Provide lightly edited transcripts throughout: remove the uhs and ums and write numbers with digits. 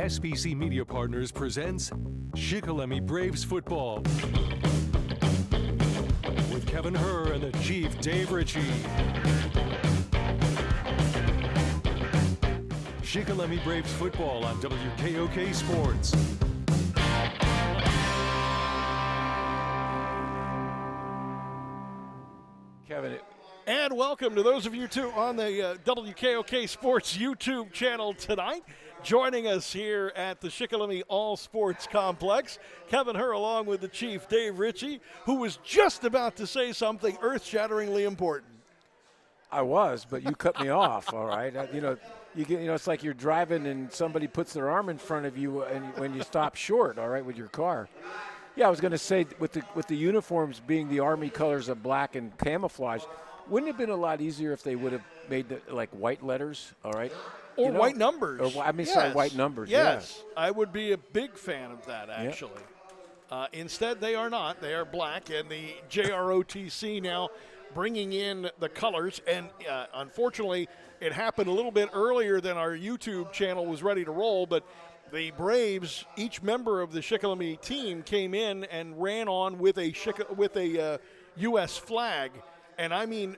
SBC Media Partners presents Shikellamy Braves Football with Kevin Herr and the Chief Dave Ritchie. Shikellamy Braves Football on WKOK Sports. Kevin. And welcome to those of you too on the WKOK Sports YouTube channel tonight. Joining us here at the Shikellamy All Sports Complex, Kevin Herr along with the Chief Dave Ritchie, who was just about to say something earth-shatteringly important. I was, but you cut me off. All right, it's like you're driving and somebody puts their arm in front of you, and when you stop short, all right, with your car. Yeah, I was going to say with the uniforms being the Army colors of black and camouflage, wouldn't it have been a lot easier if they would have made like white letters? All right. Or white numbers. Sorry, white numbers. Yes, yeah. I would be a big fan of that, actually. Yep. Instead, they are not. They are black, and the JROTC now bringing in the colors. And unfortunately, it happened a little bit earlier than our YouTube channel was ready to roll, but the Braves, each member of the Shikellamy team came in and ran on with a U.S. flag. And I mean,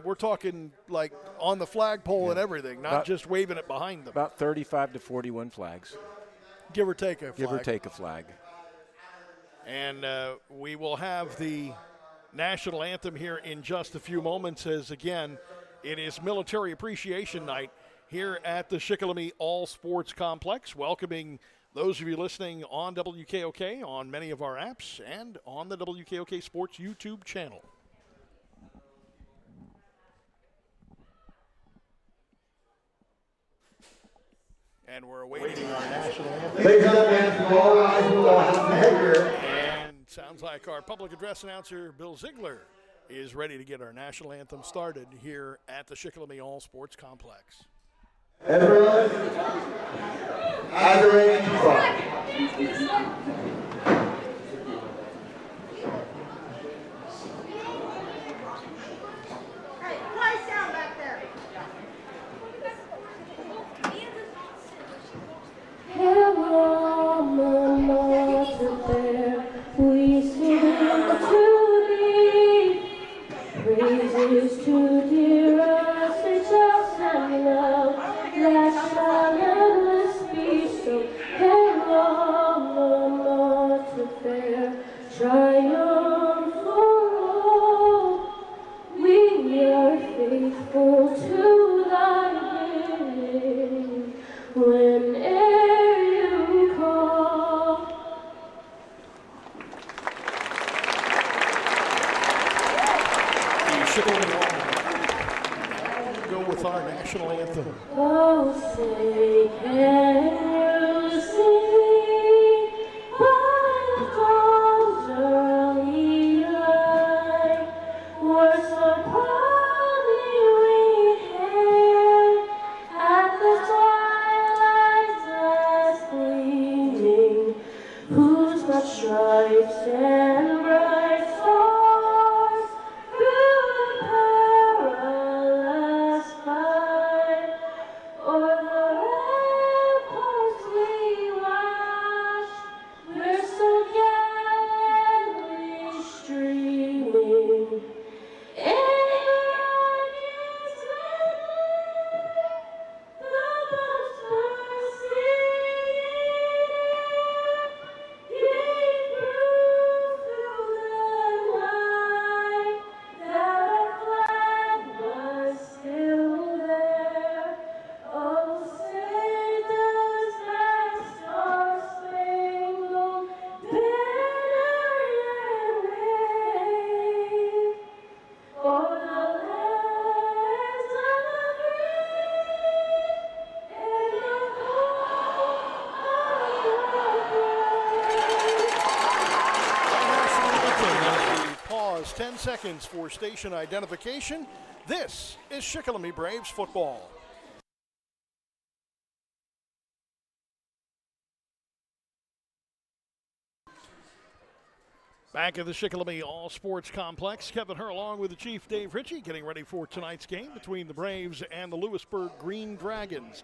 we're talking like on the flagpole and everything, not just waving it behind them. About 35 to 41 flags. Give or take a flag. Give or take a flag. And we will have the national anthem here in just a few moments as, again, it is Military Appreciation Night here at the Shikellamy All Sports Complex, welcoming those of you listening on WKOK, on many of our apps, and on the WKOK Sports YouTube channel. And we're awaiting our national anthem. Ladies and gentlemen, all rise, we will have the headgear. And sounds like our public address announcer, Bill Ziegler, is ready to get our national anthem started here at the Shikellamy All Sports Complex. Everyone, Adelaide Kickoff. Praises to dear us, angels and love, that shall endless be so. Hello, Mama, to fair triumph for all. We are faithful to thy bidding whene'er you call. Go with our national anthem. Oh, say, can you see by the dawn's early light, were so proudly we hailed at the twilight's last gleaming, whose broad stripes and bright stars through the perilous fight, o'er the ramparts we watched, we're so gallantly streaming. England is victor, the boats are singing, gave proof through the night that our flag was still there. Oh, say does that star-spangled banner yet wave o'er the lands of the free and the home of the brave? We pause 10 seconds for station identification. This is Shikellamy Braves football. Back at the Shikellamy All Sports Complex, Kevin Herr along with the Chief Dave Ritchie getting ready for tonight's game between the Braves and the Lewisburg Green Dragons.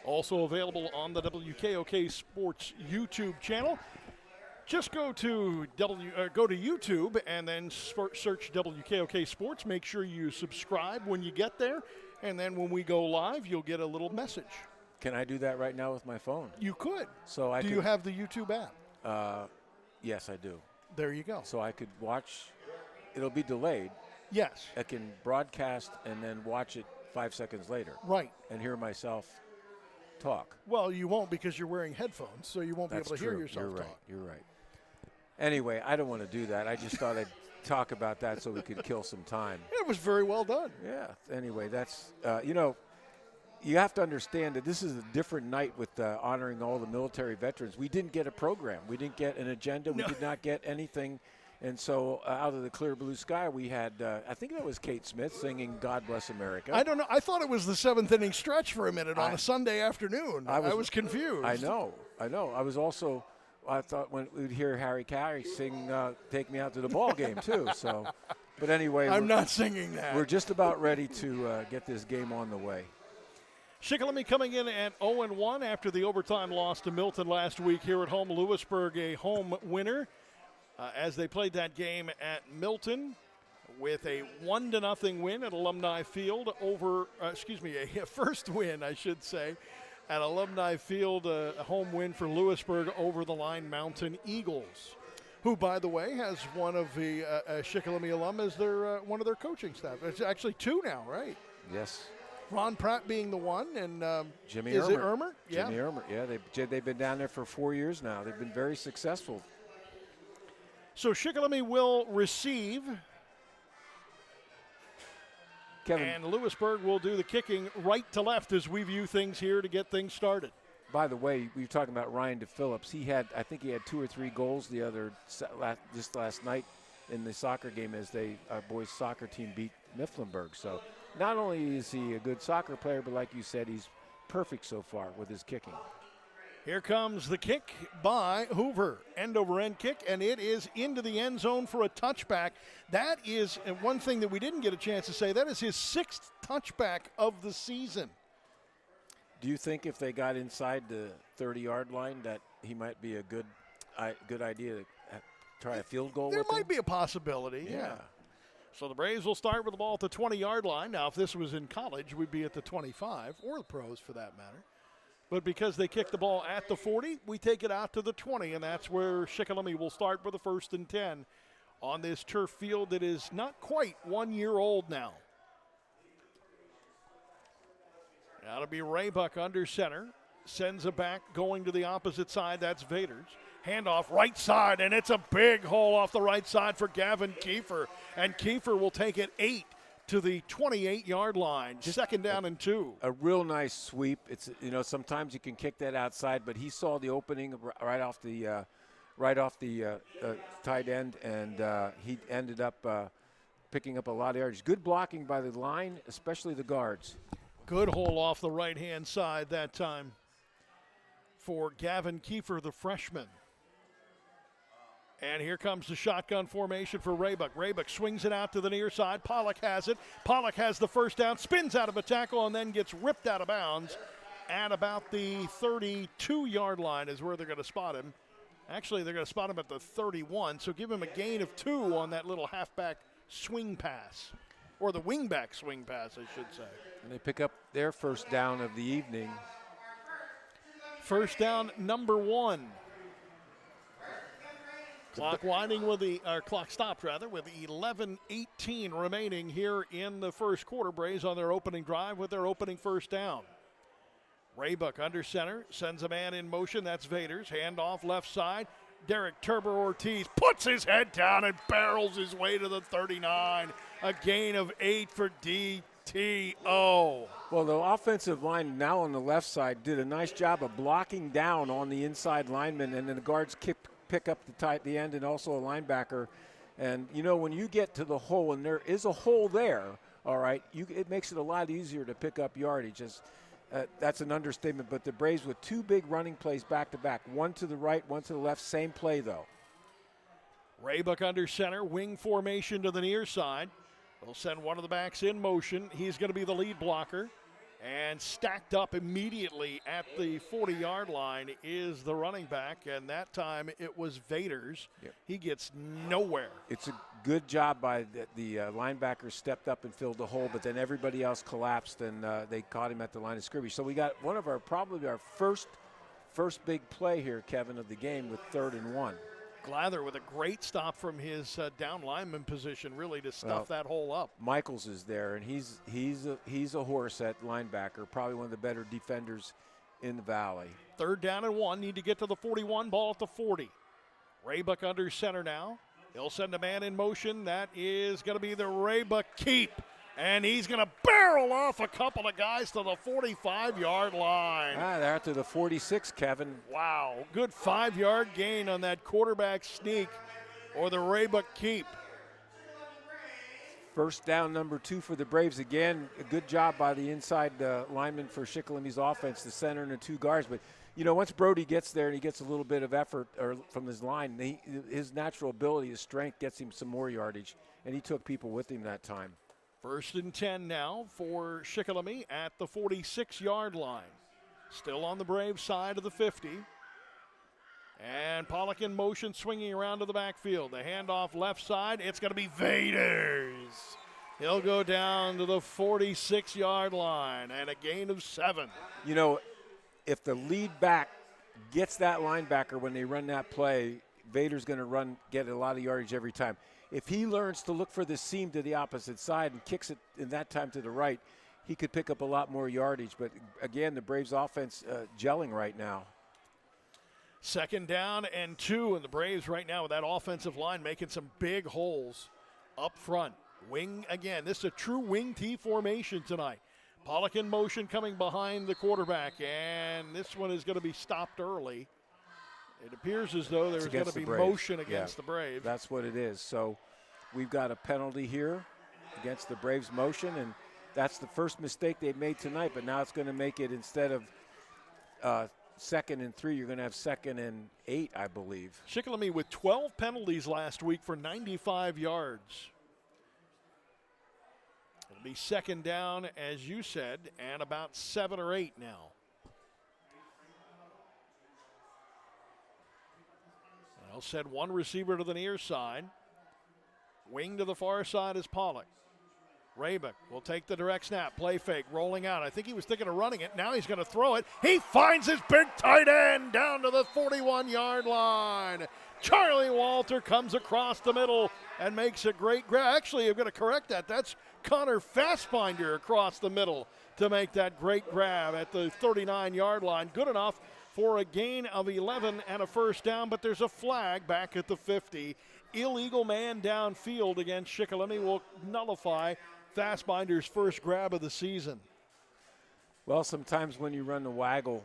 Also available on the WKOK Sports YouTube channel. Just go to YouTube and then search WKOK Sports. Make sure you subscribe when you get there, and then when we go live, you'll get a little message. Can I do that right now with my phone? You could. So Do you have the YouTube app? Yes, I do. There you go. So I could watch. It'll be delayed. Yes. I can broadcast and then watch it 5 seconds later. Right. And hear myself talk. Well, you won't because you're wearing headphones, so you won't That's be able to true. hear yourself You're talk. right. You're right. Anyway, I don't want to do that. I just thought I'd talk about that so we could kill some time. It was very well done. Yeah. Anyway, that's, you have to understand that this is a different night with honoring all the military veterans. We didn't get a program. We didn't get an agenda. We did not get anything. And so out of the clear blue sky, we had, I think that was Kate Smith singing God Bless America. I don't know. I thought it was the seventh inning stretch for a minute on a Sunday afternoon. I was confused. I know. I thought when we'd hear Harry Carey sing Take Me Out to the Ball Game, too. So, but anyway. I'm not singing that. We're just about ready to get this game on the way. Shikellamy coming in at 0-1 after the overtime loss to Milton last week here at home. Lewisburg a home winner as they played that game at Milton with a 1-0 win at Alumni Field over, a first win, I should say, at Alumni Field, a home win for Lewisburg over the Line Mountain Eagles, who, by the way, has one of the Shikellamy alum as their one of their coaching staff. It's actually two now, right? Yes. Ron Pratt being the one, and Jimmy is Ermer. it Ermer? Jimmy Ermer, yeah. They've been down there for 4 years now. They've been very successful. So Shikellamy will receive, Kevin, and Lewisburg will do the kicking right to left as we view things here to get things started. by the way, we were talking about Ryan DePhillips. I think he had 2 or 3 goals just last night in the soccer game as our boys' soccer team beat Mifflinburg. So not only is he a good soccer player, but like you said, he's perfect so far with his kicking. Here comes the kick by Hoover. End-over-end kick, and it is into the end zone for a touchback. That is one thing that we didn't get a chance to say. That is his 6th touchback of the season. Do you think if they got inside the 30-yard line that he might be a good idea to try a field goal There with him? might be a possibility, yeah. So the Braves will start with the ball at the 20-yard line. Now, if this was in college, we'd be at the 25, or the pros for that matter. But because they kicked the ball at the 40, we take it out to the 20, and that's where Shikellamy will start for the 1st and 10 on this turf field that is not quite 1 year old now. That'll be Raybuck under center. Sends it back, going to the opposite side. That's Vaders. Handoff right side, and it's a big hole off the right side for Gavin Kiefer. And Kiefer will take it 8 to the 28-yard line. Just 2nd down and 2. A real nice sweep. It's sometimes you can kick that outside, but he saw the opening right off the tight end, and he ended up picking up a lot of yards. Good blocking by the line, especially the guards. Good hole off the right-hand side that time for Gavin Kiefer, the freshman. And here comes the shotgun formation for Raybuck. Raybuck swings it out to the near side. Pollock has it. Pollock has the 1st down, spins out of a tackle, and then gets ripped out of bounds at about the 32-yard line is where they're going to spot him. Actually, they're going to spot him at the 31, so give him a gain of 2 on that little halfback swing pass, or the wingback swing pass, I should say. And they pick up their 1st down of the evening. 1st down, number 1. Clock stopped with 11:18 remaining here in the 1st quarter. Braves on their opening drive with their opening 1st down. Raybuck under center, sends a man in motion. That's Vaders. Handoff left side. Derek Turber Ortiz puts his head down and barrels his way to the 39. A gain of 8 for DTO. Well, the offensive line now on the left side did a nice job of blocking down on the inside lineman, and then the guards pick up the end and also a linebacker. And, when you get to the hole, and there is a hole there, all right, it makes it a lot easier to pick up yardage. That's an understatement, but the Braves with 2 big running plays back-to-back, one to the right, one to the left, same play, though. Raybuck under center, wing formation to the near side. They'll send one of the backs in motion. He's going to be the lead blocker. And stacked up immediately at the 40-yard line is the running back, and that time it was Vaders. Yep. He gets nowhere. It's a good job by the linebacker, stepped up and filled the hole, but then everybody else collapsed, and they caught him at the line of scrimmage. So we got one of our probably our first big play here, Kevin, of the game with 3rd and 1. Glather with a great stop from his down lineman position, really to stuff that hole up. Michaels is there, and he's a horse at linebacker, probably one of the better defenders in the Valley. 3rd down and 1, need to get to the 41, ball at the 40. Raybuck under center now. He'll send a man in motion. That is going to be the Raybuck keep. And he's going to barrel off a couple of guys to the 45-yard line. They're out to the 46, Kevin. Wow, good 5-yard gain on that quarterback sneak or the Raybuck keep. First down, number 2 for the Braves. Again, a good job by the inside lineman for Shikellamy's offense, the center and the 2 guards. But, once Brody gets there and he gets a little bit of effort from his line, his natural ability, his strength gets him some more yardage, and he took people with him that time. 1st and 10 now for Shikellamy at the 46-yard line. Still on the Braves side of the 50. And Pollock in motion, swinging around to the backfield. The handoff left side. It's going to be Vaders. He'll go down to the 46-yard line and a gain of 7. If the lead back gets that linebacker when they run that play, Vader's going to get a lot of yardage every time. If he learns to look for the seam to the opposite side and kicks it in that time to the right, he could pick up a lot more yardage. But, again, the Braves' offense gelling right now. 2nd down and 2, and the Braves right now with that offensive line making some big holes up front. Wing again. This is a true wing T formation tonight. Pollock in motion coming behind the quarterback, and this one is going to be stopped early. It appears as though there's going to be motion against the Braves. That's what it is. So we've got a penalty here against the Braves' motion, and that's the first mistake they've made tonight, but now it's going to make it, instead of 2nd and 3, you're going to have 2nd and 8, I believe. Shikellamy with 12 penalties last week for 95 yards. It'll be 2nd down, as you said, and about 7 or 8 now. Well, send one receiver to the near side. Wing to the far side is Pollock. Raybuck will take the direct snap. Play fake, rolling out. I think he was thinking of running it. Now he's going to throw it. He finds his big tight end down to the 41-yard line. Charlie Walter comes across the middle and makes a great grab. Actually, I'm going to correct that. That's Connor Fassbinder across the middle to make that great grab at the 39-yard line. Good enough for a gain of 11 and a 1st down, but there's a flag back at the 50. Illegal man downfield against Shikellamy will nullify Fassbinder's first grab of the season. Well, sometimes when you run the waggle,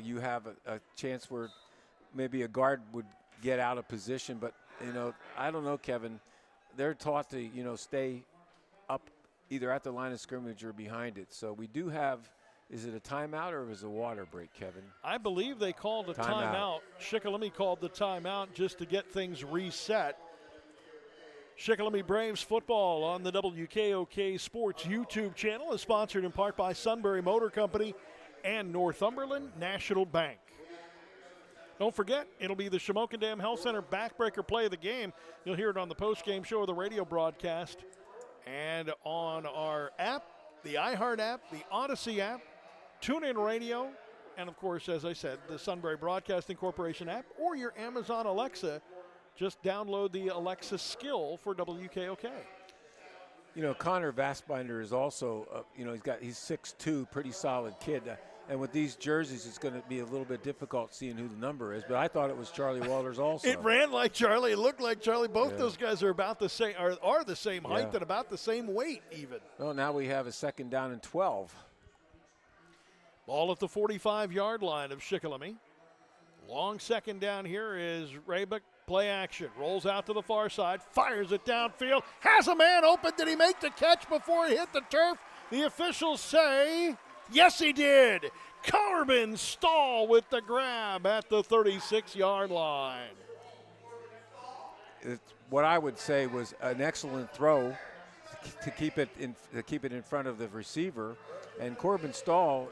you have a chance where maybe a guard would get out of position. But, I don't know, Kevin. They're taught to, stay up either at the line of scrimmage or behind it. So we do have, is it a timeout or is it a water break, Kevin? I believe they called a timeout. Shikellamy called the timeout just to get things reset. Shikellamy Braves football on the WKOK Sports YouTube channel is sponsored in part by Sunbury Motor Company and Northumberland National Bank. Don't forget, it'll be the Shamokin Dam Health Center backbreaker play of the game. You'll hear it on the post-game show of the radio broadcast and on our app, the iHeart app, the Odyssey app, TuneIn Radio, and, of course, as I said, the Sunbury Broadcasting Corporation app or your Amazon Alexa. Just download the Alexa skill for WKOK. Connor Fassbinder is also, he's 6'2", pretty solid kid. And with these jerseys, it's going to be a little bit difficult seeing who the number is. But I thought it was Charlie Walters also. It ran like Charlie. It looked like Charlie. Both those guys are about the same, are the same height and about the same weight even. Well, now we have a 2nd down and 12. Ball at the 45-yard line of Shikellamy. Long 2nd down here is Raybuck. Play action. Rolls out to the far side. Fires it downfield. Has a man open. Did he make the catch before he hit the turf? The officials say, yes, he did. Corbin Stahl with the grab at the 36-yard line. What I would say was an excellent throw to keep it in front of the receiver, And Corbin Stahl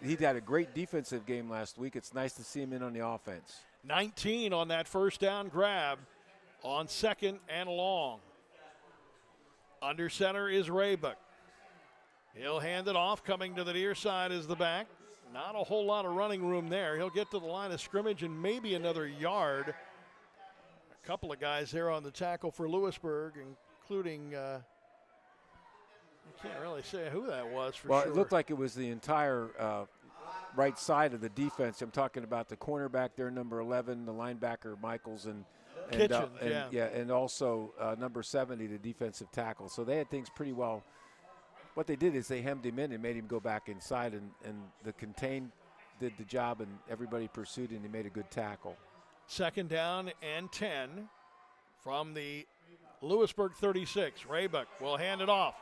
he had a great defensive game last week. It's nice to see him in on the offense. 19 on that first down grab on 2nd and long. Under center is Raybuck. He'll hand it off. Coming to the near side is the back. Not a whole lot of running room there. He'll get to the line of scrimmage and maybe another yard. A couple of guys there on the tackle for Lewisburg, including, I can't really say who that was for well, sure. it looked like it was the entire right side of the defense. I'm talking about the cornerback there, number 11, the linebacker Michaels, and Kitchens, and also number 70, the defensive tackle. So they had things pretty well. What they did is they hemmed him in and made him go back inside, and the contain did the job, and everybody pursued, and he made a good tackle. 2nd down and 10 from the Lewisburg 36. Raybuck will hand it off.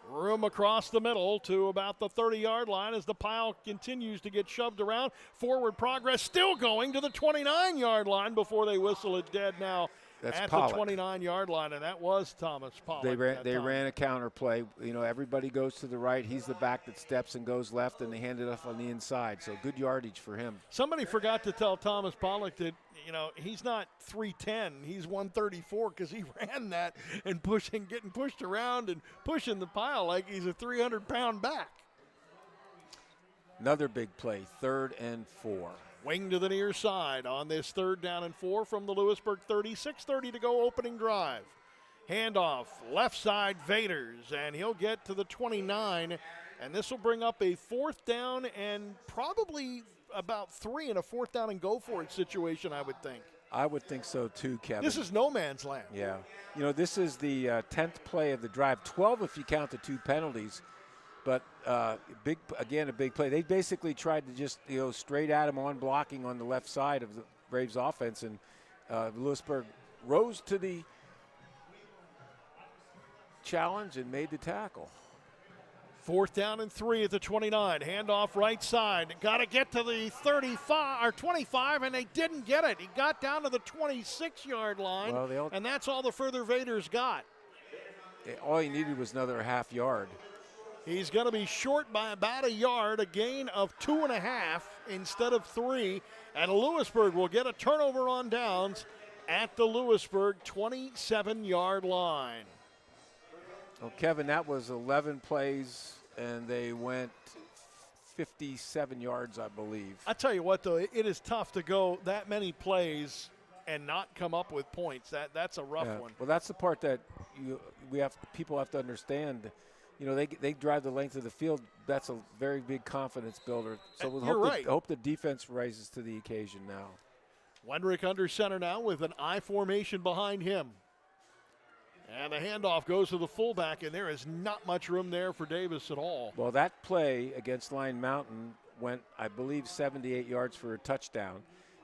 Room across the middle to about the 30-yard line as the pile continues to get shoved around. Forward progress still going to the 29-yard line before they whistle it dead now. That's at Pollock. The 29-yard line, and that was Thomas Pollock. They ran a counter play. You know, everybody goes to the right. He's the back that steps and goes left, and they hand it off on the inside. So good yardage for him. Somebody forgot to tell Thomas Pollock that, you know, he's not 310. He's 134 because he ran that and getting pushed around and pushing the pile like he's a 300-pound back. Another big play, 3rd and 4. Wing to the near side on this 3rd down and 4 from the Lewisburg 30. 6:30 to go, opening drive. Handoff, left side, Vaders, and he'll get to the 29, and this will bring up a 4th down and probably about 3 in a 4th down and go for it situation, I would think. I would think so too, Kevin. This is no man's land. Yeah. You know, this is the 10th play of the drive, 12 if you count the 2 penalties. But a big play. They basically tried to just, you know, straight at him on blocking on the left side of the Braves offense, and Lewisburg rose to the challenge and made the tackle. 4th down and 3 at the 29. Handoff right side. Got to get to the 35 or 25, and they didn't get it. He got down to the 26-yard line, and that's all the further Vaders got. All he needed was another half yard. He's going to be short by about a yard, a gain of 2.5 instead of 3, and Lewisburg will get a turnover on downs at the Lewisburg 27-yard line. Well, Kevin, that was 11 plays, and they went 57 yards, I believe. I tell you what, though, it is tough to go that many plays and not come up with points. That's a rough one. Well, that's the part that people have to understand. You know, they drive the length of the field. That's a very big confidence builder. So we'll hope the defense rises to the occasion now. Wendrick under center now with an I formation behind him. And the handoff goes to the fullback, and there is not much room there for Davis at all. Well, that play against Line Mountain went, I believe, 78 yards for a touchdown.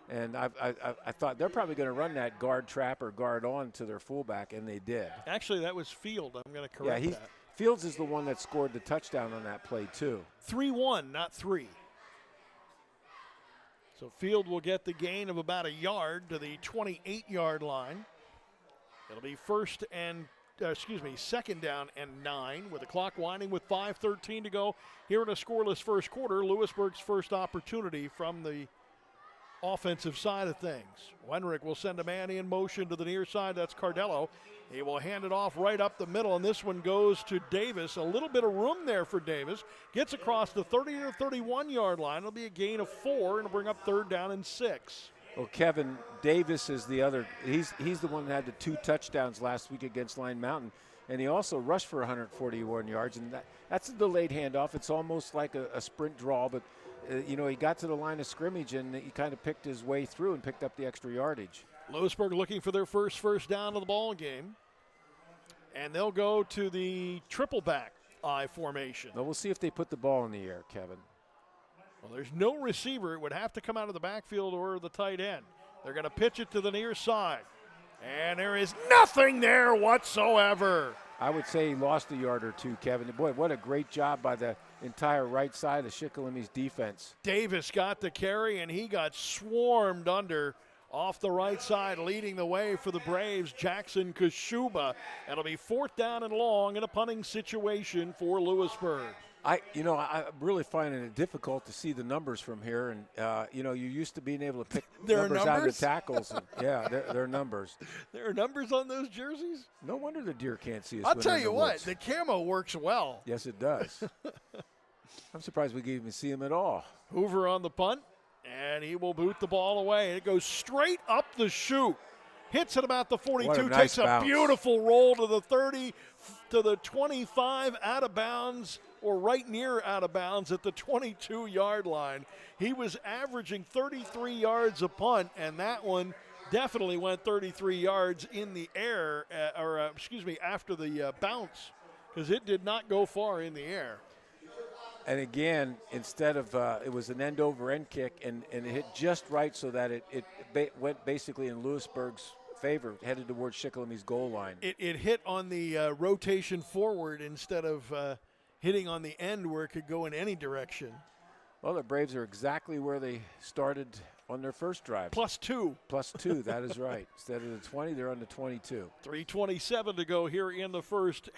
And I thought they're probably going to run that guard trap or guard on to their fullback, and they did. Actually, that was Field. I'm going to correct that. Fields is the one that scored the touchdown on that play, too. 3-1, not 3. So Field will get the gain of about a yard to the 28-yard line. It'll be 2nd down and 9 with the clock winding with 5:13 to go here in a scoreless first quarter. Lewisburg's first opportunity from the offensive side of things. Wendrick will send a man in motion to the near side. That's Cardello. He will hand it off right up the middle, and this one goes to Davis. A little bit of room there for Davis. Gets across the 30 to 31-yard line. It'll be a gain of 4 and it'll bring up 3rd down and 6. Well, Kevin, Davis is the other. He's the one that had the 2 touchdowns last week against Line Mountain, and he also rushed for 141 yards, and that's a delayed handoff. It's almost like a sprint draw, but you know, he got to the line of scrimmage and he kind of picked his way through and picked up the extra yardage. Lewisburg looking for their first down of the ball game, and they'll go to the triple back I formation. Well, we'll see if they put the ball in the air, Kevin. Well, there's no receiver. It would have to come out of the backfield or the tight end. They're going to pitch it to the near side, and there is nothing there whatsoever. I would say he lost a yard or two, Kevin. Boy, what a great job by the entire right side of Shikellamy's defense. Davis got the carry, and he got swarmed under off the right side, leading the way for the Braves, Jackson Kashuba. It'll be 4th down and long in a punting situation for Lewisburg. I'm really finding it difficult to see the numbers from here, and you're used to being able to pick There are numbers out of the numbers? tackles. And, yeah, there are numbers. There are numbers on those jerseys? No wonder the deer can't see us. I'll when tell they're in you the what, woods. the camo works well. Yes, it does. I'm surprised we can even see him at all. Hoover on the punt, and he will boot the ball away. It goes straight up the chute. Hits at about the 42, What a nice takes a bounce. beautiful roll to the 30, to the 25, out of bounds, or right near out of bounds at the 22-yard line. He was averaging 33 yards a punt, and that one definitely went 33 yards in the air, after the bounce, because it did not go far in the air. And again, instead of it was an end-over-end kick, and it hit just right so that it went basically in Lewisburg's favor, headed towards Shikelamy's goal line. It hit on the rotation forward instead of hitting on the end where it could go in any direction. Well, the Braves are exactly where they started on their first drive. +2. +2, that is right. Instead of the 20, they're on the 22. 3:27 to go here in the first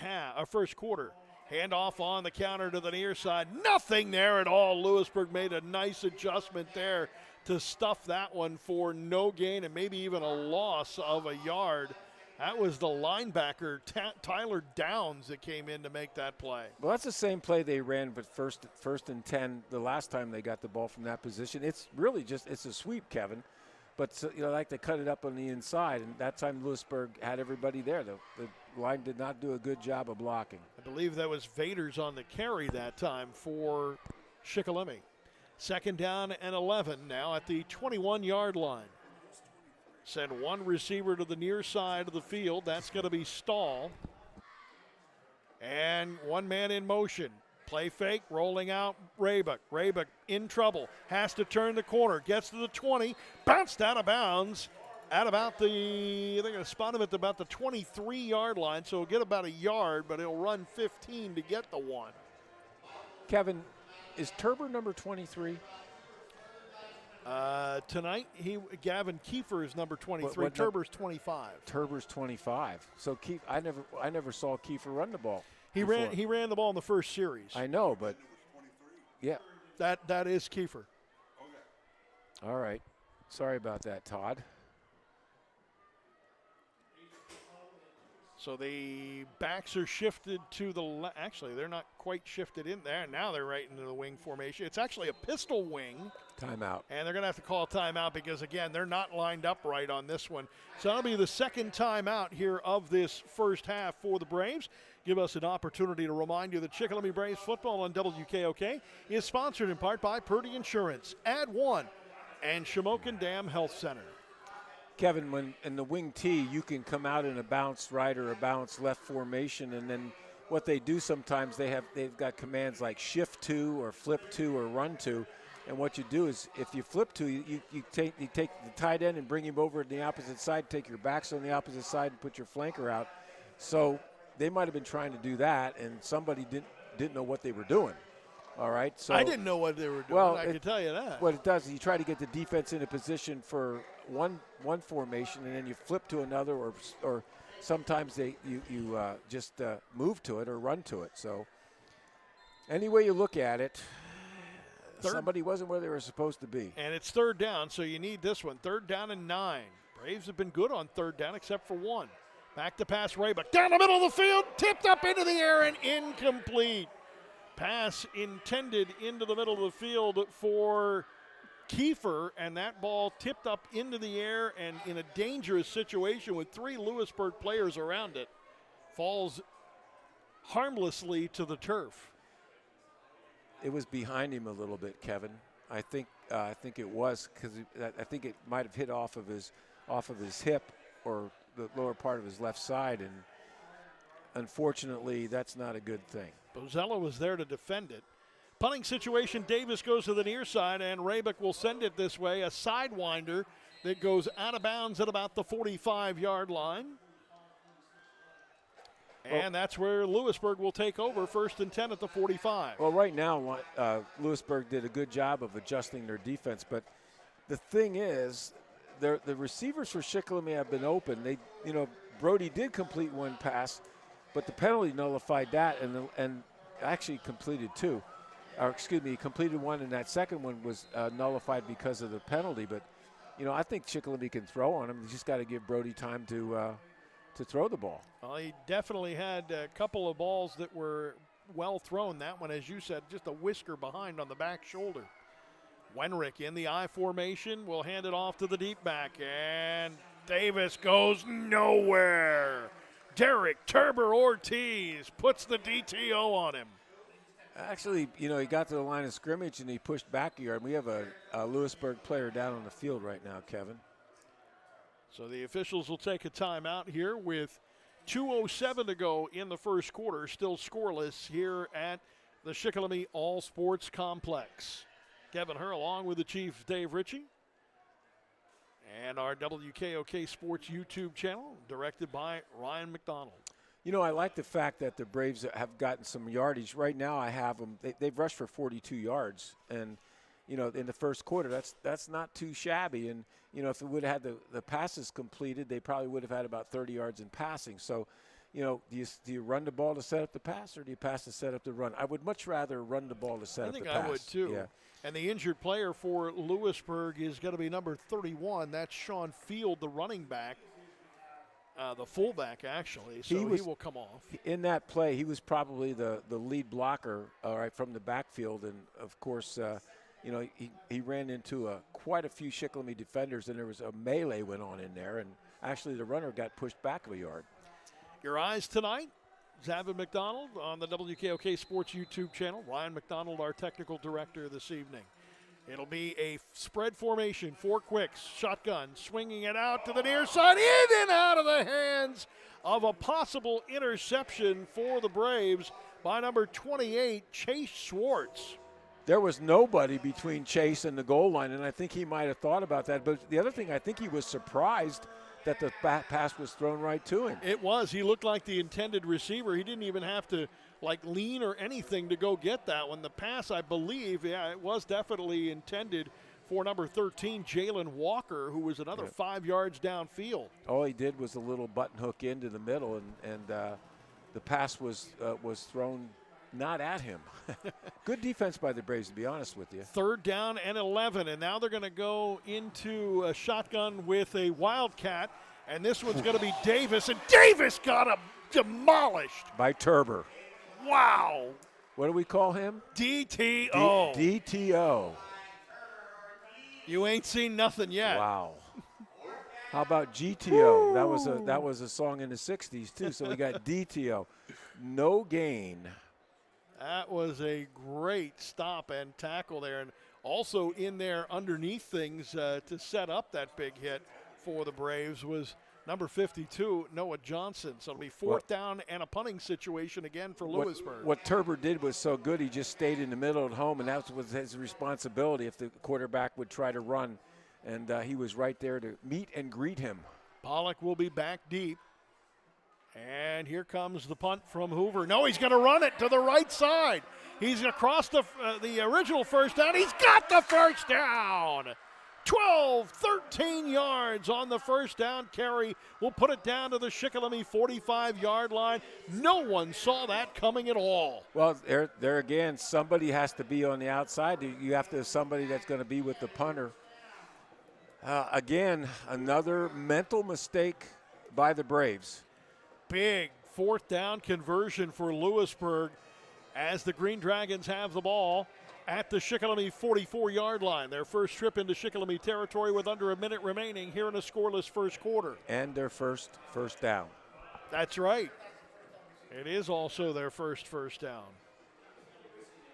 quarter. Handoff on the counter to the near side. Nothing there at all. Lewisburg made a nice adjustment there to stuff that one for no gain and maybe even a loss of a yard. That was the linebacker, Tyler Downs, that came in to make that play. Well, that's the same play they ran, but first and 10 the last time they got the ball from that position. It's really it's a sweep, Kevin. But, like they cut it up on the inside, and that time Lewisburg had everybody there. The line did not do a good job of blocking. I believe that was Vaders on the carry that time for Shikellamy. 2nd down and 11 now at the 21-yard line. Send one receiver to the near side of the field. That's going to be Stahl. And one man in motion. Play fake, rolling out Raybuck. Raybuck in trouble, has to turn the corner, gets to the 20, bounced out of bounds at about they're going to spot him at about the 23-yard line, so he'll get about a yard, but he'll run 15 to get the one. Kevin, is Turber number 23? Tonight, Gavin Kiefer is number 23. What Turber's 25. Turber's 25. So I never saw Kiefer run the ball. He before. ran the ball in the first series. I know, but yeah. That is Kiefer. All right. Sorry about that, Todd. So the backs are shifted to the left. Actually, they're not quite shifted in there. Now they're right into the wing formation. It's actually a pistol wing. Timeout. And they're going to have to call a timeout because, again, they're not lined up right on this one. So that'll be the second timeout here of this first half for the Braves. Give us an opportunity to remind you that Shikellamy Braves football on WKOK is sponsored in part by Purdy Insurance, Ad One, and Shamokin Dam Health Center. Kevin, when in the wing T, you can come out in a bounce right or a bounce left formation, and then what they do sometimes, they've got commands like shift to or flip to or run to, and what you do is if you flip to, you take the tight end and bring him over to the opposite side, take your backs on the opposite side and put your flanker out. So they might have been trying to do that, and somebody didn't know what they were doing. All right, so I didn't know what they were doing. Well, I can tell you that. What it does is you try to get the defense in a position for one formation, and then you flip to another, or sometimes you just move to it or run to it. So any way you look at it, somebody wasn't where they were supposed to be. And it's 3rd down, so you need this one. 3rd down and 9. Braves have been good on 3rd down except for one. Back to pass Raybuck. Down the middle of the field, tipped up into the air and incomplete. Pass intended into the middle of the field for Kiefer, and that ball tipped up into the air and in a dangerous situation with 3 Lewisburg players around it. Falls harmlessly to the turf. It was behind him a little bit, Kevin. I think it was because I think it might have hit off of his hip or the lower part of his left side, and unfortunately, that's not a good thing. Bozella was there to defend it. Punting situation, Davis goes to the near side, and Raybuck will send it this way. A sidewinder that goes out of bounds at about the 45-yard line. And that's where Lewisburg will take over, 1st and 10 at the 45. Well, right now, Lewisburg did a good job of adjusting their defense, but the thing is, the receivers for Shikellamy have been open. Brody did complete one pass, but the penalty nullified that, and actually completed 2. Or excuse me, he completed 1, and that second one was nullified because of the penalty. But, I think Shikellamy can throw on him. You just got to give Brody time to throw the ball. Well, he definitely had a couple of balls that were well thrown. That one, as you said, just a whisker behind on the back shoulder. Wenrick in the I formation will hand it off to the deep back, and Davis goes nowhere. Derek Turber Ortiz puts the DTO on him. Actually, he got to the line of scrimmage and he pushed back a yard. We have a Lewisburg player down on the field right now, Kevin. So the officials will take a timeout here with 2:07 to go in the first quarter. Still scoreless here at the Shikellamy All Sports Complex. Kevin Herr along with the Chief Dave Ritchie. And our WKOK Sports YouTube channel, directed by Ryan McDonald. I like the fact that the Braves have gotten some yardage. Right now I have them. They've rushed for 42 yards. And, in the first quarter, that's not too shabby. And, if it would have had the passes completed, they probably would have had about 30 yards in passing. So, do you run the ball to set up the pass, or do you pass to set up the run? I would much rather run the ball to set up the pass. I think I would too. Yeah. And the injured player for Lewisburg is going to be number 31. That's Sean Field, the running back, the fullback, actually. So he will come off. In that play, he was probably the lead blocker, from the backfield. And, of course, he ran into quite a few Shikellamy defenders, and there was a melee went on in there. And actually the runner got pushed back a yard. Your eyes tonight, Zavin McDonald on the WKOK Sports YouTube channel. Ryan McDonald, our technical director this evening. It'll be a spread formation, 4 quicks, shotgun, swinging it out to the near side, in and out of the hands of a possible interception for the Braves by number 28, Chase Schwartz. There was nobody between Chase and the goal line, and I think he might have thought about that. But the other thing, I think he was surprised that the pass was thrown right to him. It was. He looked like the intended receiver. He didn't even have to lean or anything to go get that one. The pass, I believe, it was definitely intended for number 13, Jalen Walker, who was another 5 yards downfield. All he did was a little button hook into the middle, and the pass was thrown not at him. Good defense by the Braves, to be honest with you. 3rd down and 11, and now they're going to go into a shotgun with a Wildcat, and this one's going to be Davis, and Davis got him demolished. By Turber. Wow. What do we call him? DTO. DTO. You ain't seen nothing yet. Wow. How about GTO? That was a song in the 60s, too, so we got DTO. No gain. That was a great stop and tackle there. And also in there underneath things to set up that big hit for the Braves was number 52, Noah Johnson. So it'll be 4th down and a punting situation again for Lewisburg. What Turber did was so good, he just stayed in the middle at home, and that was his responsibility if the quarterback would try to run. And he was right there to meet and greet him. Pollock will be back deep. And here comes the punt from Hoover. No, he's going to run it to the right side. He's across the original first down. He's got the first down. 12, 13 yards on the first down carry. We'll put it down to the Shikellamy 45-yard line. No one saw that coming at all. Well, there again, somebody has to be on the outside. You have to have somebody that's going to be with the punter. Again, another mental mistake by the Braves. Big 4th down conversion for Lewisburg as the Green Dragons have the ball at the Shikellamy 44-yard line. Their first trip into Shikellamy territory with under a minute remaining here in a scoreless first quarter. And their first down. That's right. It is also their first down.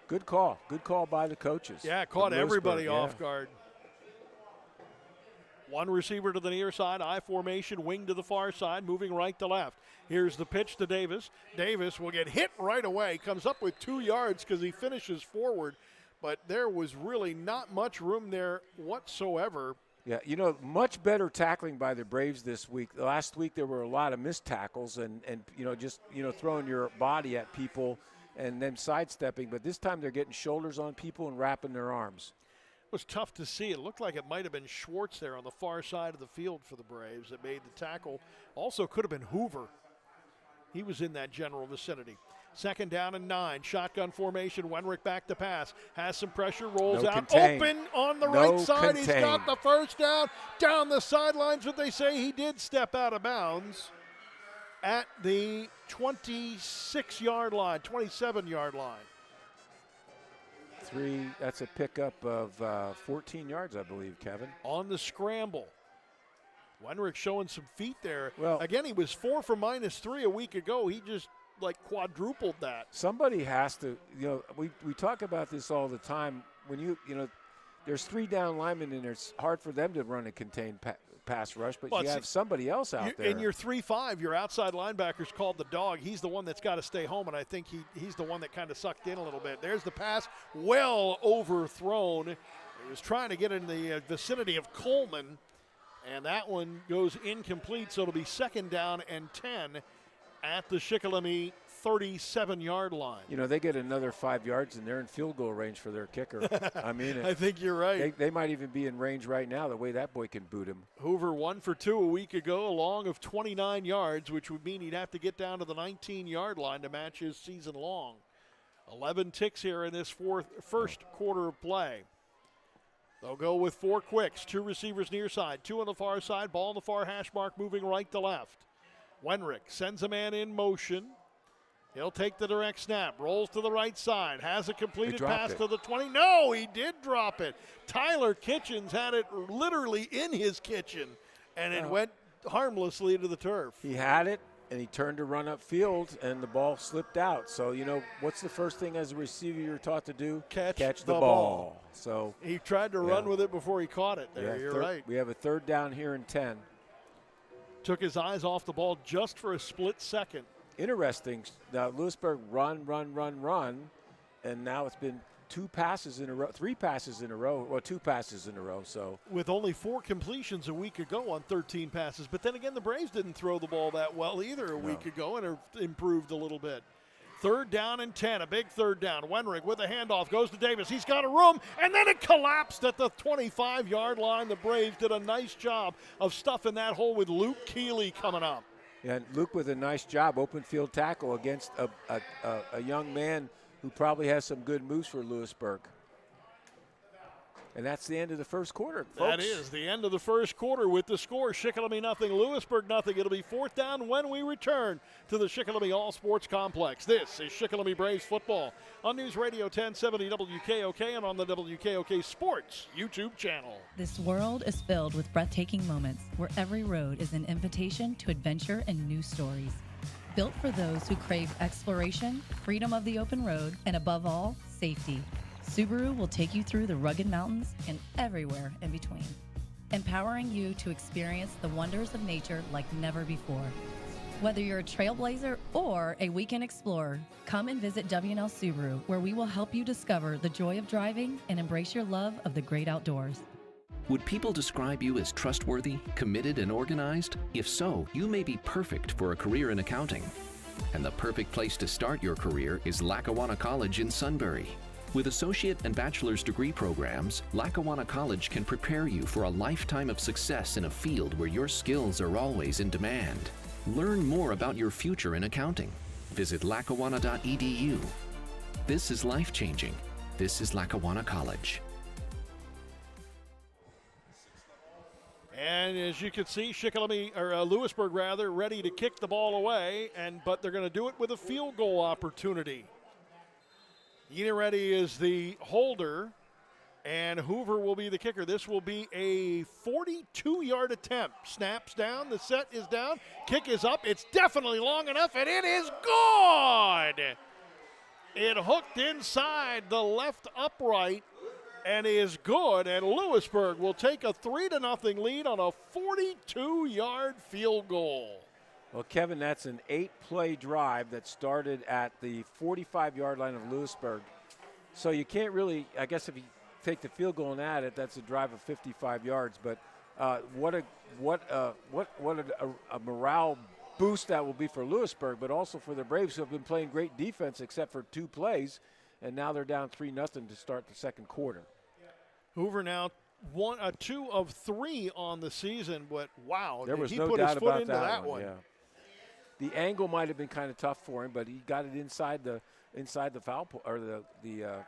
Good call. Good call by the coaches. Yeah, caught everybody off guard. One receiver to the near side, I formation, wing to the far side, moving right to left. Here's the pitch to Davis. Davis will get hit right away, comes up with 2 yards because he finishes forward, but there was really not much room there whatsoever. Yeah, much better tackling by the Braves this week. Last week there were a lot of missed tackles and just throwing your body at people and then sidestepping, but this time they're getting shoulders on people and wrapping their arms. It was tough to see. It looked like it might have been Schwartz there on the far side of the field for the Braves that made the tackle. Also could have been Hoover. He was in that general vicinity. Second down and 9. Shotgun formation. Wenrick back to pass. Has some pressure. Rolls No out. contain. Open on the No right side. He's contain. got the first down. Down the sidelines, but they say he did step out of bounds at the 26-yard line, 27-yard line. That's a pickup of 14 yards, I believe, Kevin. On the scramble. Wenrick showing some feet there. Well, again, he was 4 for -3 a week ago. He just quadrupled that. Somebody has to, we talk about this all the time. When there's 3 down linemen and it's hard for them to run a contained pass rush, but you have somebody else out there. In your 3-5, your outside linebacker's called the dog. He's the one that's got to stay home, and I think he's the one that kind of sucked in a little bit. There's the pass, well overthrown. He was trying to get in the vicinity of Coleman, and that one goes incomplete, so it'll be second down and 10 at the Shikellamy 37-yard line. They get another 5 yards, and they're in field goal range for their kicker. I mean, I think you're right. They might even be in range right now, the way that boy can boot him. Hoover 1 for 2 a week ago, a long of 29 yards, which would mean he'd have to get down to the 19-yard line to match his season long. 11 ticks here in this first quarter of play. They'll go with 4 quicks, 2 receivers near side, 2 on the far side, ball on the far hash mark, moving right to left. Wenrick sends a man in motion. He'll take the direct snap, rolls to the right side, has a completed pass to the 20. No, he did drop it. Tyler Kitchens had it literally in his kitchen, and it went harmlessly into the turf. He had it, and he turned to run upfield, and the ball slipped out. So, what's the first thing as a receiver you're taught to do? Catch the ball. So he tried to run with it before he caught it there. You're right. We have a third down here and 10. Took his eyes off the ball just for a split second. Interesting. Now, Lewisburg run, and now it's been 3 passes in a row. 2 passes in a row. So with only 4 completions a week ago on 13 passes. But then again, the Braves didn't throw the ball that well either a week ago, and have improved a little bit. Third down and 10, a big third down. Wenrick with a handoff, goes to Davis. He's got a room, and then it collapsed at the 25-yard line. The Braves did a nice job of stuffing that hole with Luke Keeley coming up. Yeah, Luke with a nice job, open field tackle against a young man who probably has some good moves for Lewisburg. And that's the end of the first quarter, folks. That is the end of the first quarter with the score. Shikellamy nothing, Lewisburg nothing. It'll be 4th down when we return to the Shikellamy All Sports Complex. This is Shikellamy Braves football on News Radio 1070 WKOK and on the WKOK Sports YouTube channel. This world is filled with breathtaking moments where every road is an invitation to adventure and new stories. Built for those who crave exploration, freedom of the open road, and above all, safety. Subaru will take you through the rugged mountains and everywhere in between, empowering you to experience the wonders of nature like never before. Whether you're a trailblazer or a weekend explorer, come and visit W&L Subaru, where we will help you discover the joy of driving and embrace your love of the great outdoors. Would people describe you as trustworthy, committed, and organized? If so, you may be perfect for a career in accounting. And the perfect place to start your career is Lackawanna College in Sunbury. With associate and bachelor's degree programs, Lackawanna College can prepare you for a lifetime of success in a field where your skills are always in demand. Learn more about your future in accounting. Visit lackawanna.edu. This is life-changing. This is Lackawanna College. And as you can see, Lewisburg ready to kick the ball away, but they're going to do it with a field goal opportunity. Reddy is the holder, and Hoover will be the kicker. This will be a 42-yard attempt. Snaps down, the set is down, kick is up. It's definitely long enough, and it is good. It hooked inside the left upright and is good, and Lewisburg will take a 3-0 lead on a 42-yard field goal. Well, Kevin, that's an 8-play drive that started at the 45-yard line of Lewisburg. So you can't really, I guess if you take the field goal and add it, that's a drive of 55 yards. But what a morale boost that will be for Lewisburg, but also for the Braves, who have been playing great defense except for 2 plays, and now they're down 3-0 to start the second quarter. Hoover now 2 of 3 on the season, but wow, there was he no put doubt his foot about into that one. Yeah. The angle might have been kind of tough for him, but he got it inside the foul pole or the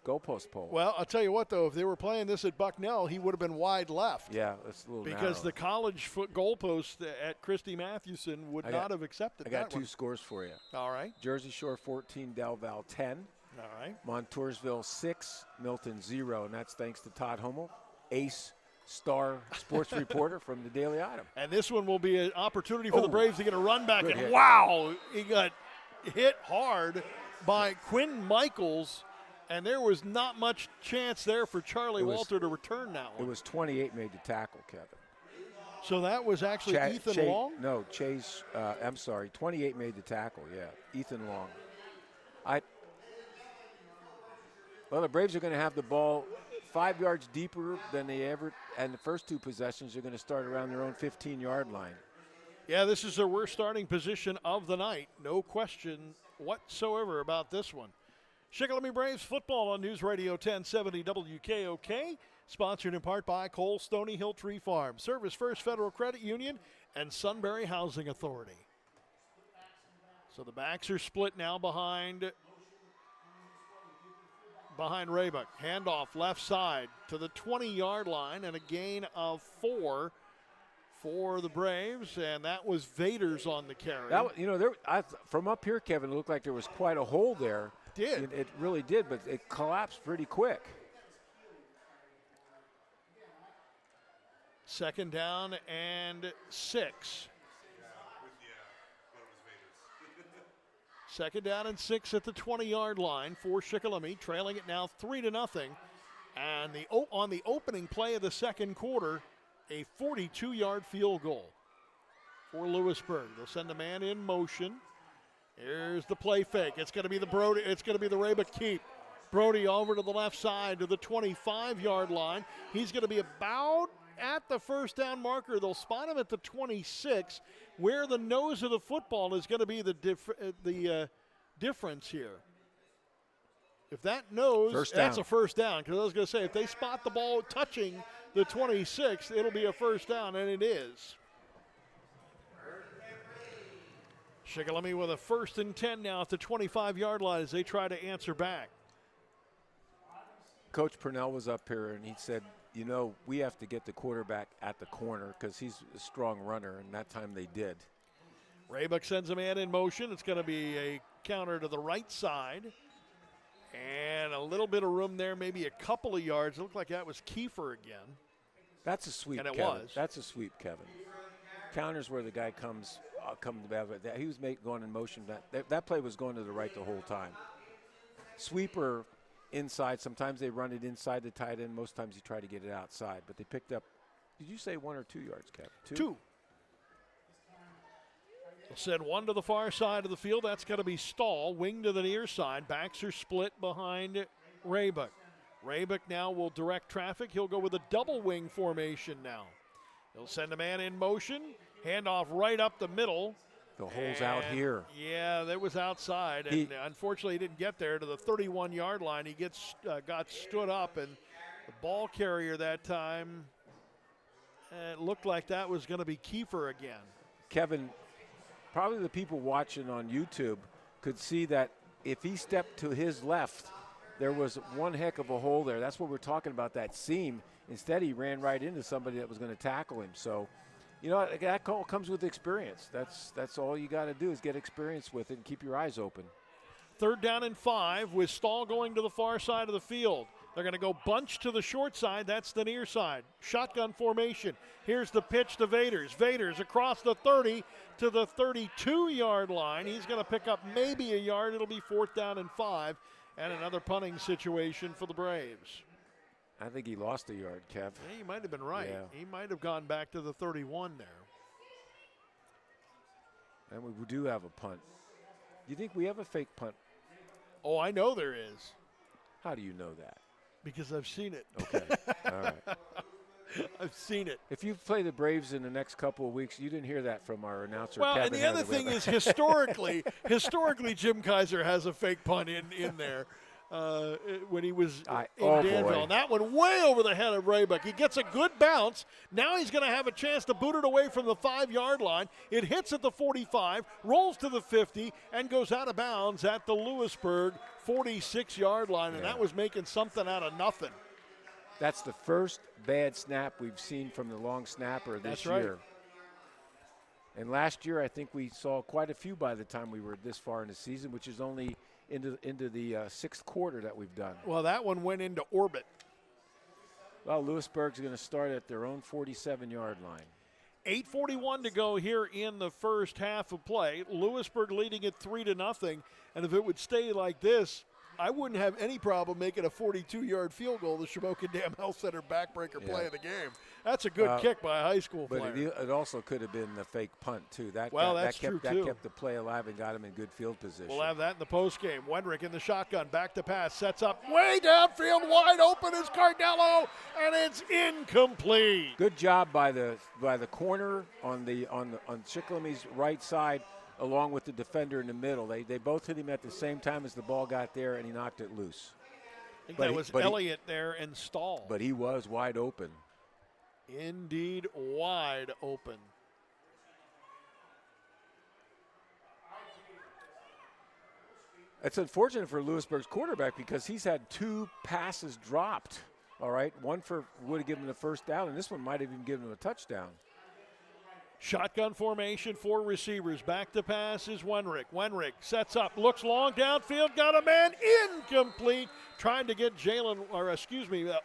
goalpost pole. Well, I'll tell you what, though, if they were playing this at Bucknell, he would have been wide left. Yeah, that's a little because narrow. the college foot goalpost at Christy Mathewson would not have accepted that. I got two one. scores for you. All right. Jersey Shore 14, Del Val 10. All right. Montoursville 6, Milton 0, and that's thanks to Todd Hummel, ace star sports reporter from the Daily Item. And this one will be an opportunity for the Braves to get a run back. Good And hit. wow, he got hit hard by Quinn Michaels, and there was not much chance there for Charlie Walter to return that one. It was 28 made the tackle, Kevin. So that was actually Ethan Long? No, Chase, I'm sorry, 28 made the tackle, yeah, Ethan Long. Well, the Braves are going to have the ball 5 yards deeper than they ever, and the first two possessions are going to start around their own 15-yard line. Yeah, this is their worst starting position of the night. No question whatsoever about this one. Shikellamy Braves football on News Radio 1070 WKOK, sponsored in part by Cole Stony Hill Tree Farm, Service First Federal Credit Union, and Sunbury Housing Authority. So the backs are split now behind Raybuck. Handoff left side to the 20-yard line, and a gain of 4 for the Braves, and that was Vaders on the carry. From up here, Kevin, it looked like there was quite a hole there. It really did, but it collapsed pretty quick. Second down and 6. Second down and 6 at the 20-yard line for Shikellamy, trailing it now 3-0. And on the opening play of the second quarter, a 42-yard field goal for Lewisburg. They'll send a man in motion. Here's the play fake. It's going to be the Raybuck keep. Brody over to the left side to the 25-yard line. He's going to be about at the first down marker. They'll spot him at the 26, where the nose of the football is going to be the difference here. If that nose, that's a first down. Because I was going to say, if they spot the ball touching the 26, it'll be a first down, and it is. Shikellamy with a 1st and 10 now at the 25-yard line as they try to answer back. Coach Purnell was up here, and he said, we have to get the quarterback at the corner because he's a strong runner, and that time they did. Raybuck sends a man in motion. It's going to be a counter to the right side. And a little bit of room there, maybe a couple of yards. It looked like that was Kiefer again. That's a sweep, and it Kevin. was. That's a sweep, Kevin. Counters where the guy comes to bat. He was going in motion. That play was going to the right the whole time. Sweeper inside. Sometimes they run it inside the tight end. Most times you try to get it outside. But they picked up, did you say 1 or 2 yards, Kevin? 2. They'll send one to the far side of the field. That's going to be Stahl. Wing to the near side. Backs are split behind Raybuck. Raybuck now will direct traffic. He'll go with a double wing formation now. He'll send a man in motion. Handoff right up the middle. The hole's out here. Yeah, that was outside. And unfortunately, he didn't get there to the 31-yard line. He got stood up, and the ball carrier that time, it looked like that was going to be Kiefer again. Kevin, probably the people watching on YouTube could see that if he stepped to his left, there was one heck of a hole there. That's what we're talking about, that seam. Instead, he ran right into somebody that was going to tackle him. So, that call comes with experience. That's all you got to do is get experience with it and keep your eyes open. 3rd down and 5 with Stahl going to the far side of the field. They're going to go bunch to the short side. That's the near side. Shotgun formation. Here's the pitch to Vaders. Vaders across the 30 to the 32-yard line. He's going to pick up maybe a yard. It'll be 4th down and 5, and another punting situation for the Braves. I think he lost a yard, Kev. Yeah, he might have been right. Yeah. He might have gone back to the 31 there. And we do have a punt. Do you think we have a fake punt? Oh, I know there is. How do you know that? Because I've seen it. Okay, all right. I've seen it. If you play the Braves in the next couple of weeks, you didn't hear that from our announcer, Well, Kevin. and the other thing is historically, Jim Kaiser has a fake punt in there. when he was in oh, Danville. boy. And that one way over the head of Raybuck. He gets a good bounce. Now he's going to have a chance to boot it away from the 5-yard line. It hits at the 45, rolls to the 50, and goes out of bounds at the Lewisburg 46-yard line. And that was making something out of nothing. That's the first bad snap we've seen from the long snapper this That's right. year. And last year, I think we saw quite a few by the time we were this far in the season, which is only into the sixth quarter that we've done. Well, that one went into orbit. Well, Lewisburg's going to start at their own 47-yard line. 8:41 to go here in the first half of play. Lewisburg leading it 3-0. And if it would stay like this, I wouldn't have any problem making a 42-yard field goal, the Shamokin Dam Health Center backbreaker play of the game. That's a good kick by a high school But player. it also could have been the fake punt, too. That That's kept, true, that too. kept the play alive and got him in good field position. We'll have that in the postgame. Wenrick in the shotgun, back to pass, sets up way downfield, wide open is Cardello, and it's incomplete. Good job by the corner on Shikelamy's right side, along with the defender in the middle. They both hit him at the same time as the ball got there, and he knocked it loose. I think that was Elliott there and Stahl. But he was wide open. Indeed, wide open. It's unfortunate for Lewisburg's quarterback because he's had 2 passes dropped. All right, one would have given him the first down, and this one might have even given him a touchdown. Shotgun formation, 4 receivers. Back to pass is Wenrick. Wenrick sets up, looks long downfield, got a man, incomplete. Trying to get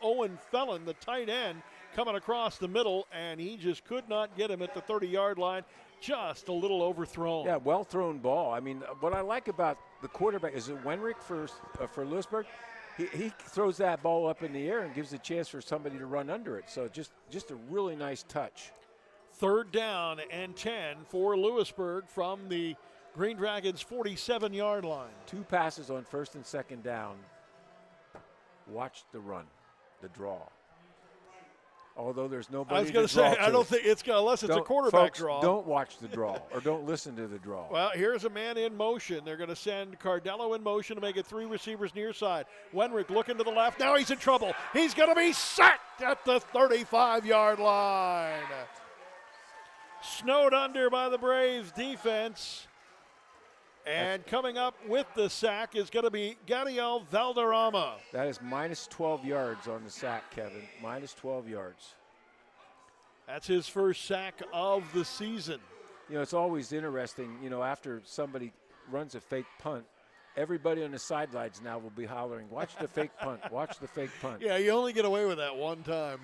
Owen Felon, the tight end, coming across the middle, and he just could not get him at the 30-yard line. Just a little overthrown. Yeah, well-thrown ball. I mean, what I like about the quarterback is that Wenrick for Lewisburg, he throws that ball up in the air and gives a chance for somebody to run under it. So just a really nice touch. 3rd down and 10 for Lewisburg from the Green Dragons' 47-yard line. 2 passes on 1st and 2nd down. Watch the run, the draw. Although there's nobody I was going to say, I don't think it's unless it's a quarterback folks, draw. Don't watch the draw or don't listen to the draw. Well, here's a man in motion. They're going to send Cardello in motion to make it 3 receivers near side. Wenrick looking to the left. Now he's in trouble. He's going to be sacked at the 35-yard line. Snowed under by the Braves defense. And coming up with the sack is going to be Gadiel Valderrama. That is minus 12 yards on the sack, Kevin. Minus 12 yards. That's his first sack of the season. You know, it's always interesting, after somebody runs a fake punt, everybody on the sidelines now will be hollering, watch the fake punt, watch the fake punt. Yeah, you only get away with that one time.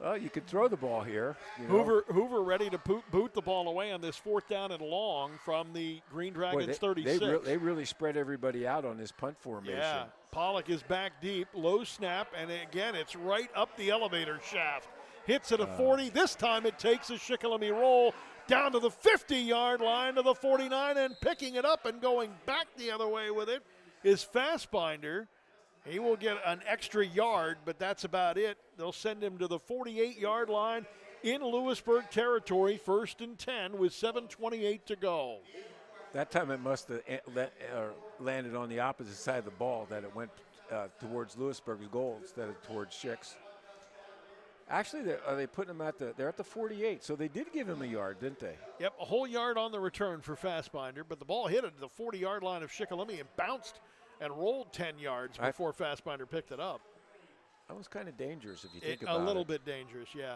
Well, you could throw the ball here. Hoover ready to boot the ball away on this 4th down and long from the Green Dragons 36. They really spread everybody out on this punt formation. Yeah, Pollock is back deep, low snap, and again, it's right up the elevator shaft. Hits at a 40. This time it takes a Shikellamy roll down to the 50-yard line to the 49, and picking it up and going back the other way with it is Fastbinder. He will get an extra yard, but that's about it. They'll send him to the 48-yard line in Lewisburg territory, 1st and 10 with 7:28 to go. That time it must have landed on the opposite side of the ball, that it went towards Lewisburg's goal instead of towards Schick's. Actually, are they putting him they're at the 48, so they did give him a yard, didn't they? Yep, a whole yard on the return for Fastbinder, but the ball hit at the 40-yard line of Shikellamy and bounced and rolled 10 yards before Fastbinder picked it up. That was kind of dangerous if you think about it. A little bit dangerous, yeah.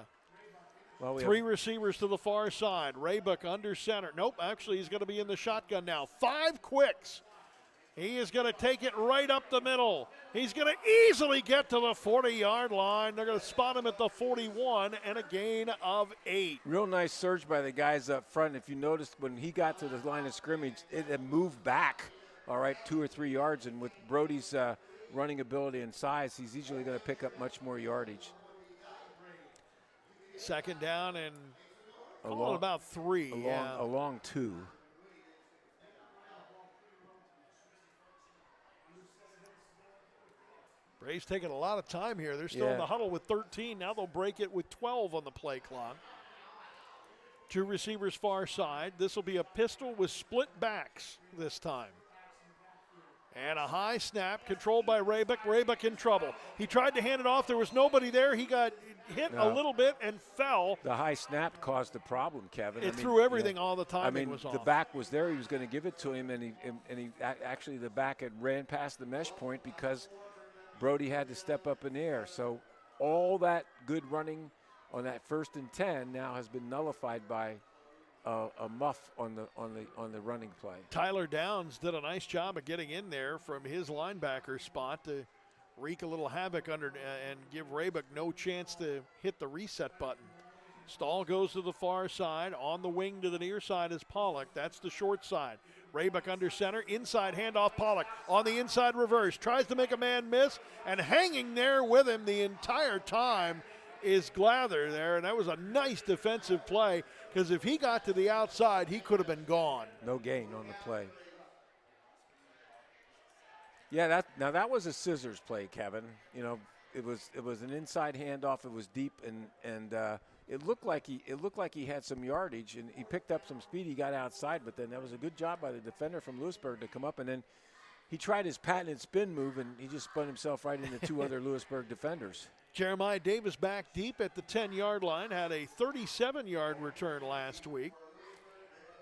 Well, 3 receivers to the far side. Raybuck under center. Nope, actually he's going to be in the shotgun now. 5 quicks. He is going to take it right up the middle. He's going to easily get to the 40-yard line. They're going to spot him at the 41 and a gain of 8. Real nice surge by the guys up front. If you noticed, when he got to the line of scrimmage, it had moved back, 2 or 3 yards. And with Brody's running ability and size, he's easily going to pick up much more yardage. 2nd down and about 3. Along 2. Braves taking a lot of time here. They're still in the huddle with 13. Now they'll break it with 12 on the play clock. 2 receivers far side. This will be a pistol with split backs this time. And a high snap controlled by Raybuck. Raybuck in trouble. He tried to hand it off. There was nobody there. He got hit a little bit and fell. The high snap caused the problem, Kevin. It threw everything all the time. I mean, was the off. back was there. He was going to give it to him, and he actually the back had ran past the mesh point because Brody had to step up in the air. So all that good running on that 1st and 10 now has been nullified by a muff on the running play. Tyler Downs did a nice job of getting in there from his linebacker spot to wreak a little havoc under and give Raybuck no chance to hit the reset button. Stahl goes to the far side. On the wing to the near side is Pollock. That's the short side. Raybuck under center. Inside handoff Pollock. On the inside reverse. Tries to make a man miss. And hanging there with him the entire time is Glather there. And that was a nice defensive play because if he got to the outside, he could have been gone. No gain on the play. Yeah, that was a scissors play, Kevin. You know, it was an inside handoff. It was deep and it looked like he had some yardage and he picked up some speed. He got outside, but then that was a good job by the defender from Lewisburg to come up, and then he tried his patented spin move and he just spun himself right into 2 other Lewisburg defenders. Jeremiah Davis back deep at the 10-yard line, had a 37-yard return last week.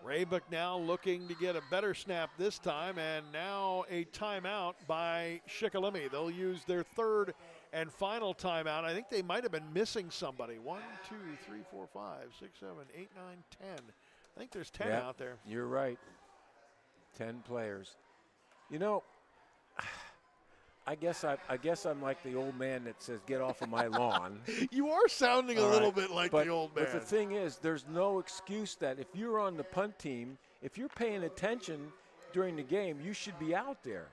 Raybuck now looking to get a better snap this time, and now a timeout by Shikellamy. They'll use their 3rd and final timeout. I think they might have been missing somebody. 1, 2, 3, 4, 5, 6, 7, 8, 9, 10. I think there's 10 out there. You're right. 10 players. You know, I guess I'm like the old man that says, "Get off of my lawn." You are sounding a little bit like the old man. But the thing is, there's no excuse that if you're on the punt team, if you're paying attention during the game, you should be out there.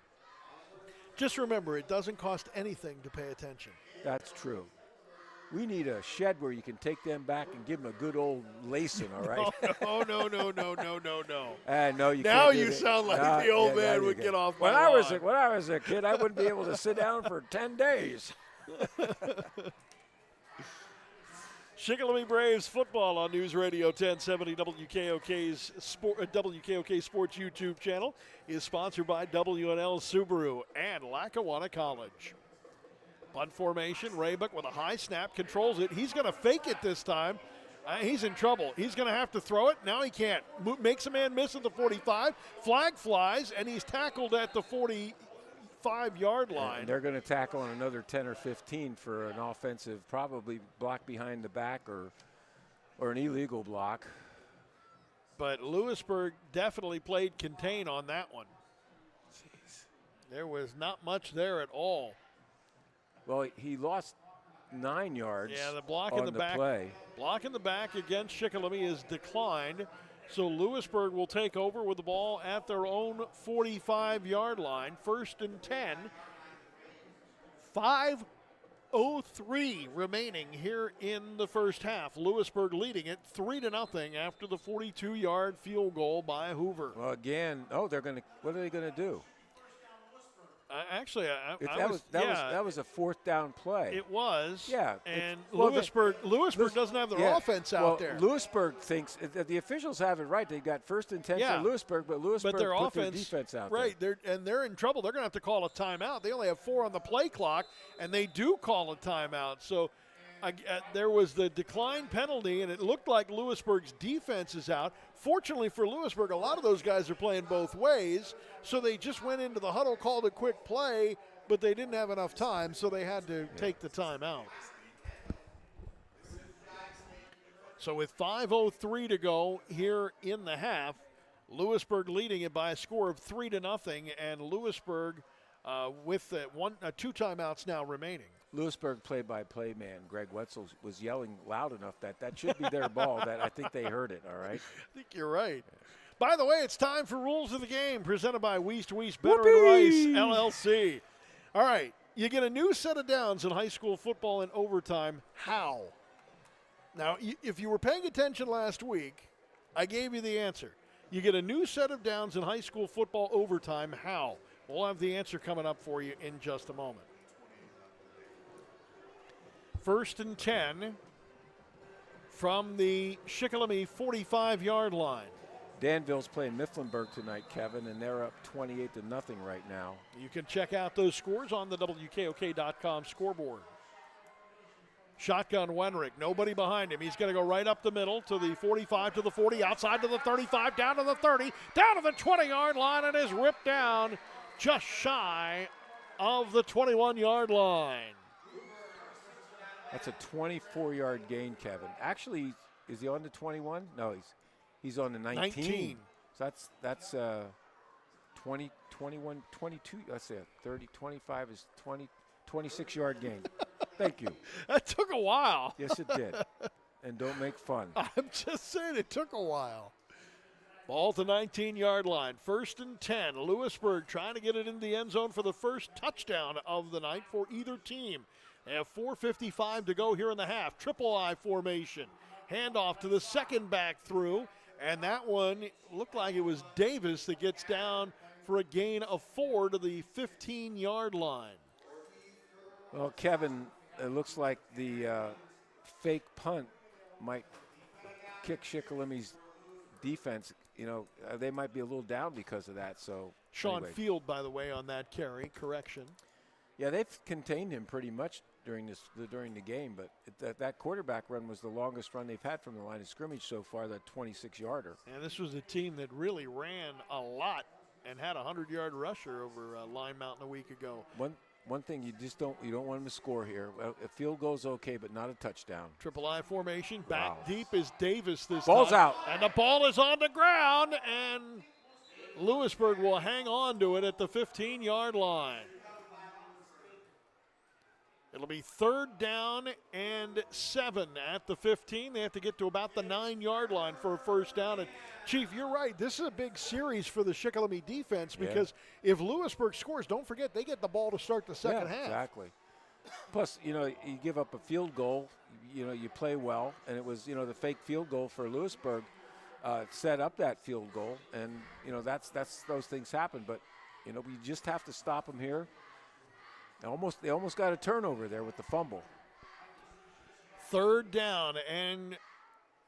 Just remember, it doesn't cost anything to pay attention. That's true. We need a shed where you can take them back and give them a good old lacing, all right? No. No, you Now can't do you that. sound like the old man would get off my lawn. When I was a kid, I wouldn't be able to sit down for 10 days. Shikellamy Braves football on News Radio 1070 WKOK Sports YouTube channel is sponsored by W&L Subaru and Lackawanna College. Punt formation, Raybuck with a high snap, controls it. He's going to fake it this time. He's in trouble. He's going to have to throw it. Now he can't. Makes a man miss at the 45. Flag flies, and he's tackled at the 45-yard line. And they're going to tackle on another 10 or 15 for an offensive, probably block behind the back or an illegal block. But Lewisburg definitely played contain on that one. Jeez. There was not much there at all. Well, he lost 9 yards. Yeah, the block on in the back. Play. Block in the back against Shikellamy is declined. So Lewisburg will take over with the ball at their own 45-yard line. 1st and 10. 5:03 remaining here in the first half. Lewisburg leading it 3-0 after the 42-yard field goal by Hoover. Well, again, what are they going to do? That was a 4th down play. It was. Yeah. And Lewisburg doesn't have their offense out there. Lewisburg thinks the officials have it right. They got 1st and 10 for Lewisburg, but Lewisburg their put offense, their defense out right, there. They're in trouble. They're going to have to call a timeout. They only have 4 on the play clock, and they do call a timeout. So there was the decline penalty, and it looked like Lewisburg's defense is out. Fortunately for Lewisburg, a lot of those guys are playing both ways, so they just went into the huddle, called a quick play, but they didn't have enough time, so they had to take the timeout. So with 5:03 to go here in the half, Lewisburg leading it by a score of 3-0, and Lewisburg with 2 timeouts now remaining. Lewisburg play-by-play man Greg Wetzel was yelling loud enough that should be their ball. That I think they heard it. All right. I think you're right. By the way, it's time for Rules of the Game, presented by Wiest Better and Rice LLC. All right, you get a new set of downs in high school football in overtime. How? Now, if you were paying attention last week, I gave you the answer. You get a new set of downs in high school football overtime. How? We'll have the answer coming up for you in just a moment. 1st and 10 from the Shikellamy 45-yard line. Danville's playing Mifflinburg tonight, Kevin, and they're up 28-0 right now. You can check out those scores on the WKOK.com scoreboard. Shotgun Wenrick, nobody behind him. He's going to go right up the middle to the 45, to the 40, outside to the 35, down to the 30, down to the 20-yard line, and is ripped down just shy of the 21-yard line. That's a 24-yard gain, Kevin. Actually, is he on the 21? No, he's on the 19. So that's 20, 21, 22. Let's say 30, 25 is 20, 26-yard gain. Thank you. That took a while. Yes, it did. And don't make fun. I'm just saying it took a while. Ball to 19-yard line. 1st and 10. Lewisburg trying to get it in the end zone for the first touchdown of the night for either team. They have 4:55 to go here in the half. Triple I formation. Handoff to the second back through. And that one looked like it was Davis that gets down for a gain of 4 to the 15-yard line. Well, Kevin, it looks like the fake punt might kick Shikelamy's defense. You know, they might be a little down because of that. So Sean anyway. Field, by the way, on that carry. Correction. Yeah, they've contained him pretty much during the game, but that quarterback run was the longest run they've had from the line of scrimmage so far, that 26-yarder. And this was a team that really ran a lot and had a 100-yard rusher over Line Mountain a week ago. One thing you don't want them to score here. Well, a field goal's okay, but not a touchdown. Triple I formation. Back deep is Davis this Ball's time. out. And the ball is on the ground, and Lewisburg will hang on to it at the 15-yard line. It'll be 3rd down and 7 at the 15. They have to get to about the 9-yard line for a first down. And Chief, you're right. This is a big series for the Shikellamy defense because if Lewisburg scores, don't forget they get the ball to start the second half. Exactly. Plus, you give up a field goal, you play well, and it was, the fake field goal for Lewisburg set up that field goal, and that's those things happen. But we just have to stop them here. They almost got a turnover there with the fumble. 3rd down and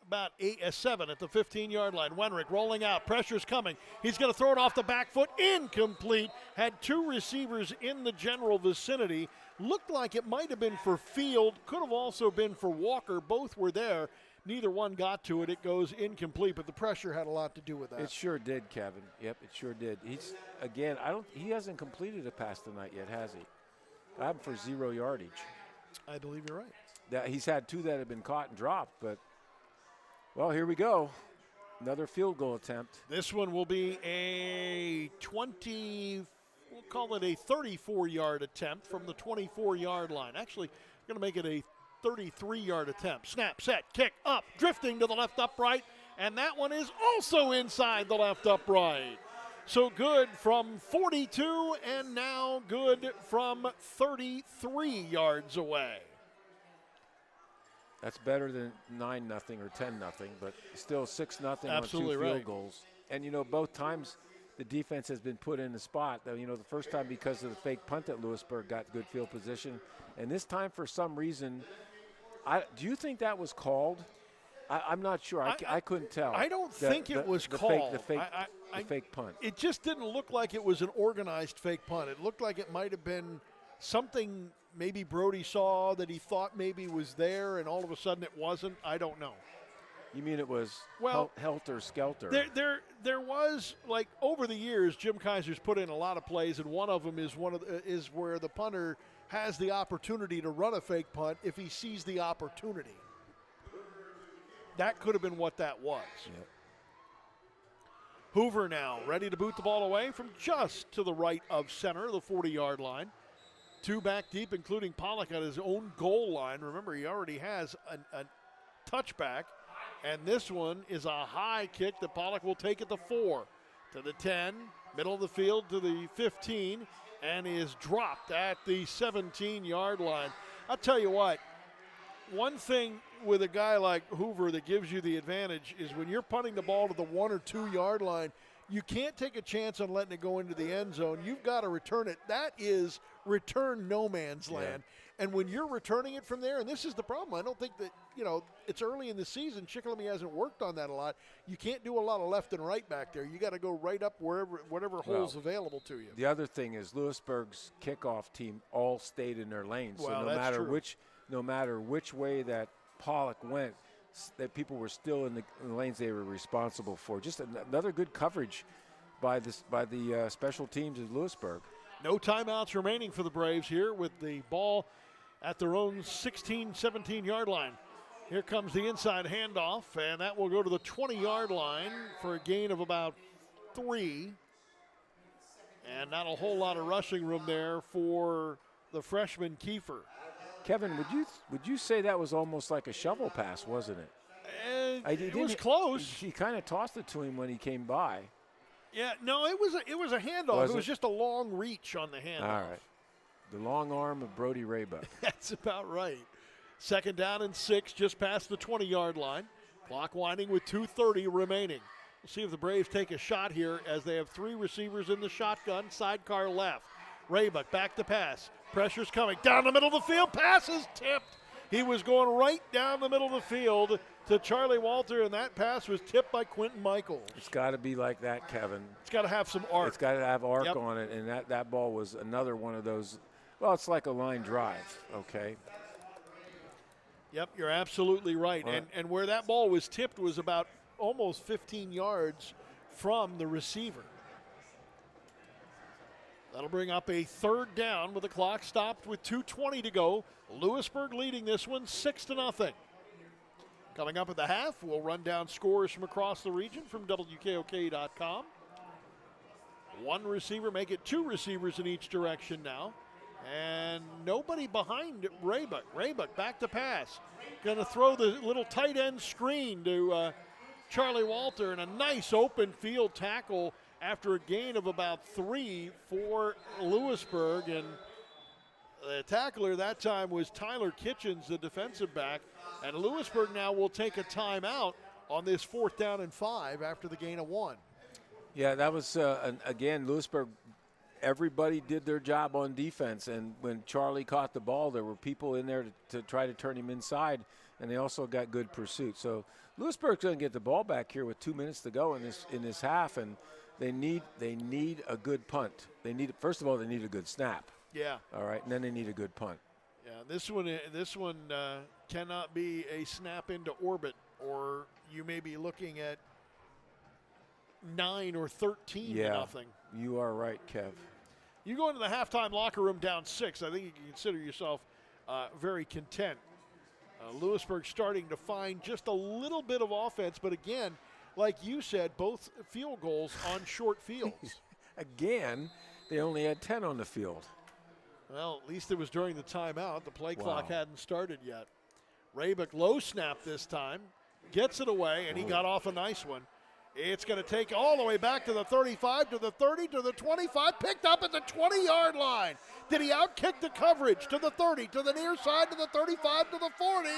about 7 at the 15-yard line. Wenrick rolling out. Pressure's coming. He's going to throw it off the back foot. Incomplete. Had 2 receivers in the general vicinity. Looked like it might have been for Field. Could have also been for Walker. Both were there. Neither one got to it. It goes incomplete, but the pressure had a lot to do with that. It sure did, Kevin. Yep, it sure did. He hasn't completed a pass tonight yet, has he? I have him for 0 yardage. I believe you're right. He's had 2 that have been caught and dropped, but, well, here we go. Another field goal attempt. This one will be a we'll call it a 34-yard attempt from the 24-yard line. Actually, going to make it a 33-yard attempt. Snap, set, kick, up, drifting to the left upright, and that one is also inside the left upright. So good from 42 and now good from 33 yards away. That's better than 9-0 or 10-0, but still 6-0 on 2 Absolutely field right. goals. And, both times the defense has been put in the spot. The first time because of the fake punt that Lewisburg got good field position. And this time for some reason, do you think that was called? I'm not sure. I couldn't tell. I don't think it was called. The fake punt. It just didn't look like it was an organized fake punt. It looked like it might have been something maybe Brody saw that he thought maybe was there, and all of a sudden it wasn't. I don't know. You mean it was helter-skelter? There was, like, over the years, Jim Kaiser's put in a lot of plays, and one of them is where the punter has the opportunity to run a fake punt if he sees the opportunity. That could have been what that was. Yep. Hoover now ready to boot the ball away from just to the right of center, the 40-yard line. 2 back deep, including Pollock at his own goal line. Remember, he already has a touchback. And this one is a high kick that Pollock will take at the 4. To the 10, middle of the field to the 15, and is dropped at the 17-yard line. I'll tell you what, one thing with a guy like Hoover that gives you the advantage is when you're punting the ball to the 1 or 2 yard line, You can't take a chance on letting it go into the end zone. You've got to return it. That is return no man's land. And when you're returning it from there, and this is the problem, I don't think that, it's early in the season. Shikellamy hasn't worked on that a lot. You can't do a lot of left and right back there. You got to go right up whatever hole's available to you. The other thing is Lewisburg's kickoff team all stayed in their lanes. Well, so no matter which way that Pollock went, that people were still in the lanes they were responsible for. Just another good coverage by the special teams of Lewisburg. No timeouts remaining for the Braves here with the ball at their own 16, 17-yard line. Here comes the inside handoff, and that will go to the 20-yard line for a gain of about 3. And not a whole lot of rushing room there for the freshman Kiefer. Kevin, would you say that was almost like a shovel pass, wasn't it? It was close. He kind of tossed it to him when he came by. Yeah, no, it was a handoff. It was just a long reach on the handoff. All right. The long arm of Brody Raybuck. That's about right. 2nd down and 6, just past the 20-yard line. Clock winding with 2:30 remaining. We'll see if the Braves take a shot here as they have 3 receivers in the shotgun, sidecar left. Raybuck back to pass. Pressure's coming. Down the middle of the field. Pass is tipped. He was going right down the middle of the field to Charlie Walter, and that pass was tipped by Quentin Michaels. It's got to be like that, Kevin. It's got to have some arc. It's got to have arc on it, and that ball was another one of those. Well, it's like a line drive, okay? Yep, you're absolutely right. And where that ball was tipped was about almost 15 yards from the receiver. That'll bring up a 3rd down with the clock stopped with 2:20 to go. Lewisburg leading this one 6-0. Coming up at the half, we'll run down scores from across the region from WKOK.com. 1 receiver, make it 2 receivers in each direction now. And nobody behind Raybuck. Raybuck back to pass. Going to throw the little tight end screen to Charlie Walter, and a nice open field tackle after a gain of about 3 for Lewisburg. And the tackler that time was Tyler Kitchens, the defensive back. And Lewisburg now will take a timeout on this 4th down and 5 after the gain of 1. Yeah, that was, again, Lewisburg, everybody did their job on defense. And when Charlie caught the ball, there were people in there to try to turn him inside, and they also got good pursuit. So Lewisburg's going to get the ball back here with 2 minutes to go in this half, and they need a good punt. First of all, they need a good snap. Yeah. All right, and then they need a good punt. Yeah, this one cannot be a snap into orbit, or you may be looking at 9 or 13 to nothing. You are right, Kev. You go into the halftime locker room down 6. I think you can consider yourself very content. Lewisburg starting to find just a little bit of offense, but again, like you said, both field goals on short fields. Again, they only had 10 on the field. Well, at least it was during the timeout. The play clock hadn't started yet. Raybuck low snap this time, gets it away, and he got off a nice one. It's going to take all the way back to the 35, to the 30, to the 25, picked up at the 20-yard line. Did he outkick the coverage to the 30, to the near side, to the 35, to the 40?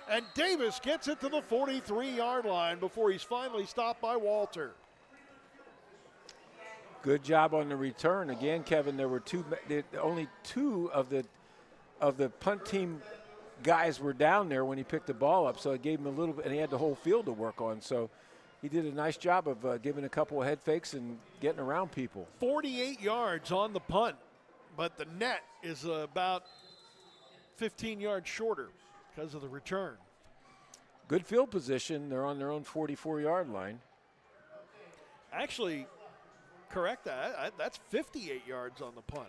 And Davis gets it to the 43-yard line before he's finally stopped by Walter. Good job on the return. Again, Kevin, there were only 2 of the punt team guys were down there when he picked the ball up, so it gave him a little bit, and he had the whole field to work on. So he did a nice job of giving a couple of head fakes and getting around people. 48 yards on the punt, but the net is about 15 yards shorter because of the return. Good field position. They're on their own 44-yard line. Actually, correct that. That's 58 yards on the punt.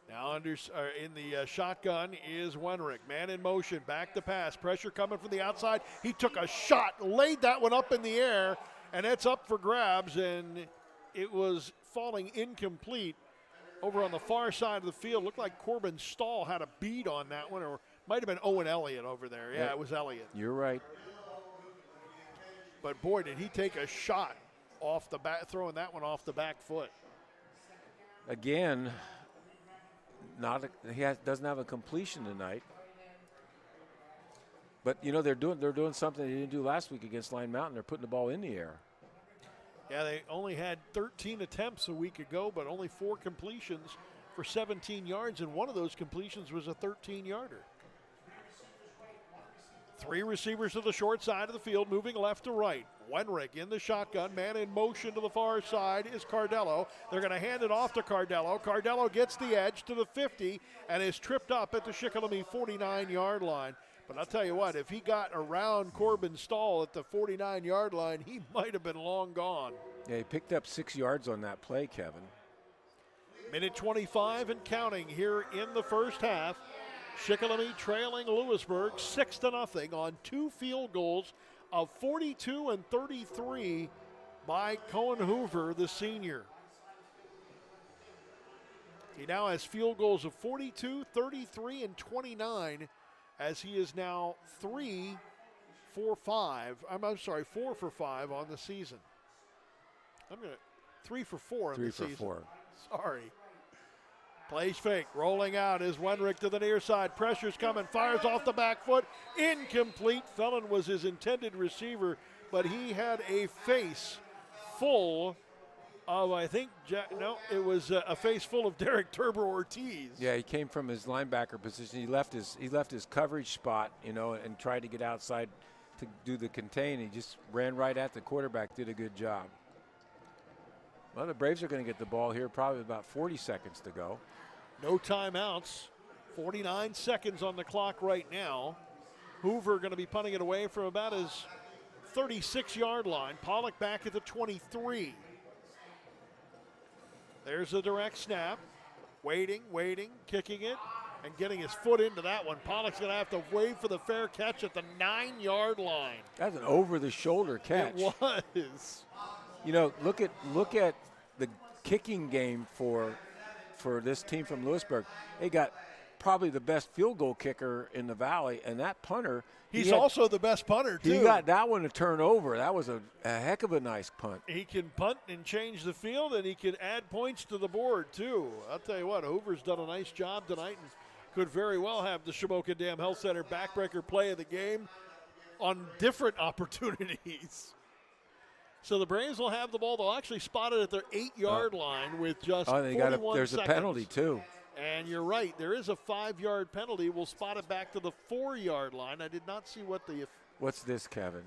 Now in the shotgun is Wenrick. Man in motion, back to pass. Pressure coming from the outside. He took a shot, laid that one up in the air, and it's up for grabs, and it was falling incomplete over on the far side of the field. Looked like Corbin Stahl had a bead on that one, or might have been Owen Elliott over there. Yeah, it was Elliott. You're right. But boy, did he take a shot off the back, throwing that one off the back foot. Again, doesn't have a completion tonight. But you know they're doing something they didn't do last week against Line Mountain. They're putting the ball in the air. Yeah, they only had 13 attempts a week ago, but only 4 completions for 17 yards, and one of those completions was a 13-yarder. 3 receivers to the short side of the field, moving left to right. Wenrick in the shotgun, man in motion to the far side is Cardello. They're going to hand it off to Cardello. Cardello gets the edge to the 50 and is tripped up at the Shikellamy 49-yard line. But I'll tell you what, if he got around Corbin Stahl at the 49-yard line, he might have been long gone. Yeah, he picked up 6 yards on that play, Kevin. Minute 25 and counting here in the first half. Shikellamy trailing Lewisburg 6-0 on 2 field goals of 42 and 33 by Cohen Hoover, the senior. He now has field goals of 42, 33, and 29 as he is now 4 for 5 on the season. 3 for 4 on the season. 3 for 4. Sorry. Plays fake, rolling out is Wenrick to the near side. Pressure's coming, fires off the back foot. Incomplete. Felon was his intended receiver, but he had a face full of, it was a face full of Derek Turbo Ortiz. Yeah, he came from his linebacker position. He left his coverage spot, and tried to get outside to do the contain. He just ran right at the quarterback, did a good job. Well, the Braves are going to get the ball here, probably about 40 seconds to go. No timeouts. 49 seconds on the clock right now. Hoover going to be punting it away from about his 36-yard line. Pollock back at the 23. There's a direct snap. Waiting, kicking it, and getting his foot into that one. Pollock's going to have to wait for the fair catch at the 9-yard line. That's an over-the-shoulder catch. It was. Look at the kicking game for this team from Lewisburg. They got probably the best field goal kicker in the valley, and that punter. He's also the best punter, too. He got that one to turn over. That was a heck of a nice punt. He can punt and change the field, and he can add points to the board, too. I'll tell you what, Hoover's done a nice job tonight and could very well have the Shamokin Dam Health Center backbreaker play of the game on different opportunities. So the Braves will have the ball. They'll actually spot it at their 8-yard line with just 41 there's seconds. a penalty, too. And you're right. There is a 5-yard penalty. We'll spot it back to the 4-yard line. I did not see what the What's this, Kevin?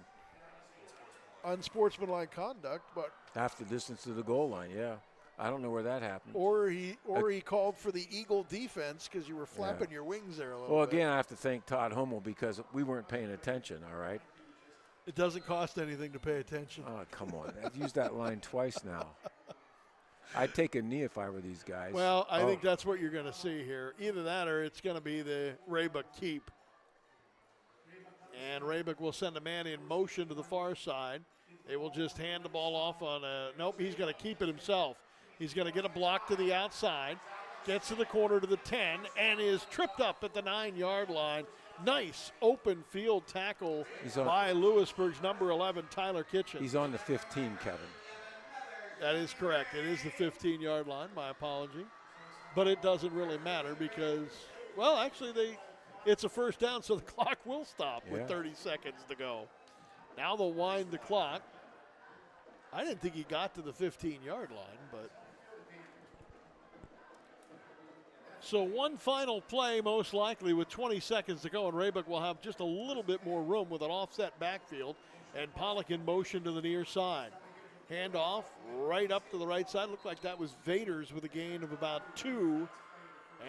unsportsmanlike conduct, but Half the distance to the goal line, yeah. I don't know where that happened. or he called for the Eagle defense because you were flapping your wings there a little Well, bit. again, I have to thank Todd Hummel because we weren't paying attention, all right? It doesn't cost anything to pay attention. Oh, come on. I've used that line twice now. I'd take a knee if I were these guys. Well, I think that's what you're going to see here. Either that or it's going to be the Raybuck keep. And Raybuck will send a man in motion to the far side. They will just hand the ball off on a – nope, he's going to keep it himself. He's going to get a block to the outside, gets to the corner to the 10, and is tripped up at the 9-yard line. Nice open field tackle by Lewisburg's number 11, Tyler Kitchen. He's on the 15, Kevin. That is correct. It is the 15-yard line. My apology. But it doesn't really matter because, well, actually, it's a first down, so the clock will stop with 30 seconds to go. Now they'll wind the clock. I didn't think he got to the 15-yard line, but. So one final play, most likely, with 20 seconds to go, and Raybuck will have just a little bit more room with an offset backfield, and Pollock in motion to the near side. Handoff right up to the right side. Looked like that was Vaders with a gain of about 2.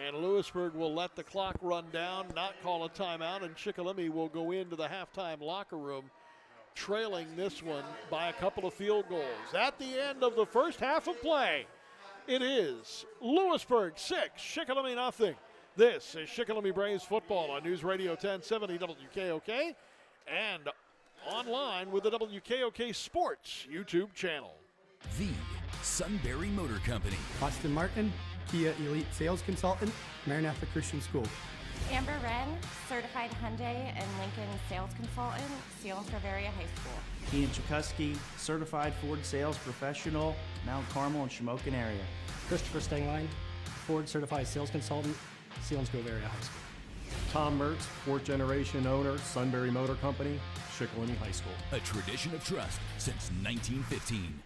And Lewisburg will let the clock run down, not call a timeout, and Shikellamy will go into the halftime locker room trailing this one by a couple of field goals. At the end of the first half of play, it is Lewisburg 6, Shikellamy nothing. This is Shikellamy Braves football on News Radio 1070 WKOK and online with the WKOK Sports YouTube channel. The Sunbury Motor Company. Austin Martin, Kia Elite Sales Consultant, Maranatha Christian School. Amber Wren, Certified Hyundai and Lincoln Sales Consultant, Sealands Bavaria High School. Ian Chakosky, Certified Ford Sales Professional, Mount Carmel and Shamokin area. Christopher Stengline, Ford Certified Sales Consultant, Sealands Bavaria High School. Tom Mertz, fourth-generation owner, Sunbury Motor Company, Shikellamy High School. A tradition of trust since 1915.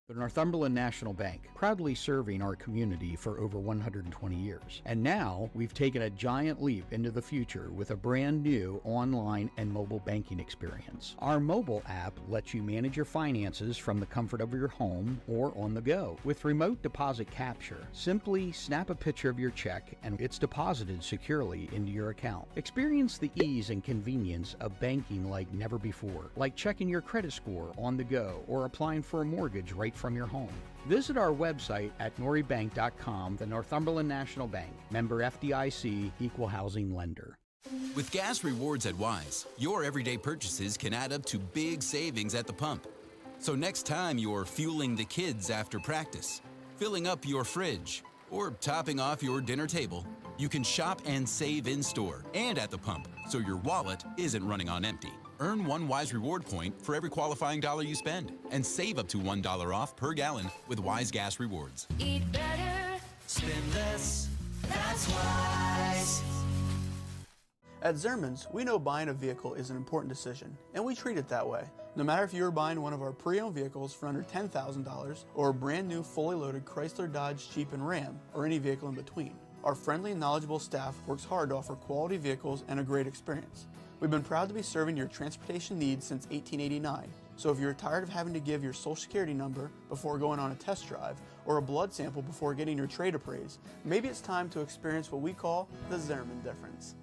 The Northumberland National Bank, proudly serving our community for over 120 years. And now we've taken a giant leap into the future with a brand new online and mobile banking experience. Our mobile app lets you manage your finances from the comfort of your home or on the go. With remote deposit capture, simply snap a picture of your check and it's deposited securely into your account. Experience the ease and convenience of banking like never before, like checking your credit score on the go or applying for a mortgage right from your home. Visit our website at noribank.com, the Northumberland National Bank, member FDIC, equal housing lender. With gas rewards at Wise, your everyday purchases can add up to big savings at the pump. So next time you're fueling the kids after practice, filling up your fridge, or topping off your dinner table, you can shop and save in store and at the pump, so your wallet isn't running on empty. Earn one Wise reward point for every qualifying dollar you spend and save up to $1 off per gallon with Wise Gas Rewards. Eat better, spend less, that's Wise. At Zerman's, we know buying a vehicle is an important decision, and we treat it that way. No matter if you're buying one of our pre-owned vehicles for under $10,000 or a brand new fully loaded Chrysler, Dodge, Jeep, and Ram, or any vehicle in between, our friendly and knowledgeable staff works hard to offer quality vehicles and a great experience. We've been proud to be serving your transportation needs since 1889. So if you're tired of having to give your social security number before going on a test drive or a blood sample before getting your trade appraised, maybe it's time to experience what we call the Zerman difference.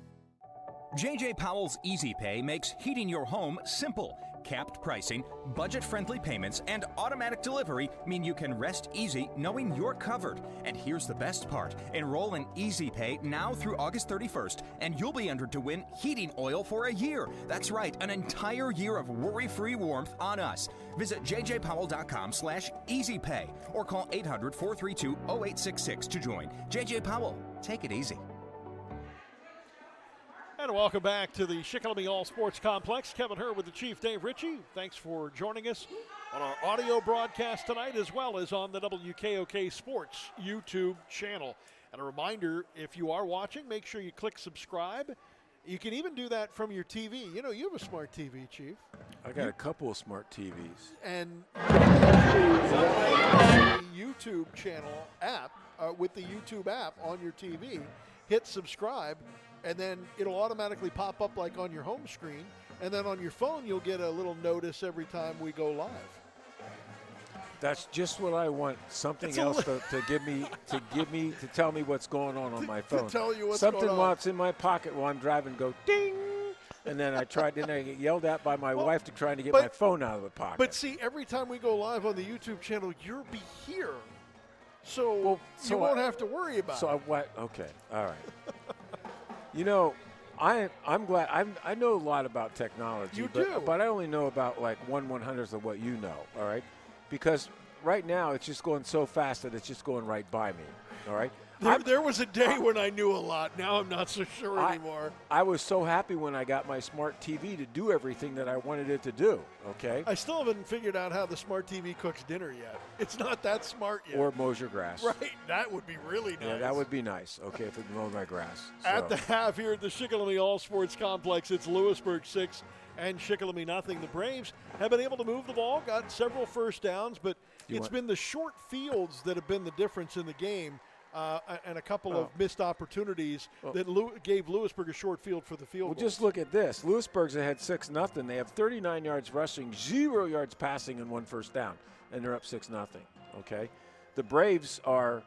J.J. Powell's Easy Pay makes heating your home simple. Capped pricing, budget-friendly payments, and automatic delivery mean you can rest easy knowing you're covered. And here's the best part. Enroll in Easy Pay now through August 31st, and you'll be entered to win heating oil for a year. That's right, an entire year of worry-free warmth on us. Visit jjpowell.com/easypay or call 800-432-0866 to join. J.J. Powell, take it easy. And welcome back to the Shikellamy All Sports Complex. Kevin Herr with the Chief, Dave Ritchie. Thanks for joining us on our audio broadcast tonight as well as on the WKOK Sports YouTube channel. And a reminder, if you are watching, make sure you click subscribe. You can even do that from your TV. You know, you have a smart TV, Chief. I got a couple of smart TVs. And the YouTube channel app, with the YouTube app on your TV, hit subscribe, and then it'll automatically pop up like on your home screen. And then on your phone, you'll get a little notice every time we go live. That's just what I want. Something else to tell me what's going on my phone. To tell you what's Something going on. while it's in my pocket while I'm driving, go ding, and then I get yelled at by my wife to trying to get my phone out of the pocket. But see, every time we go live on the YouTube channel, you'll be here, so you won't have to worry about it. Okay, all right. You know, I'm glad. I know a lot about technology. You do. But I only know about like 1/100th of what you know, all right? Because right now it's just going so fast that it's just going right by me, all right? There was a day when I knew a lot. Now I'm not so sure anymore. I was so happy when I got my smart TV to do everything that I wanted it to do, okay? I still haven't figured out how the smart TV cooks dinner yet. It's not that smart yet. Or mows your grass. Right. That would be really nice. Yeah, that would be nice, okay, if it mowed my grass. At the half here at the Shikellamy All Sports Complex, it's Lewisburg 6 and Shikellamy nothing. The Braves have been able to move the ball, got several first downs, but it's been the short fields that have been the difference in the game. And a couple of missed opportunities that gave Lewisburg a short field for the field goal. Just look at this. Lewisburg's ahead 6-0. They have 39 yards rushing, 0 yards passing, and 1 first down, and they're up 6-0. Okay, the Braves are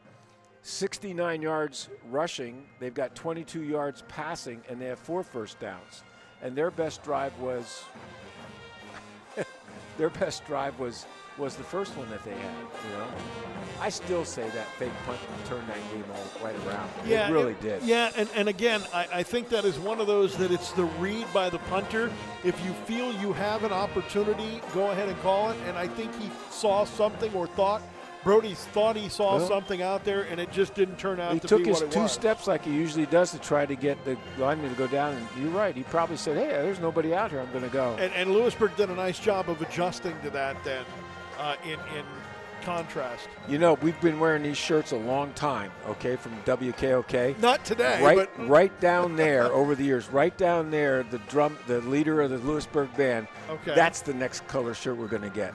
69 yards rushing. They've got 22 yards passing, and they have 4 first downs. And their best drive was was the first one that they had, you know. I still say that fake punt turned that game all right around. Yeah, it really did. Yeah, and again, I think that is one of those that it's the read by the punter. If you feel you have an opportunity, go ahead and call it. And I think he saw something or Brody thought he saw something out there, and it just didn't turn out to be what it was. He took his 2 steps like he usually does to try to get the lineman to go down, and you're right. He probably said, hey, there's nobody out here. I'm going to go. And Lewisburg did a nice job of adjusting to that then in contrast. You know, we've been wearing these shirts a long time, okay, from WKOK. Not today, right down there over the years, right down there, the leader of the Lewisburg band. Okay. That's the next color shirt we're going to get.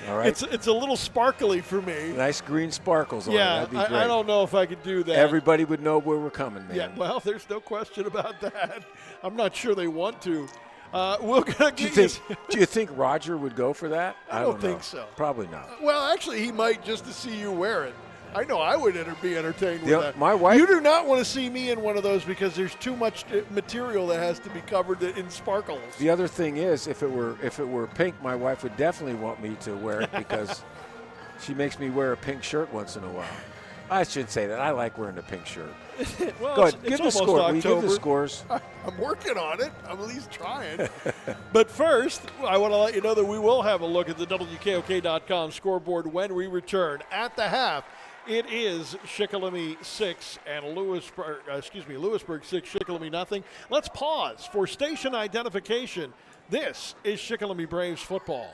All right. It's a little sparkly for me. Nice green sparkles on it. That'd be great. I don't know if I could do that. Everybody would know where we're coming, man. Yeah, well, there's no question about that. I'm not sure they want to. We're gonna do you think Roger would go for that? I don't think so. Probably not. Well, actually, he might just to see you wear it. I know I would be entertained with that. My wife. You do not want to see me in one of those because there's too much material that has to be covered in sparkles. The other thing is, if it were pink, my wife would definitely want me to wear it because she makes me wear a pink shirt once in a while. I should say that. I like wearing a pink shirt. Well, go ahead. Give the score. Will you give the scores? I'm working on it. I'm at least trying. But first, I want to let you know that we will have a look at the WKOK.com scoreboard when we return. At the half, it is Shikellamy 6 and Lewisburg 6, Shikellamy nothing. Let's pause for station identification. This is Shikellamy Braves football.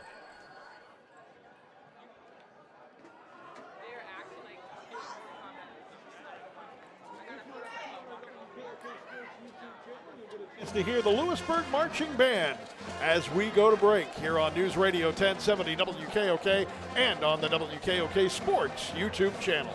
Is to hear the Lewisburg Marching Band as we go to break here on News Radio 1070 WKOK and on the WKOK Sports YouTube channel.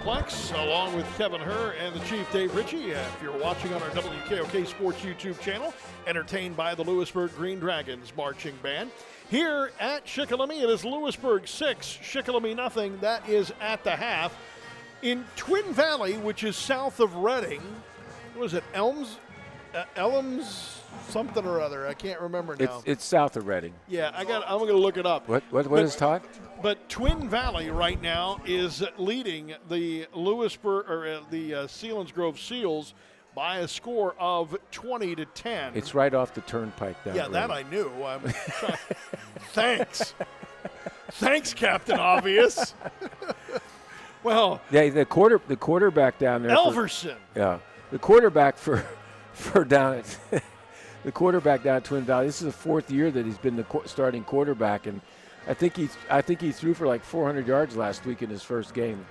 Plex, along with Kevin Herr and the Chief Dave Ritchie. If you're watching on our WKOK Sports YouTube channel, entertained by the Lewisburg Green Dragons Marching Band. Here at Shikellamy, it is Lewisburg 6, Shikellamy nothing. That is at the half. In Twin Valley, which is south of Reading, was it Elms something or other? I can't remember now. It's south of Reading. Yeah, I'm going to look it up. What is Todd? But Twin Valley right now is leading the Lewisburg or the Selinsgrove Seals by a score of 20-10. It's right off the turnpike down. Yeah, that I knew. Thanks. Thanks, Captain Obvious. Well, yeah, the quarterback down there. Elverson. The quarterback for down at the quarterback down at Twin Valley. This is the fourth year that he's been the starting quarterback, and I think he threw for like 400 yards last week in his first game.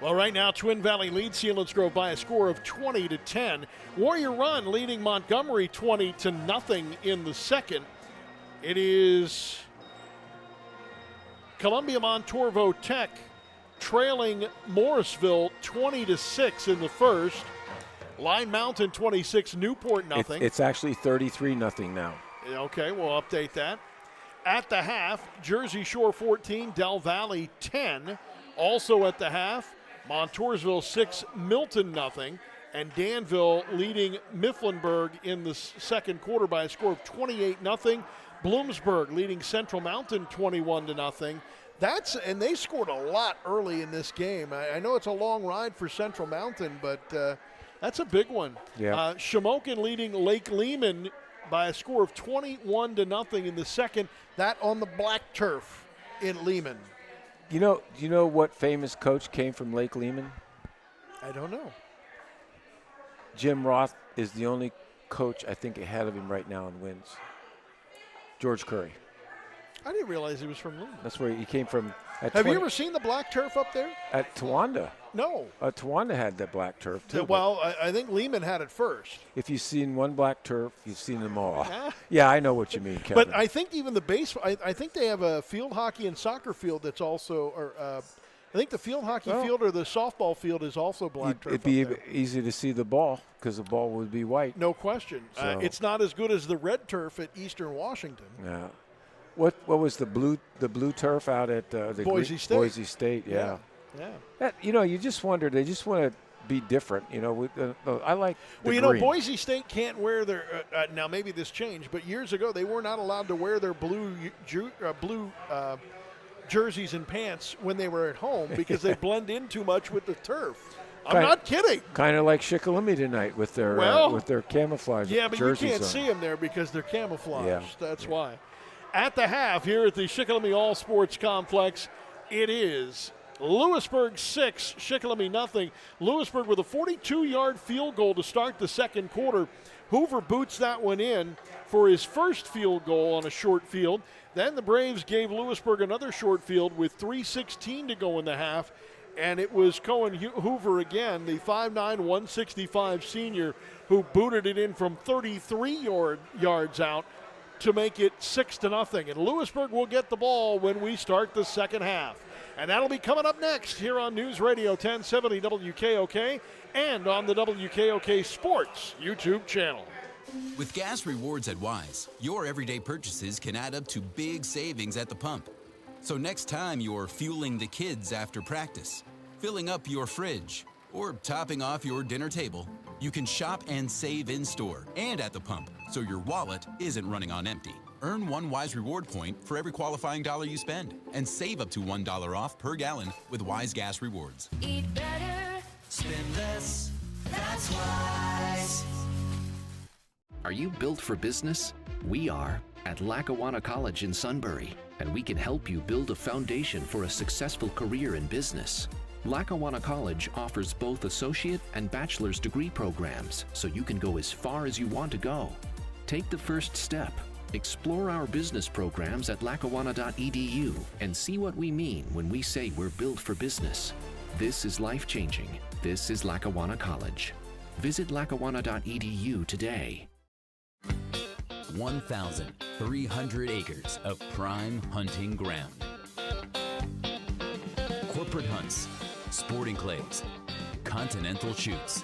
Well, right now, Twin Valley leads Selinsgrove by a score of 20-10. Warrior Run leading Montgomery 20-0 in the second. It is Columbia Montorvo Tech trailing Morrisville 20-6 in the first. Line Mountain 26, Newport nothing. It's actually 33-0 now. Okay, we'll update that. At the half, Jersey Shore 14, Del Valley 10. Also at the half, Montoursville 6, Milton nothing. And Danville leading Mifflinburg in the second quarter by a score of 28-0. Bloomsburg leading Central Mountain 21-0. And they scored a lot early in this game. I know it's a long ride for Central Mountain, but that's a big one. Yeah. Shamokin leading Lake Lehman by a score of 21-0 in the second. That on the black turf in Lehman. Do you know what famous coach came from Lake Lehman? I don't know. Jim Roth is the only coach I think ahead of him right now in wins. George Curry. I didn't realize he was from Lehman. That's where he came from. Have you ever seen the black turf up there? At Towanda. No. Towanda had that black turf, too. Well, I think Lehman had it first. If you've seen one black turf, you've seen them all. Yeah, I know what you mean, Kevin. But I think even the base, I think they have a field hockey and soccer field that's also, I think the field hockey field or the softball field is also black turf. It'd be easy to see the ball because the ball would be white. No question. So. It's not as good as the red turf at Eastern Washington. Yeah. What was the blue turf out at Boise State? Boise State, yeah. That, you just wonder. They just want to be different. I like. Green. Boise State can't wear their. Now maybe this changed, but years ago they were not allowed to wear their blue jerseys and pants when they were at home because they blend in too much with the turf. I'm not kidding. Kind of like Shikellamy tonight with their camouflage. Yeah, but jerseys you can't on. see them there because they're camouflaged. Yeah. That's why. At the half here at the Shikellamy All Sports Complex, it is Lewisburg 6, Shikellamy nothing. Lewisburg with a 42-yard field goal to start the second quarter. Hoover boots that one in for his first field goal on a short field. Then the Braves gave Lewisburg another short field with 3:16 to go in the half. And it was Cohen Hoover again, the 5'9", 165 senior, who booted it in from 33 yards out to make it 6-0. And Lewisburg will get the ball when we start the second half. And that'll be coming up next here on News Radio 1070 WKOK and on the WKOK Sports YouTube channel. With gas rewards at Wise, your everyday purchases can add up to big savings at the pump. So next time you're fueling the kids after practice, filling up your fridge, or topping off your dinner table, you can shop and save in-store and at the pump so your wallet isn't running on empty. Earn one Wise reward point for every qualifying dollar you spend and save up to $1 off per gallon with Wise Gas Rewards. Eat better, spend less, that's Wise. Are you built for business? We are at Lackawanna College in Sunbury, and we can help you build a foundation for a successful career in business. Lackawanna College offers both associate and bachelor's degree programs, so you can go as far as you want to go. Take the first step. Explore our business programs at lackawanna.edu and see what we mean when we say we're built for business. This is life-changing. This is Lackawanna College. Visit lackawanna.edu today. 1,300 acres of prime hunting ground. Corporate hunts, sporting clays, continental shoots.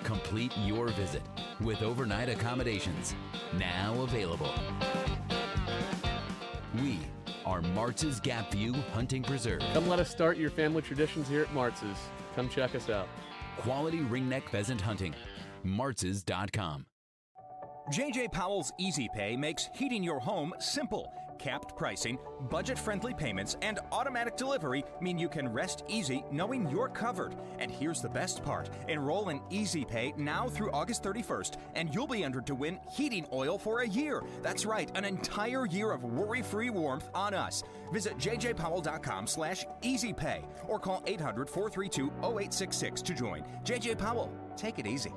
Complete your visit with overnight accommodations now available. We are Martz's Gap View Hunting Preserve. Come let us start your family traditions here at Martz's. Come check us out. Quality ringneck pheasant hunting. Martz's.com. J.J. Powell's Easy Pay makes heating your home simple. Capped pricing, budget-friendly payments, and automatic delivery mean you can rest easy knowing you're covered. And here's the best part. Enroll in Easy Pay now through August 31st, and you'll be entered to win heating oil for a year. That's right, an entire year of worry-free warmth on us. Visit jjpowell.com/easypay or call 800-432-0866 to join. JJ Powell, take it easy.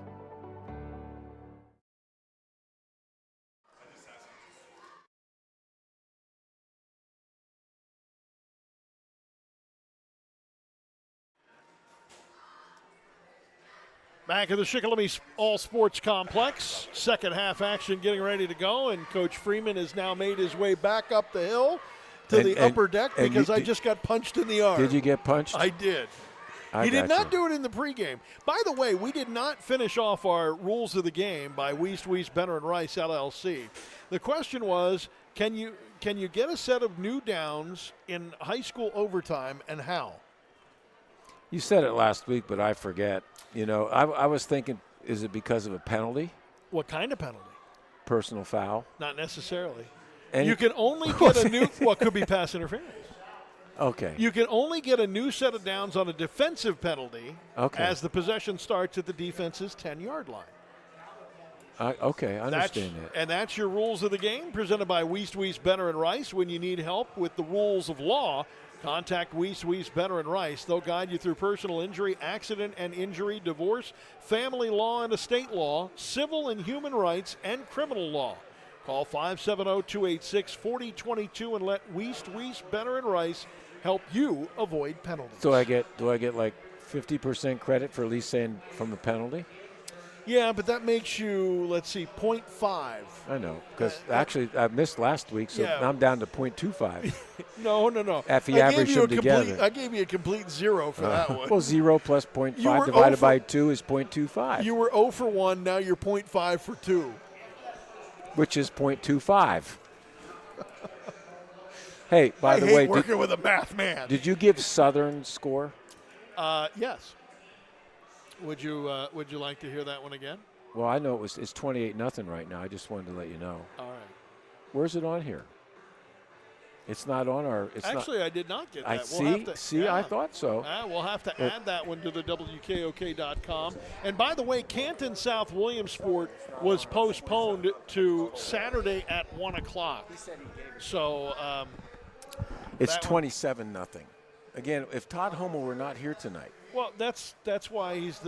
Back at the Shikellamy All Sports Complex, second half action getting ready to go, and Coach Freeman has now made his way back up the hill to the upper deck because I just got punched in the arm. Did you get punched? I did. He did not do it in the pregame. By the way, we did not finish off our rules of the game by Wiest, Benner, and Rice, LLC. The question was, can you get a set of new downs in high school overtime, and how? You said it last week, but I forget. You know, I was thinking, is it because of a penalty? What kind of penalty? Personal foul? Not necessarily. And you can only get a new, what could be pass interference. Okay. You can only get a new set of downs on a defensive penalty as the possession starts at the defense's 10-yard line. Okay, I understand that. And that's your rules of the game, presented by Wiest, Benner, and Rice. When you need help with the rules of law, contact Wiest, Benner, and Rice. They'll guide you through personal injury, accident and injury, divorce, family law and estate law, civil and human rights, and criminal law. Call 570-286-4022 and let Wiest, Benner, and Rice help you avoid penalties. So do I get like 50% credit for at least saying from the penalty? Yeah, but that makes you, let's see, 0.5. I know, because actually I missed last week, so now I'm down to 0.25. No. If you average them together. I gave you a complete 0 for that one. Well, 0 plus 0.5 divided by 2 is 0.25. You were 0 for 1, now you're 0.5 for 2. Which is 0.25. Hey, by the way, I hate working with a math man. Did you give Southern score? Yes. Would you like to hear that one again? Well, I know it's 28-0 right now. I just wanted to let you know. All right. Where's it on here? It's not on our. Actually, I did not get that. I thought so. We'll have to add that one to the WKOK.com. And by the way, Canton South Williamsport was postponed to Saturday at 1 o'clock. So it's 27-0. Again, if Todd Hommel were not here tonight. Well, that's why he's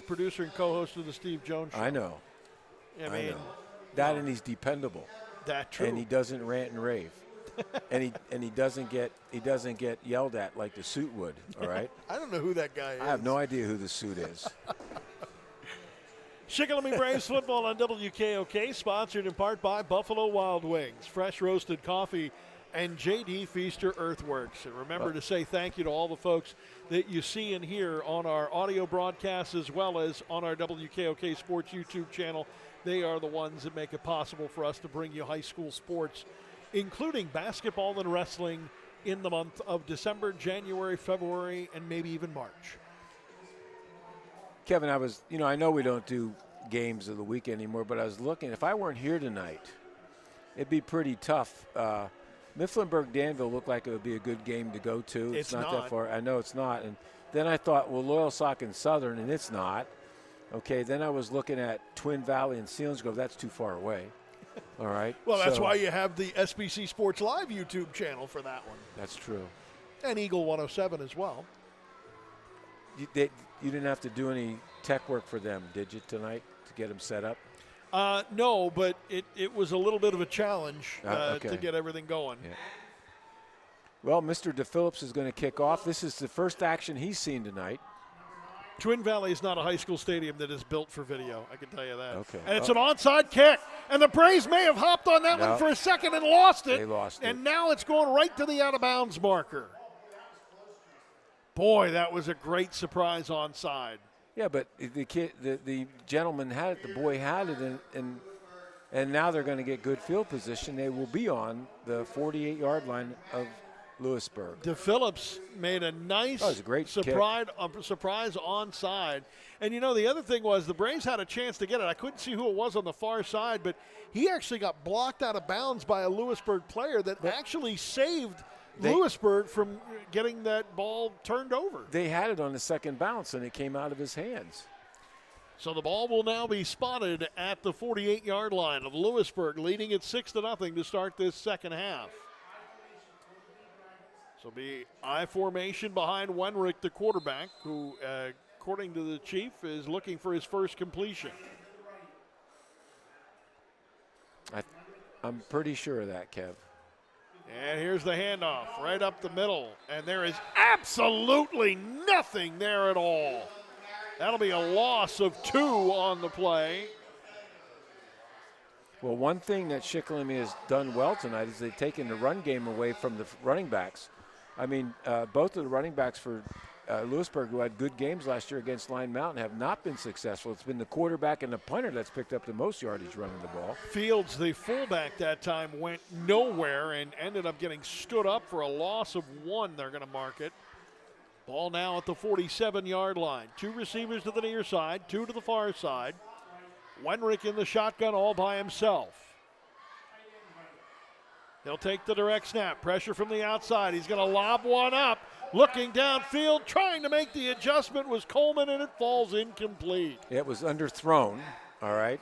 producer and co-host of the Steve Jones Show. I know. I mean, that, and he's dependable. That's true. And he doesn't rant and rave. and he doesn't get yelled at like the suit would. All right. I don't know who that guy is. I have no idea who the suit is. Shikellamy Braves football on WKOK, sponsored in part by Buffalo Wild Wings, fresh roasted coffee, and J.D. Feaster Earthworks. And remember to say thank you to all the folks that you see and hear on our audio broadcasts as well as on our WKOK Sports YouTube channel. They are the ones that make it possible for us to bring you high school sports, including basketball and wrestling in the month of December, January, February, and maybe even March. Kevin, I know we don't do games of the week anymore, but I was looking. If I weren't here tonight, it'd be pretty tough. Mifflinburg-Danville looked like it would be a good game to go to. It's not that far. I know it's not. And then I thought, well, Loyalsock and Southern, and it's not. Okay, then I was looking at Twin Valley and Selinsgrove. That's too far away. All right. Well, that's why you have the SBC Sports Live YouTube channel for that one. That's true. And Eagle 107 as well. You didn't have to do any tech work for them, did you, tonight, to get them set up? No, but it was a little bit of a challenge okay. to get everything going. Yeah. Well, Mr. DePhillips is going to kick off. This is the first action he's seen tonight. Twin Valley is not a high school stadium that is built for video, I can tell you that. Okay. And it's an onside kick. And the Braves may have hopped on that one for a second and lost it. They lost it. And now it's going right to the out-of-bounds marker. Boy, that was a great surprise onside. Yeah, but the gentleman had it, the boy had it, and now they're going to get good field position. They will be on the 48-yard line of Lewisburg. DePhillips made a nice That was a great surprise onside. And, the other thing was the Braves had a chance to get it. I couldn't see who it was on the far side, but he actually got blocked out of bounds by a Lewisburg player that actually saved Lewisburg from getting that ball turned over. They had it on the second bounce, and it came out of his hands. So the ball will now be spotted at the 48-yard line of Lewisburg, leading it 6-0 to start this second half. So be I formation behind Wenrick, the quarterback, who, according to the chief, is looking for his first completion. I'm pretty sure of that, Kev. And here's the handoff right up the middle. And there is absolutely nothing there at all. That'll be a loss of 2 on the play. Well, one thing that Shikellamy has done well tonight is they've taken the run game away from the running backs. I mean, both of the running backs for Lewisburg, who had good games last year against Line Mountain, have not been successful. It's been the quarterback and the punter that's picked up the most yardage running the ball. Fields, the fullback that time, went nowhere and ended up getting stood up for a loss of 1. They're going to mark it. Ball now at the 47-yard line. 2 receivers to the near side, 2 to the far side. Wenrick in the shotgun all by himself. He'll take the direct snap. Pressure from the outside. He's going to lob one up. Looking downfield, trying to make the adjustment was Coleman, and it falls incomplete. It was underthrown, all right.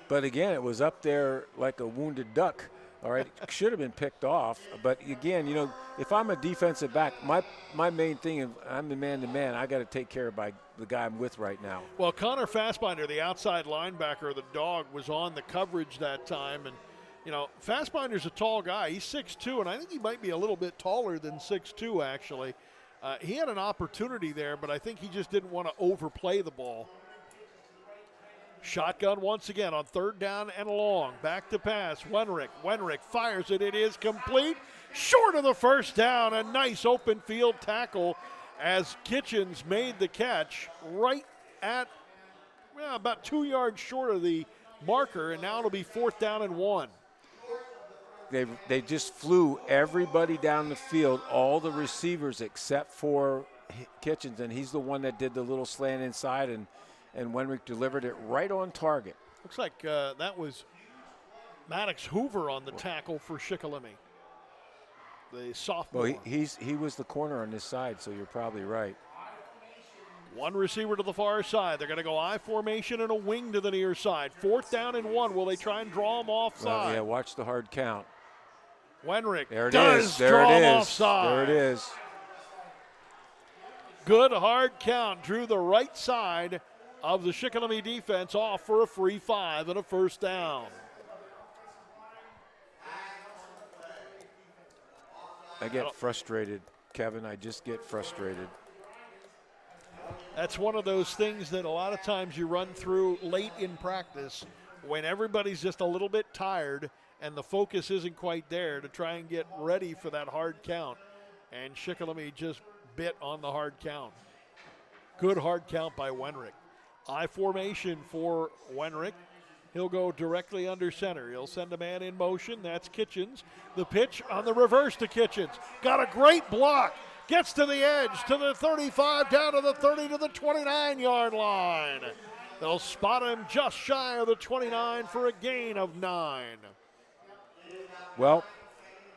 But again, it was up there like a wounded duck, all right. It should have been picked off. But again, if I'm a defensive back, my main thing is I'm the man-to-man. I got to take care of the guy I'm with right now. Well, Connor Fassbinder, the outside linebacker, the dog, was on the coverage that time. And, Fassbinder's a tall guy. He's 6'2", and I think he might be a little bit taller than 6'2", actually. He had an opportunity there, but I think he just didn't want to overplay the ball. Shotgun once again on 3rd down and long. Back to pass. Wenrick fires it. It is complete. Short of the first down. A nice open field tackle as Kitchens made the catch right at about 2 yards short of the marker, and now it'll be 4th down and 1. They just flew everybody down the field, all the receivers except for Kitchens, and he's the one that did the little slant inside, and Wenrick delivered it right on target. Looks like that was Maddox Hoover on the tackle for Shikellamy, the sophomore. Well, he was the corner on this side, so you're probably right. 1 receiver to the far side. They're going to go I formation and a wing to the near side. 4th down and 1. Will they try and draw him offside? Well, yeah, watch the hard count. Wenrick there it does is. There draw it him is. offside. There it is. Good hard count. Drew the right side of the Shikellamy defense off for a free 5 and a 1st down. I get frustrated, Kevin. I just get frustrated. That's one of those things that a lot of times you run through late in practice when everybody's just a little bit tired and the focus isn't quite there to try and get ready for that hard count. And Shikellamy just bit on the hard count. Good hard count by Wenrick. I formation for Wenrick. He'll go directly under center. He'll send a man in motion. That's Kitchens. The pitch on the reverse to Kitchens. Got a great block. Gets to the edge, to the 35, down to the 30, to the 29-yard line. They'll spot him just shy of the 29 for a gain of 9. Well,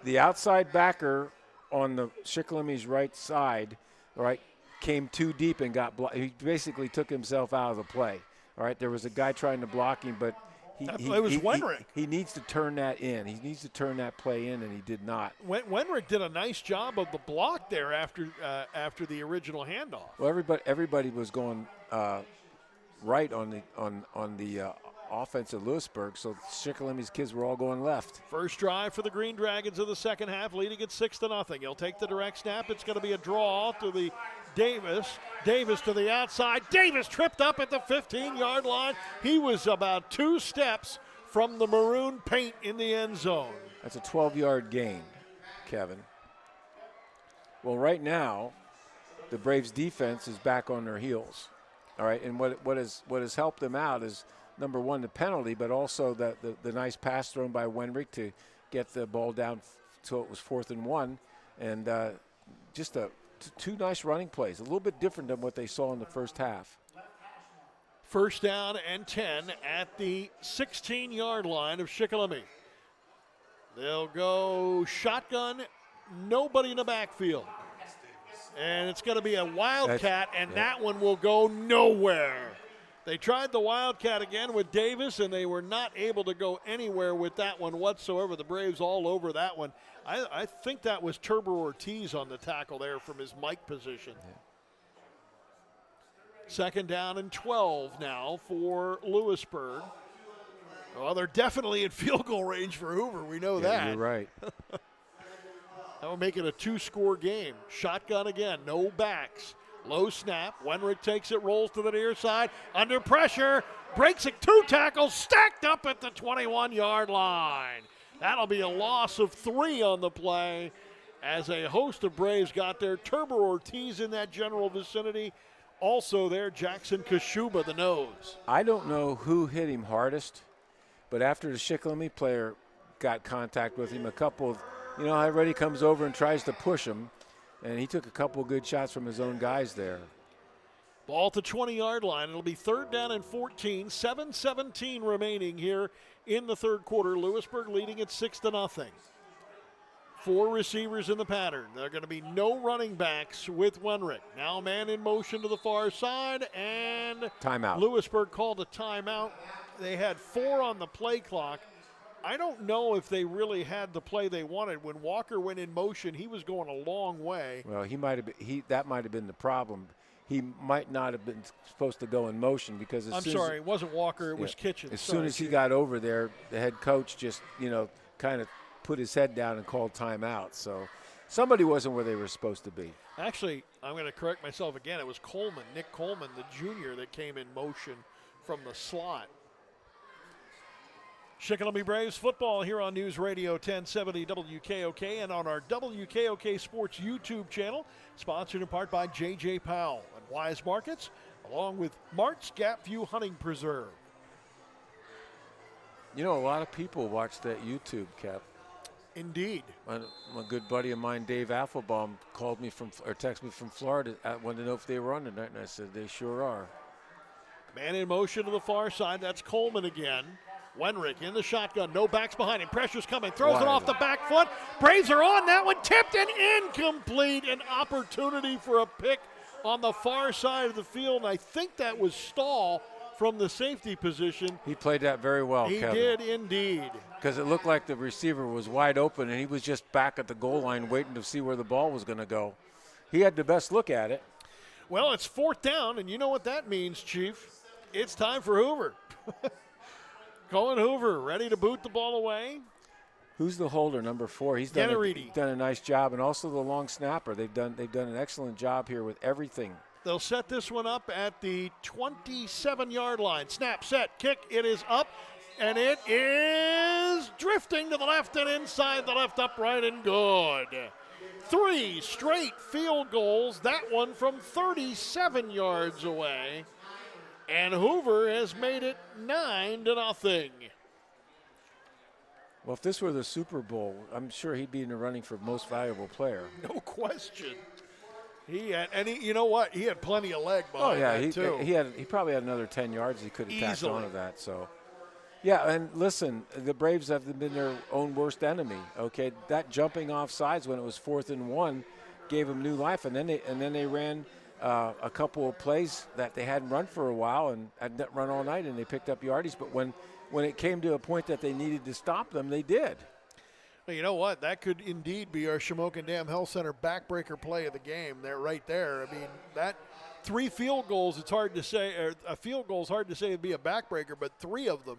the outside backer on the Shikellamy right side, all right, came too deep and got blocked. He basically took himself out of the play. All right, there was a guy trying to block him, but he needs to turn that in. He needs to turn that play in, and he did not. Wenrick did a nice job of the block there after the original handoff. Well, everybody was going right on the offense at Lewisburg, so Shikelamy's kids were all going left. First drive for the Green Dragons of the second half, leading it 6-0. He'll take the direct snap. It's going to be a draw to the Davis. Davis to the outside. Davis tripped up at the 15-yard line. He was about 2 steps from the maroon paint in the end zone. That's a 12-yard gain, Kevin. Well, right now, the Braves' defense is back on their heels. All right, and what has helped them out is, number one, the penalty, but also the nice pass thrown by Wenrick to get the ball down so it was 4th and 1. And just two nice running plays, a little bit different than what they saw in the first half. First down and 10 at the 16-yard line of Shikellamy. They'll go shotgun, nobody in the backfield. And it's going to be a wildcat, and that one will go nowhere. They tried the wildcat again with Davis, and they were not able to go anywhere with that one whatsoever. The Braves all over that one. I think that was Turbo Ortiz on the tackle there from his mic position. Yeah. Second down and 12 now for Lewisburg. Well, they're definitely in field goal range for Hoover. We know that. You're right. That will make it a 2-score game. Shotgun again, no backs. Low snap. Wenrick takes it, rolls to the near side. Under pressure, breaks it. 2 tackles stacked up at the 21-yard line. That'll be a loss of 3 on the play as a host of Braves got there. Turbo Ortiz in that general vicinity. Also there, Jackson Kashuba, the nose. I don't know who hit him hardest, but after the Shikellamy player got contact with him, a couple of, already comes over and tries to push him, and he took a couple of good shots from his own guys there. Ball at the 20-yard line. It'll be third down and 14, 7:17 remaining here in the third quarter. Lewisburg leading at 6-0. 4 receivers in the pattern. There are going to be no running backs with Wenrick. Now man in motion to the far side, and timeout. Lewisburg called a timeout. They had 4 on the play clock. I don't know if they really had the play they wanted. When Walker went in motion, he was going a long way. Well, that might have been the problem. He might not have been supposed to go in motion because it wasn't Walker, it was Kitchen. As soon as he got over there, the head coach just, kind of put his head down and called timeout. So somebody wasn't where they were supposed to be. Actually, I'm going to correct myself again. It was Coleman, Nick Coleman, the junior, that came in motion from the slot. Shikellamy Braves football here on News Radio 1070 WKOK and on our WKOK Sports YouTube channel, sponsored in part by J.J. Powell and Wise Markets, along with Mart's Gap View Hunting Preserve. A lot of people watch that YouTube, Cap. Indeed. My good buddy of mine, Dave Affelbaum, called me texted me from Florida. I wanted to know if they were on tonight, and I said they sure are. Man in motion to the far side. That's Coleman again. Wenrick in the shotgun. No backs behind him. Pressure's coming. Throws it off the back foot. Braves are on that one. Tipped and incomplete. An opportunity for a pick on the far side of the field. And I think that was Stahl from the safety position. He played that very well, He Kevin. did indeed. Because it looked like the receiver was wide open, and he was just back at the goal line waiting to see where the ball was going to go. He had the best look at it. Well, it's fourth down, and you know what that means, Chief. It's time for Hoover. Colin Hoover ready to boot the ball away. Who's the holder, number 4? He's done a nice job, and also the long snapper. They've done an excellent job here with everything. They'll set this one up at the 27-yard line. Snap, set, kick. It is up, and it is drifting to the left and inside the left upright and good. 3 straight field goals, that one from 37 yards away. And Hoover has made it 9-0. Well, if this were the Super Bowl, I'm sure he'd be in the running for most valuable player. No question. He had plenty of leg behind that too. He probably had another 10 yards he could have tacked onto that. So, yeah, and listen, the Braves have been their own worst enemy. Okay, that jumping off sides when it was 4th and 1 gave them new life, and then they ran a couple of plays that they hadn't run for a while and hadn't run all night, and they picked up yardage. But when it came to a point that they needed to stop them, they did. Well, you know what? That could indeed be our Shamokin Dam Health Center backbreaker play of the game. They're right there. I mean, that 3 field goals, it's hard to say. Or a field goal is hard to say it'd be a backbreaker, but 3 of them,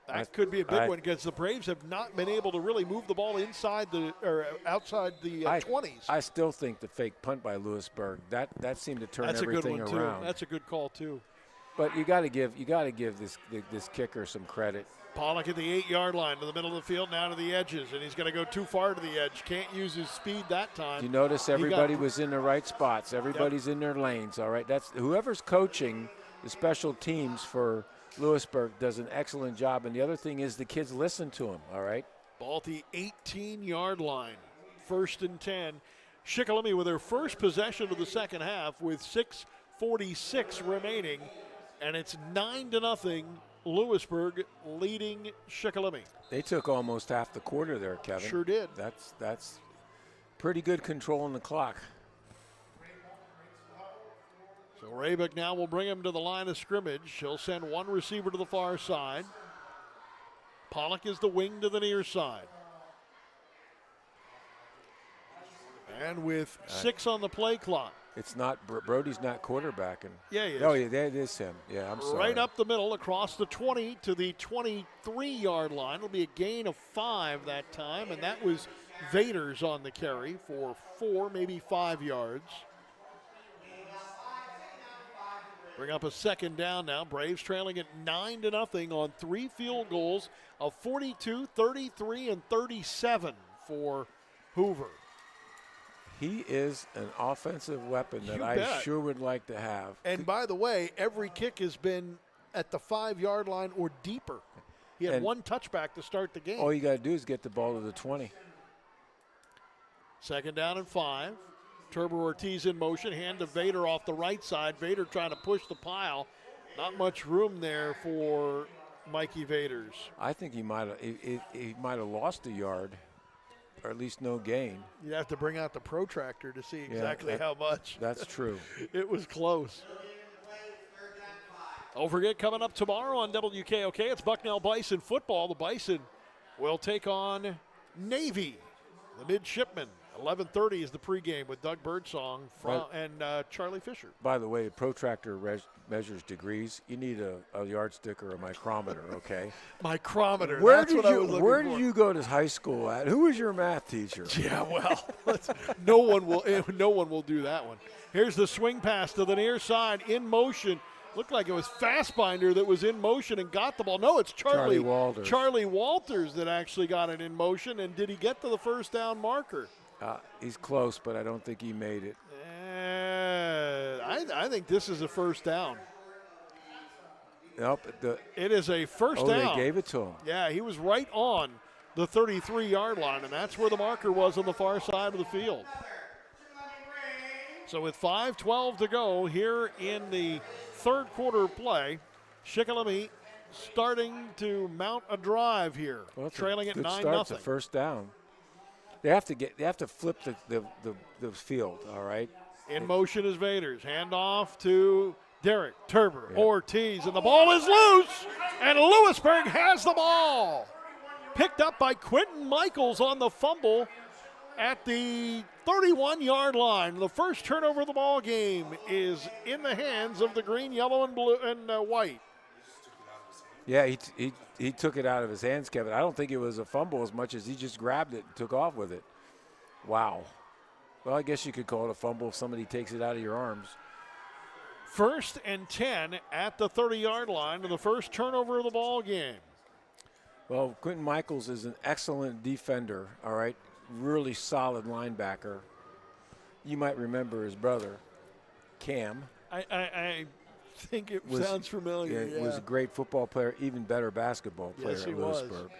that could be a big one because the Braves have not been able to really move the ball outside the 20s. I still think the fake punt by Lewisburg that seemed to turn everything around. That's a good one too. That's a good call too. But you got to give this kicker some credit. Pollock at the 8-yard line to the middle of the field, now to the edges, and he's going to go too far to the edge. Can't use his speed that time. You notice everybody was in the right spots. Everybody's in their lanes. All right, that's whoever's coaching the special teams for Lewisburg does an excellent job, and the other thing is the kids listen to him, all right? Ball at the 18-yard line. 1st and 10. Shikellamy with their first possession of the second half with 6:46 remaining, and it's 9-0. Lewisburg leading Shikellamy. They took almost half the quarter there, Kevin. Sure did. That's pretty good control on the clock. So Raybuck now will bring him to the line of scrimmage. He'll send one receiver to the far side. Pollock is the wing to the near side. And with 6 on the play clock. It's not, Brody's not quarterbacking. Yeah, he is. Oh, yeah, that is him. Yeah, I'm sorry. Right up the middle across the 20 to the 23-yard line. It'll be a gain of 5 that time, and that was Vaders on the carry for 4, maybe 5 yards. Bring up a second down now. Braves trailing at 9-0 on 3 field goals of 42, 33, and 37 for Hoover. He is an offensive weapon that I sure would like to have. And by the way, every kick has been at the 5-yard line or deeper. He had one touchback to start the game. All you got to do is get the ball to the 20. Second down and 5. Turbo Ortiz in motion, hand to Vader off the right side. Vader trying to push the pile. Not much room there for Mikey Vaders. I think he might have lost a yard, or at least no gain. You'd have to bring out the protractor to see exactly how much. That's true. It was close. Don't forget, coming up tomorrow on WKOK, it's Bucknell Bison football. The Bison will take on Navy, the midshipmen. 11:30 is the pregame with Doug Birdsong and Charlie Fisher. By the way, protractor measures degrees. You need a yardstick or a micrometer, okay? Micrometer. Where That's what I was looking Where for. did you go to high school at? Who was your math teacher? Yeah, well, no one will do that one. Here's the swing pass to the near side in motion. Looked like it was Fastbinder that was in motion and got the ball. No, it's Charlie Walters. Charlie Walters that actually got it in motion. And did he get to the first down marker? He's close, but I don't think he made it. I think this is a first down. Nope. It is a first down. They gave it to him. Yeah, he was right on the 33-yard line, and that's where the marker was on the far side of the field. So with 5:12 to go here in the third quarter play, Shikellamy starting to mount a drive here, trailing at 9-0. It's a first down. They have to flip the field, all right? In motion is Vaders. Hand off to Derek Turber Ortiz, and the ball is loose, and Lewisburg has the ball. Picked up by Quentin Michaels on the fumble at the 31-yard line. The first turnover of the ball game is in the hands of the green, yellow, and blue and white. Yeah, he took it out of his hands, Kevin. I don't think it was a fumble as much as he just grabbed it and took off with it. Wow. Well, I guess you could call it a fumble if somebody takes it out of your arms. 1st and 10 at the 30-yard line to the first turnover of the ball game. Well, Quentin Michaels is an excellent defender, all right? Really solid linebacker. You might remember his brother, Cam. I think it sounds familiar. Yeah, was a great football player, even better basketball player at Lewisburg.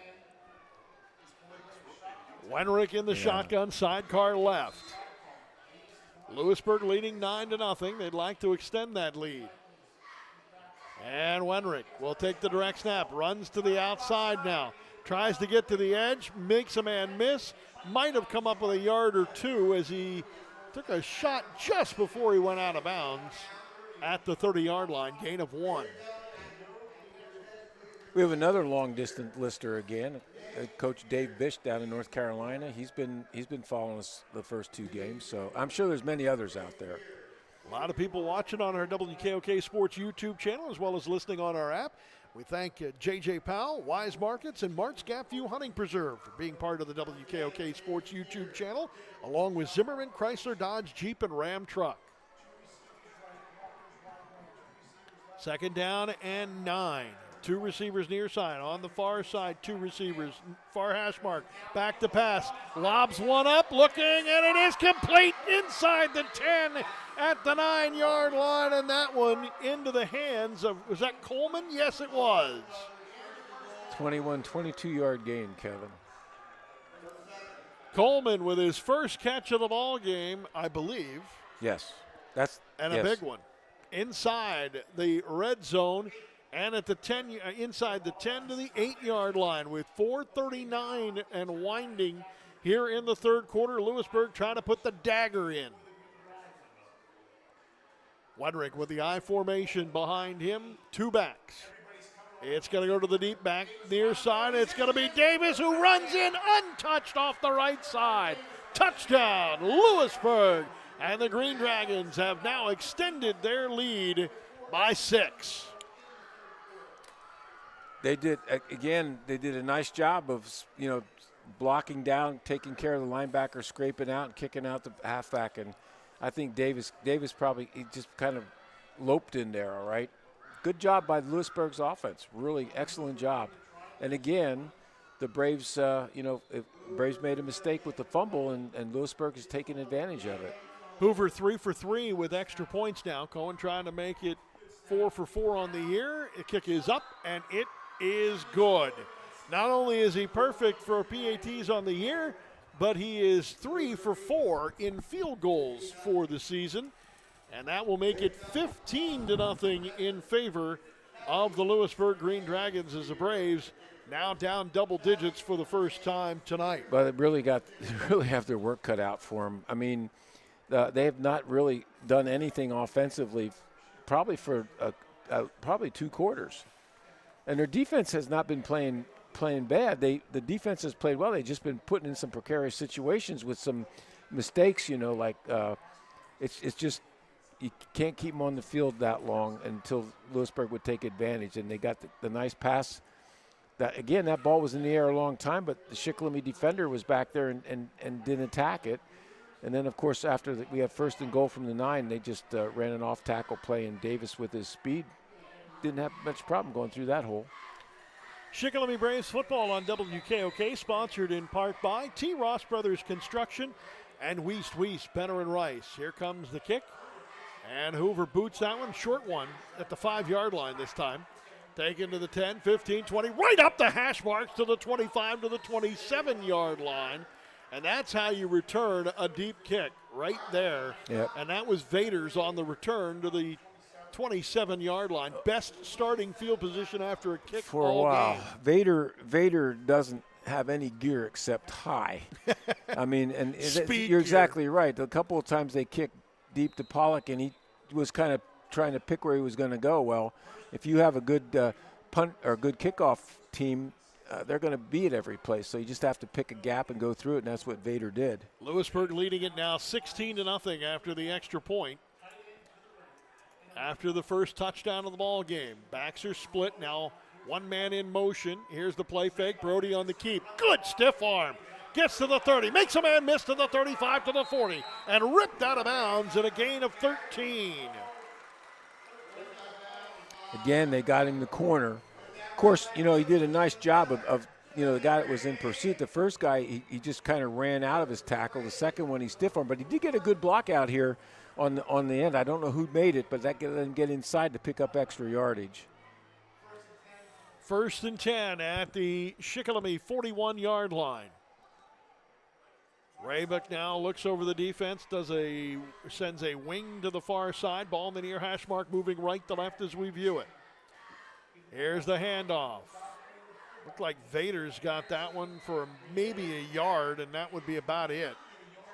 Wenrick in the shotgun, sidecar left. Lewisburg leading 9-0. They'd like to extend that lead. And Wenrick will take the direct snap, runs to the outside now. Tries to get to the edge, makes a man miss. Might have come up with a yard or two as he took a shot just before he went out of bounds at the 30-yard line, gain of 1. We have another long-distance lister again, Coach Dave Bish down in North Carolina. He's been following us the first 2 games, so I'm sure there's many others out there. A lot of people watching on our WKOK Sports YouTube channel as well as listening on our app. We thank J.J. Powell, Wise Markets, and Mart's Gap View Hunting Preserve for being part of the WKOK Sports YouTube channel, along with Zimmerman, Chrysler, Dodge, Jeep, and Ram truck. Second down and 9. 2 receivers near side. On the far side, 2 receivers. Far hash mark. Back to pass. Lobs one up, looking, and it is complete inside the 10 at the 9-yard line. And that one into the hands of, was that Coleman? Yes, it was. 22-yard gain, Kevin. Coleman with his first catch of the ball game, I believe. Yes. And a big one. Inside the red zone and at the 10, inside the 10 to the 8-yard line with 4:39 and winding here in the third quarter. Lewisburg trying to put the dagger in. Wedrick with the I formation behind him, 2 backs. It's going to go to the deep back near side. It's going to be Davis who runs in untouched off the right side. Touchdown, Lewisburg. And the Green Dragons have now extended their lead by 6. They did a nice job of, blocking down, taking care of the linebacker, scraping out and kicking out the halfback. And I think Davis probably he just kind of loped in there, all right? Good job by Lewisburg's offense. Really excellent job. And again, the Braves, Braves made a mistake with the fumble, and Lewisburg is taking advantage of it. Hoover 3 for 3 with extra points now. Cohen trying to make it 4 for 4 on the year. The kick is up, and it is good. Not only is he perfect for PATs on the year, but he is 3 for 4 in field goals for the season. And that will make it 15-0 in favor of the Lewisburg Green Dragons as the Braves now down double digits for the first time tonight. But they really have their work cut out for them. I mean, they have not really done anything offensively probably for probably 2 quarters. And their defense has not been playing bad. The defense has played well. They've just been put in some precarious situations with some mistakes, it's just you can't keep them on the field that long until Lewisburg would take advantage. And they got the nice pass. That ball was in the air a long time, but the Shikellamy defender was back there and didn't attack it. And then, of course, after we have 1st and goal from the 9, they just ran an off-tackle play, and Davis with his speed didn't have much problem going through that hole. Shikellamy Braves football on WKOK, sponsored in part by T. Ross Brothers Construction and Wiest, Benner and Rice. Here comes the kick, and Hoover boots that one, short one, at the 5-yard line this time. Taken to the 10, 15, 20, right up the hash marks to the 25 to the 27-yard line. And that's how you return a deep kick, right there. Yep. And that was Vader's on the return to the 27-yard line. Best starting field position after a kick for all a while. Game. Vader doesn't have any gear except high. I mean, and Speed you're gear. exactly right. A couple of times they kicked deep to Pollock, and he was kind of trying to pick where he was going to go. Well, if you have a good punt or good kickoff team, they're going to be at every place. So you just have to pick a gap and go through it, and that's what Vader did. Lewisburg leading it now 16-0 after the extra point. After the first touchdown of the ball game. Backs are split now. One man in motion. Here's the play fake. Brody on the keep. Good stiff arm. Gets to the 30. Makes a man miss to the 35 to the 40. And ripped out of bounds at a gain of 13. Again, they got him the corner. Of course, he did a nice job of the guy that was in pursuit. The first guy, he just kind of ran out of his tackle. The second one, he stiff-armed. But he did get a good block out here on the end. I don't know who made it, but that let him get inside to pick up extra yardage. 1st and 10 at the Shikellamy 41-yard line. Raybuck now looks over the defense, sends a wing to the far side. Ball in the near hash mark, moving right to left as we view it. Here's the handoff. Looked like Vader's got that one for maybe a yard, and that would be about it.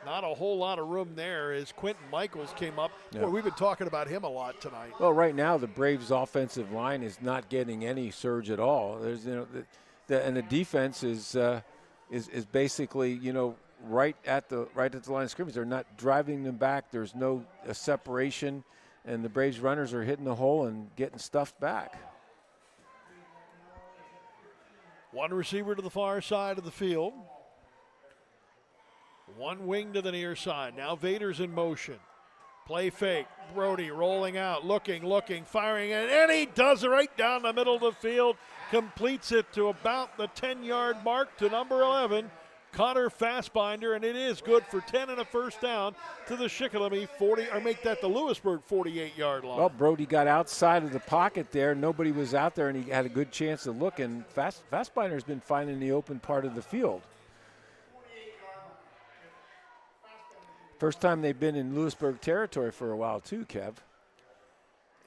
Not a whole lot of room there as Quentin Michaels came up. Yeah. Boy, we've been talking about him a lot tonight. Well, right now the Braves' offensive line is not getting any surge at all. There's and the defense is basically right at the line of scrimmage. They're not driving them back. There's no separation, and the Braves runners are hitting the hole and getting stuffed back. One receiver to the far side of the field. One wing to the near side. Now Vader's in motion. Play fake. Brody rolling out, looking, firing, and he does it right down the middle of the field. Completes it to about the 10-yard mark to number 11, Connor Fastbinder, and it is good for 10 and a first down to the Shikellamy 40, or make that the Lewisburg 48-yard line. Well, Brody got outside of the pocket there. Nobody was out there, and he had a good chance to look, and Fastbinder's been finding the open part of the field. First time they've been in Lewisburg territory for a while, too, Kev.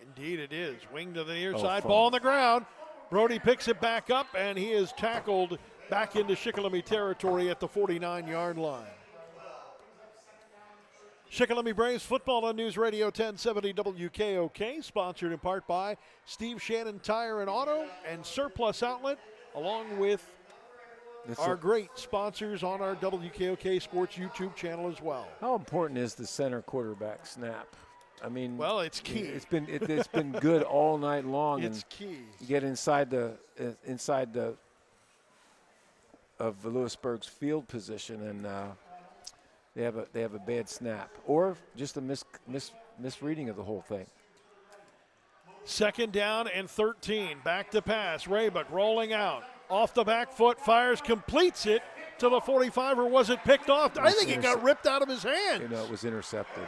Indeed it is. Wing to the near side, fun. ball on the ground. Brody picks it back up, and he is tackled back into Shikellamy territory at the 49-yard line. Shikellamy Braves football on News Radio 1070 WKOK, sponsored in part by Steve Shannon Tire and Auto and Surplus Outlet, along with our great sponsors on our WKOK Sports YouTube channel as well. How important is the center quarterback snap? I mean, well, it's key. It's been good all night long. It's and key. You get inside the of Lewisburg's field position, and they have a bad snap or just a misreading of the whole thing. 2nd down and 13. Back to pass. Raybuck rolling out. Off the back foot, fires, completes it to the 45, or was it picked off? I think it got ripped out of his hands. You know, it was intercepted.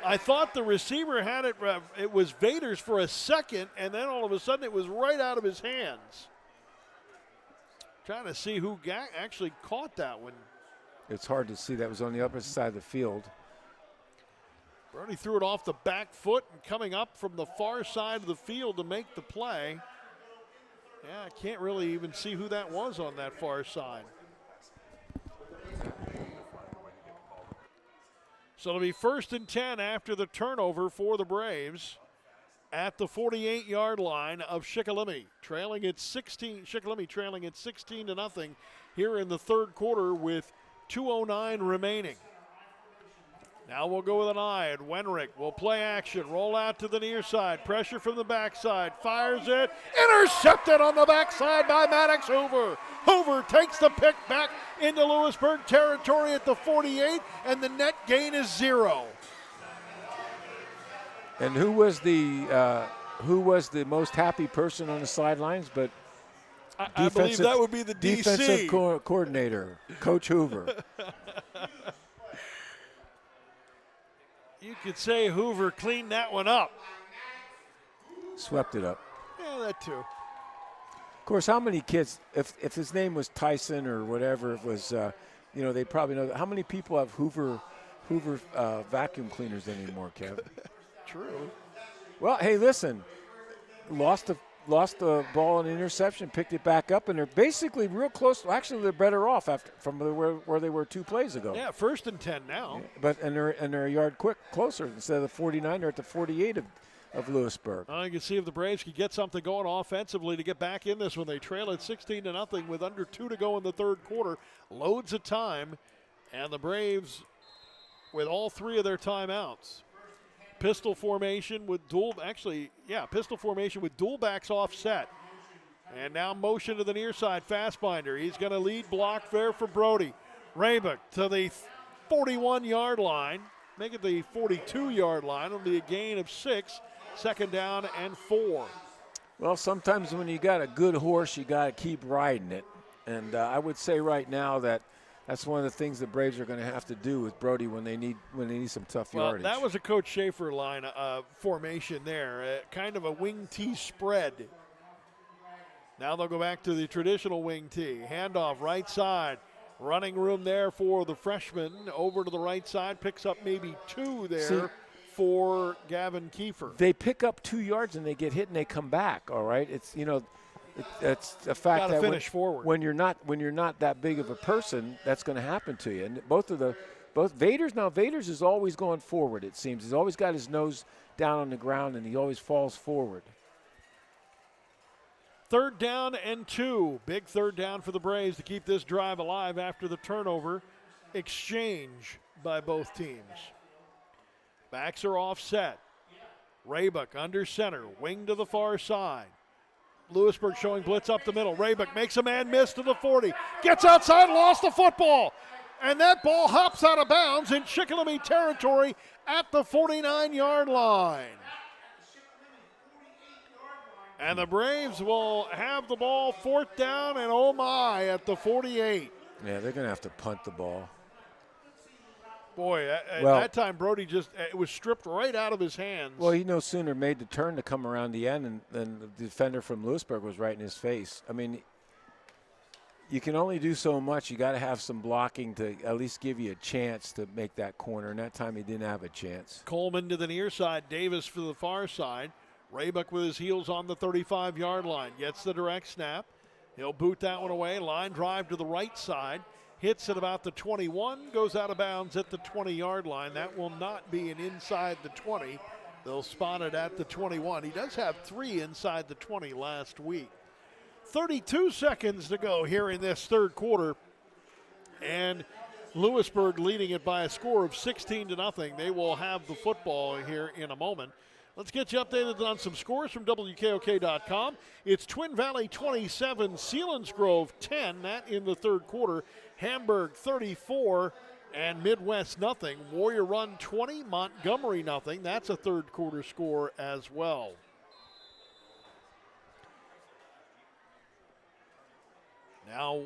I thought the receiver had it. It was Vader's for a second, and then all of a sudden it was right out of his hands. Trying to see who actually caught that one. It's hard to see. That was on the upper side of the field. Brody threw it off the back foot and coming up from the far side of the field to make the play. Yeah, I can't really even see who that was on that far side. So it'll be 1st and 10 after the turnover for the Braves at the 48-yard line of Shikellamy, trailing at 16. Shikellamy trailing at 16-0 here in the 3rd quarter with 2:09 remaining. Now we'll go with an eye, and Wenrick will play action, roll out to the near side, pressure from the backside, fires it, intercepted on the backside by Maddox Hoover. Hoover takes the pick back into Lewisburg territory at the 48, and the net gain is 0. And who was the most happy person on the sidelines? But I believe that would be the DC. Defensive coordinator, Coach Hoover. You could say Hoover cleaned that one up. Swept it up. Yeah, that too. Of course, how many kids, if his name was Tyson or whatever it was, they probably know. How many people have Hoover vacuum cleaners anymore, Kev? True. Well, hey, listen, lost the ball in interception, picked it back up, and they're basically real close. Actually, they're better off from where they were 2 plays ago. Yeah, 1st and 10 now. But they're a yard closer. Instead of the 49, they're at the 48 of Lewisburg. You can see if the Braves could get something going offensively to get back in this when they trail at 16-0 with under 2 to go in the 3rd quarter. Loads of time, and the Braves with all 3 of their timeouts. Pistol formation with dual backs offset. And now motion to the near side, Fastbinder. He's going to lead block there for Brody. Raybuck to the 41-yard line. Make it the 42-yard line. It'll be a gain of 6. 2nd down and 4. Well, sometimes when you got a good horse, you got to keep riding it. And I would say right now that's one of the things the Braves are going to have to do with Brody when they need some tough yardage. That was a Coach Schaefer line formation there, kind of a wing T spread. Now they'll go back to the traditional wing T. Handoff right side. Running room there for the freshman. Over to the right side, picks up maybe 2 there for Gavin Kiefer. They pick up 2 yards and they get hit and they come back, all right? It's, it's a fact Gotta that finish forward. when you're not that big of a person, that's going to happen to you. And both Vader's is always going forward, it seems. He's always got his nose down on the ground and he always falls forward. 3rd down and 2. Big 3rd down for the Braves to keep this drive alive after the turnover exchange by both teams. Backs are offset. Raybuck under center, wing to the far side. Lewisburg showing blitz up the middle. Raybuck makes a man miss to the 40. Gets outside, lost the football. And that ball hops out of bounds in Shikellamy territory at the 49-yard line. And the Braves will have the ball 4th down and oh my at the 48. Yeah, they're going to have to punt the ball. Boy, at that time, Brody it was stripped right out of his hands. Well, he no sooner made the turn to come around the end than the defender from Lewisburg was right in his face. I mean, you can only do so much. You got to have some blocking to at least give you a chance to make that corner. And that time he didn't have a chance. Coleman to the near side, Davis for the far side. Raybuck with his heels on the 35-yard line. Gets the direct snap. He'll boot that one away. Line drive to the right side. Hits at about the 21. Goes out of bounds at the 20-yard line. That will not be an inside the 20. They'll spot it at the 21. He does have 3 inside the 20 last week. 32 seconds to go here in this third quarter. And Lewisburg leading it by a score of 16-0. They will have the football here in a moment. Let's get you updated on some scores from WKOK.com. It's Twin Valley 27, Selinsgrove 10. That in the third quarter. Hamburg 34 and Midwest nothing. Warrior Run 20, Montgomery nothing. That's a third quarter score as well. Now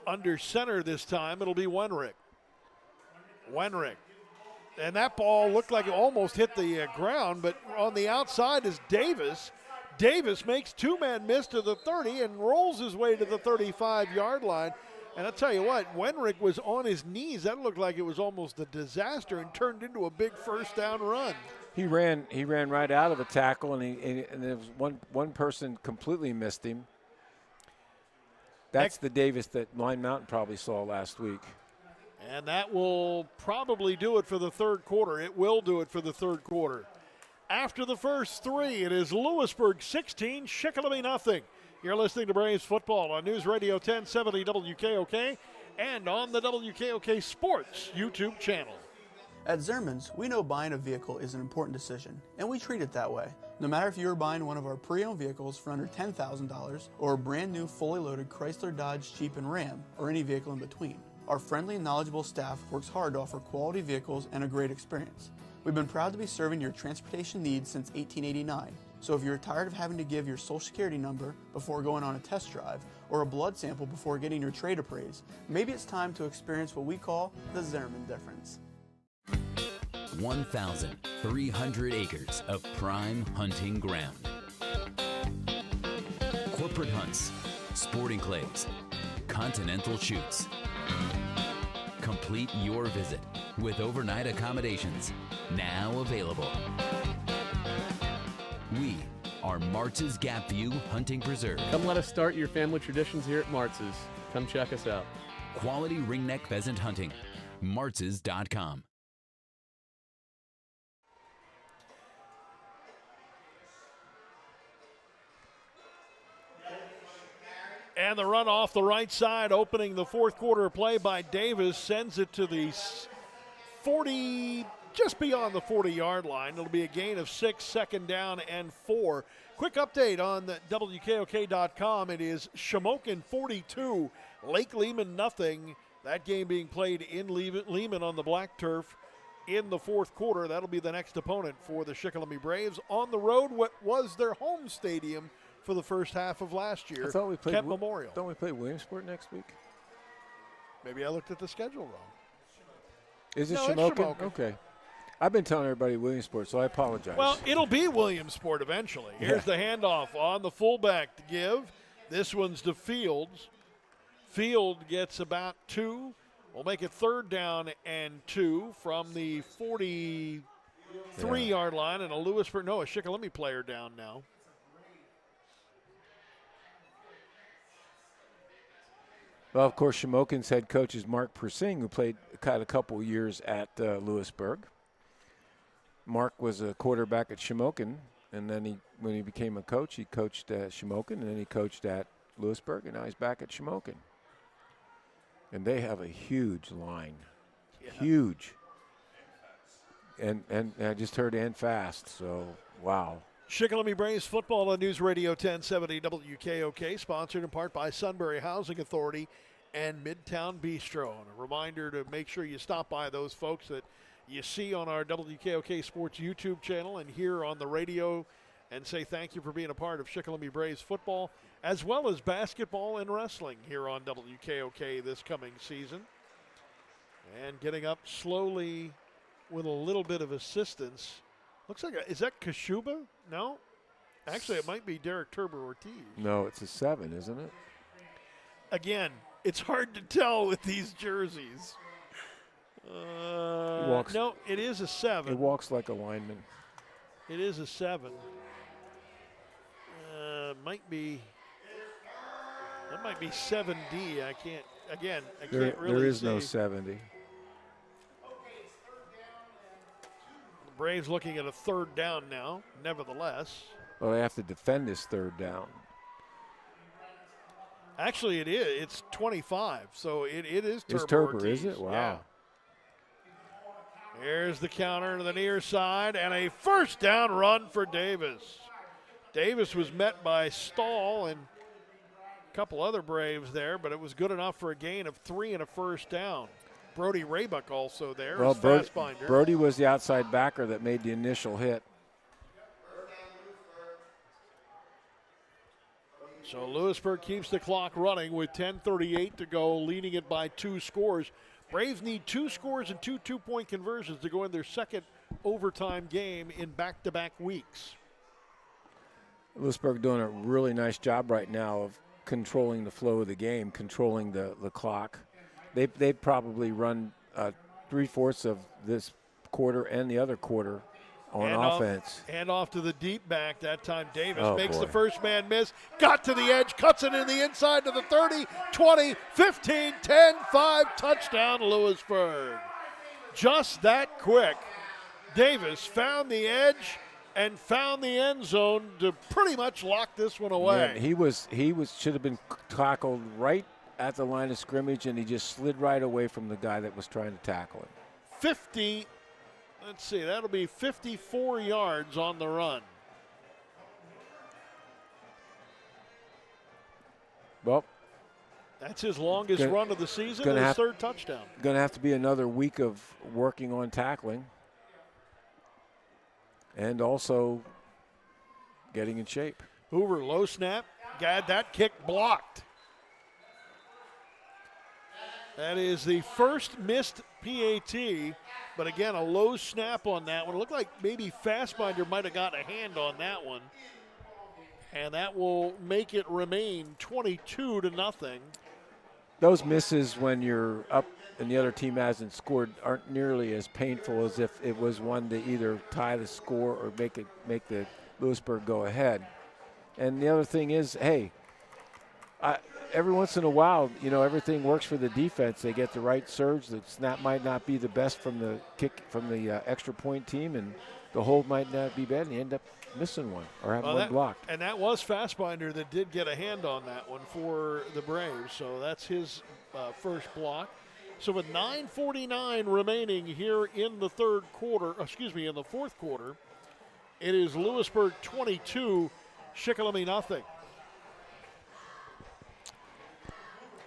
under center this time, it'll be Wenrick. Wenrick. And that ball looked like it almost hit the ground, but on the outside is Davis. Davis makes 2-man miss to the 30 and rolls his way to the 35-yard line. And I'll tell you what, Wenrick was on his knees. That looked like it was almost a disaster and turned into a big first down run. He ran right out of a tackle, and there was one person completely missed him. That's the Davis that Line Mountain probably saw last week. And that will probably do it for the third quarter. It will do it for the third quarter. After the first 3, it is Lewisburg 16, Shikellamy nothing. You're listening to Braves football on News Radio 1070 WKOK and on the WKOK Sports YouTube channel. At Zerman's, we know buying a vehicle is an important decision, and we treat it that way. No matter if you're buying one of our pre-owned vehicles for under $10,000 or a brand new fully loaded Chrysler, Dodge, Jeep, and Ram, or any vehicle in between. Our friendly and knowledgeable staff works hard to offer quality vehicles and a great experience. We've been proud to be serving your transportation needs since 1889. So if you're tired of having to give your social security number before going on a test drive or a blood sample before getting your trade appraised, maybe it's time to experience what we call the Zerman difference. 1,300 acres of prime hunting ground. Corporate hunts, sporting clays, continental shoots. Complete your visit with overnight accommodations, now available. We are Martz's Gap View Hunting Preserve. Come let us start your family traditions here at Martz's. Come check us out. Quality ringneck pheasant hunting. Martz's.com. And the run off the right side, opening the fourth quarter play by Davis, sends it to the 40, just beyond the 40-yard line. It'll be a gain of 6, second down and 4. Quick update on the WKOK.com. It is Shamokin 42, Lake Lehman nothing. That game being played in Lehman on the black turf in the fourth quarter. That'll be the next opponent for the Shikellamy Braves on the road, what was their home stadium for the first half of last year, I thought we played Kent Memorial. Don't we play Williamsport next week? Maybe I looked at the schedule wrong. Is it No, it's Shamokin? Shamokin. Okay. I've been telling everybody Williamsport, so I apologize. Well, it'll be Williamsport eventually. Here's the handoff on the fullback to give. This one's to Fields. Field gets about 2. We'll make it third down and 2 from the 43-yard line, and a Shikellamy player down now. Well, of course, Shamokin's head coach is Mark Persing, who had a couple years at Lewisburg. Mark was a quarterback at Shamokin, and then when he became a coach, he coached at Shamokin, and then he coached at Lewisburg, and now he's back at Shamokin. And they have a huge line, huge. And I just heard and fast, so wow. Shikellamy Braves football on News Radio 1070 WKOK, sponsored in part by Sunbury Housing Authority and Midtown Bistro. And a reminder to make sure you stop by those folks that you see on our WKOK Sports YouTube channel and here on the radio, and say thank you for being a part of Shikellamy Braves football, as well as basketball and wrestling here on WKOK this coming season. And getting up slowly with a little bit of assistance. Looks like, is that Kashuba? No? Actually, it might be Derek Turbo Ortiz. No, it's a 7, isn't it? again, it's hard to tell with these jerseys. No, it is a 7. It walks like a lineman. It is a 7. Might be. That might be 7D. I can't really There is see. no 70. The Braves looking at a 3rd down now, nevertheless. Well, they have to defend this 3rd down. Actually, it is. It's 25, so it is Turbo It's Turbo, Ortiz. is it? Wow. Yeah. Here's the counter to the near side, and a 1st down run for Davis. Davis was met by Stahl and a couple other Braves there, but it was good enough for a gain of 3 and a 1st down. Brody Raybuck also there. Well, as Fastbinder. Brody was the outside backer that made the initial hit. So Lewisburg keeps the clock running with 10:38 to go, leading it by 2 scores. Braves need 2 scores and 2 two-point conversions to go in their 2nd overtime game in back-to-back weeks. Lewisburg doing a really nice job right now of controlling the flow of the game, controlling the clock. They probably run 3/4 of this quarter and the other quarter on offense. Hand off to the deep back. That time Davis Oh, makes boy. the first man miss. Got to the edge, cuts it in the inside to the 30, 20, 15, 10, 5. Touchdown Lewisburg. Just that quick. Davis found the edge and found the end zone to pretty much lock this one away. Yeah, he should have been tackled right at the line of scrimmage, and he just slid right away from the guy that was trying to tackle him. 50, let's see, that'll be 54 yards on the run. Well, that's his longest run of the season and his 3rd touchdown. Going to have to be another week of working on tackling and also getting in shape. Hoover, low snap. Got that kick blocked. That is the first missed PAT, but again, a low snap on that one. It looked like maybe Fastbinder might have got a hand on that one. And that will make it remain 22-0. Those misses when you're up and the other team hasn't scored aren't nearly as painful as if it was one to either tie the score or make the Lewisburg go ahead. And the other thing is, hey, every once in a while, everything works for the defense. They get the right surge. The snap might not be the best from the kick from the extra point team, and the hold might not be bad, and you end up missing one or having one blocked. And that was Fastbinder that did get a hand on that one for the Braves. So that's his first block. So with 9:49 remaining here in the in the 4th quarter, it is Lewisburg 22, Shikellamy nothing.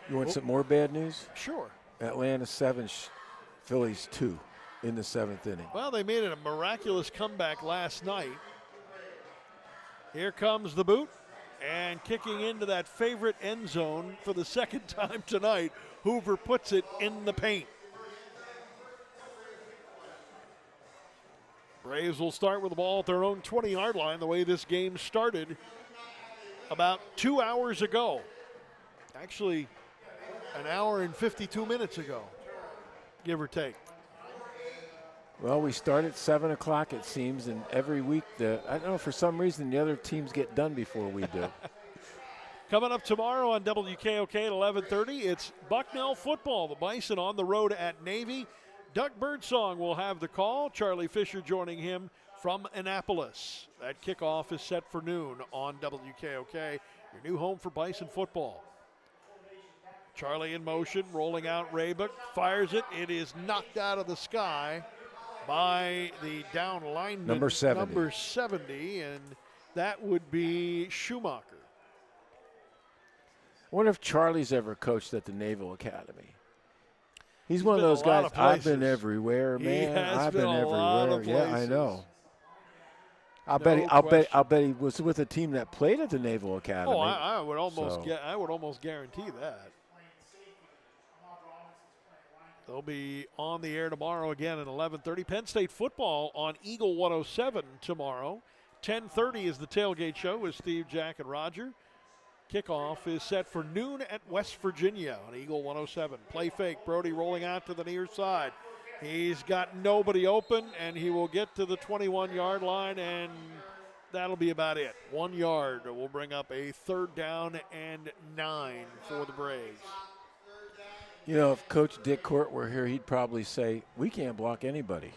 You want some more bad news? Sure. Atlanta 7, Phillies 2 in the 7th inning. Well, they made it a miraculous comeback last night. Here comes the boot, and kicking into that favorite end zone for the 2nd time tonight, Hoover puts it in the paint. Braves will start with the ball at their own 20-yard line, the way this game started about 2 hours ago. Actually, an hour and 52 minutes ago, give or take. Well, we start at 7 o'clock, it seems, and every week, I don't know, for some reason, the other teams get done before we do. Coming up tomorrow on WKOK at 11:30, it's Bucknell football. The Bison on the road at Navy. Doug Birdsong will have the call. Charlie Fisher joining him from Annapolis. That kickoff is set for noon on WKOK, your new home for Bison football. Charlie in motion, rolling out Raybuck, fires it. It is knocked out of the sky by the down lineman, number 70, and that would be Schumacher. I wonder if Charlie's ever coached at the Naval Academy. He's one of those guys. I've been everywhere, man. I've been everywhere. Yeah, I know. I'll bet he was with a team that played at the Naval Academy. Oh, I would almost guarantee that. They'll be on the air tomorrow again at 11:30. Penn State football on Eagle 107 tomorrow. 10:30 is the tailgate show with Steve, Jack, and Roger. Kickoff is set for noon at West Virginia on Eagle 107. Play fake. Brody rolling out to the near side. He's got nobody open, and he will get to the 21-yard line, and that'll be about it. 1 yard will bring up a 3rd down and 9 for the Braves. You know, if Coach Dick Court were here, he'd probably say, we can't block anybody.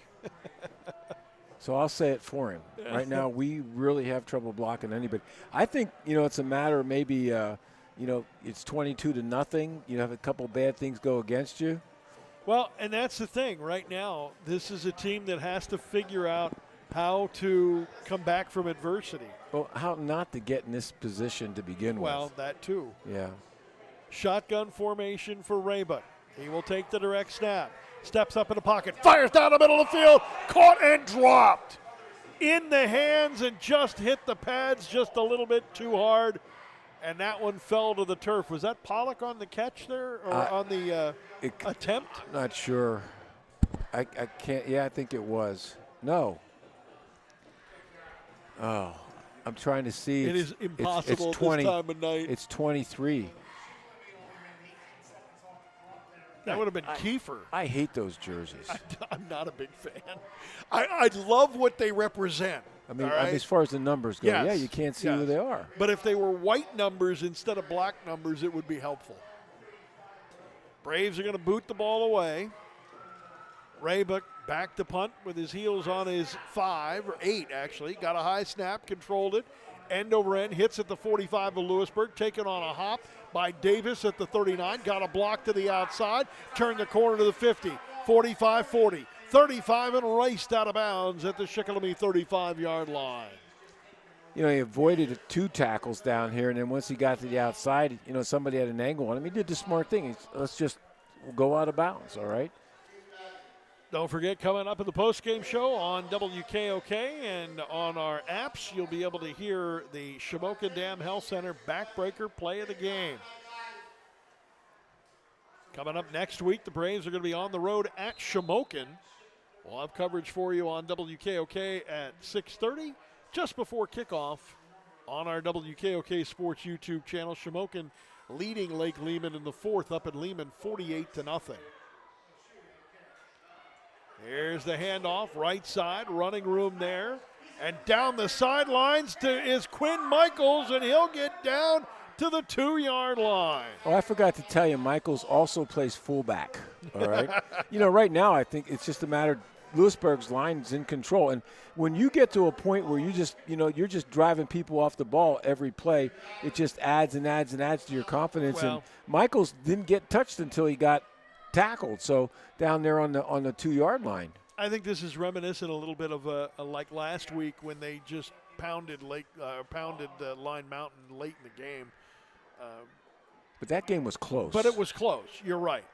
So I'll say it for him. Right now, we really have trouble blocking anybody. I think, it's a matter of maybe, it's 22-0. You have a couple bad things go against you. Well, and that's the thing. Right now, this is a team that has to figure out how to come back from adversity. Well, how not to get in this position to begin with. Well, that too. Yeah. Shotgun formation for Raybuck. He will take the direct snap. Steps up in the pocket. Fires down the middle of the field. Caught and dropped. In the hands and just hit the pads just a little bit too hard. And that one fell to the turf. Was that Pollock on the catch there or on the attempt? Not sure. I can't. Yeah, I think it was. No. Oh, I'm trying to see. It is impossible it's 20, this time of night. It's 23. That would have been Kiefer. I hate those jerseys. I'm not a big fan. I love what they represent. I mean, right? as far as the numbers go, yes. yeah, you can't see who they are. But if they were white numbers instead of black numbers, it would be helpful. Braves are going to boot the ball away. Raybuck back to punt with his heels on his 5 or 8, actually. Got a high snap, controlled it. End over end, hits at the 45 of Lewisburg. Taken on a hop by Davis at the 39. Got a block to the outside. Turned the corner to the 50. 45-40. 35 and raced out of bounds at the Shikellamy 35-yard line. He avoided 2 tackles down here, and then once he got to the outside, somebody had an angle on him. He did the smart thing. Let's just go out of bounds, all right? Don't forget, coming up in the postgame show on WKOK and on our apps, you'll be able to hear the Shamokin Dam Health Center backbreaker play of the game. Coming up next week, the Braves are going to be on the road at Shamokin. We'll have coverage for you on WKOK at 6:30, just before kickoff on our WKOK Sports YouTube channel. Shamokin leading Lake Lehman in the 4th up in Lehman 48-0. Here's the handoff, right side, running room there. And down the sidelines is Quinn Michaels, and he'll get down to the 2-yard line. Oh, I forgot to tell you, Michaels also plays fullback, all right? Right now I think it's just a matter of Lewisburg's line is in control. And when you get to a point where you just, you're just driving people off the ball every play, it just adds and adds and adds to your confidence. Well, and Michaels didn't get touched until he got tackled, so down there on the 2-yard line. I think this is reminiscent a little bit of like last week when they just pounded Line Mountain late in the game. But that game was close. But it was close. You're right.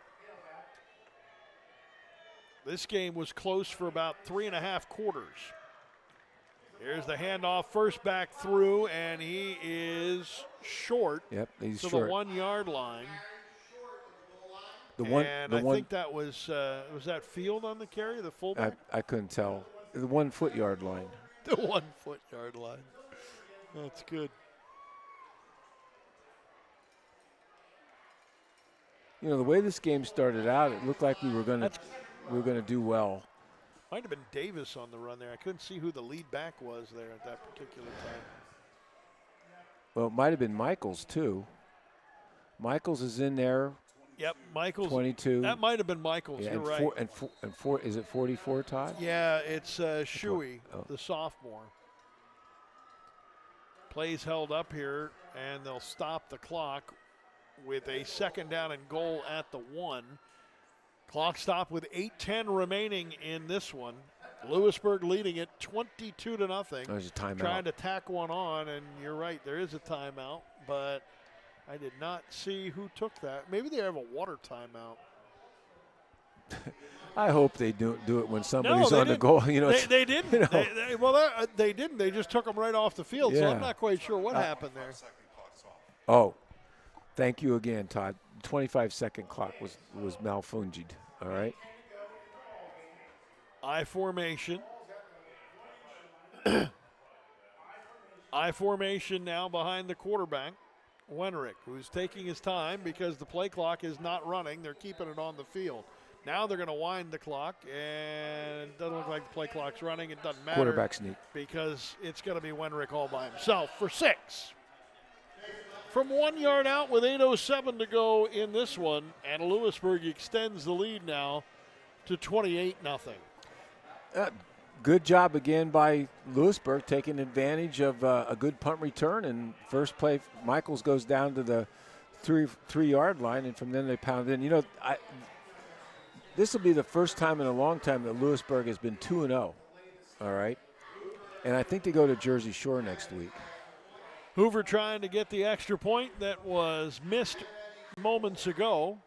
This game was close for about 3.5 quarters. Here's the handoff, first back through, and he is short. Yep, he's to short. The 1-yard line. I think that was that Field on the carry, the fullback? I couldn't tell. The 1-foot-yard line. The 1-foot-yard line. That's good. The way this game started out, it looked like we were going to do well. Might have been Davis on the run there. I couldn't see who the lead back was there at that particular time. Well, it might have been Michaels, too. Michaels is in there. Yep, Michaels. 22. That might have been Michaels. Yeah, you're right. Is it 44, Todd? Yeah, it's Shuey, the sophomore. Plays held up here, and they'll stop the clock with a 2nd down and goal at the 1. Clock stop with 8:10 remaining in this one. Lewisburg leading it 22-0. There's a timeout. Trying to tack one on, and you're right, there is a timeout, but I did not see who took that. Maybe they have a water timeout. I hope they do it when somebody's on the goal. They didn't. They didn't. They just took them right off the field. Yeah. So I'm not quite sure what happened there. Oh, thank you again, Todd. 25-second clock was malfunged. All right. I formation. I formation now behind the quarterback. Wenrick, who's taking his time because the play clock is not running. They're keeping it on the field. Now they're going to wind the clock, and it doesn't look like the play clock's running. It doesn't matter. Quarterback sneak. Because it's going to be Wenrick all by himself for 6. From 1 yard out with 8:07 to go in this one, and Lewisburg extends the lead now to 28-0. Good job again by Lewisburg, taking advantage of a good punt return. And first play, Michaels goes down to the three-yard line, and from then they pound in. You know, this will be the first time in a long time that Lewisburg has been 2-0, all right? And I think they go to Jersey Shore next week. Hoover trying to get the extra point that was missed moments ago.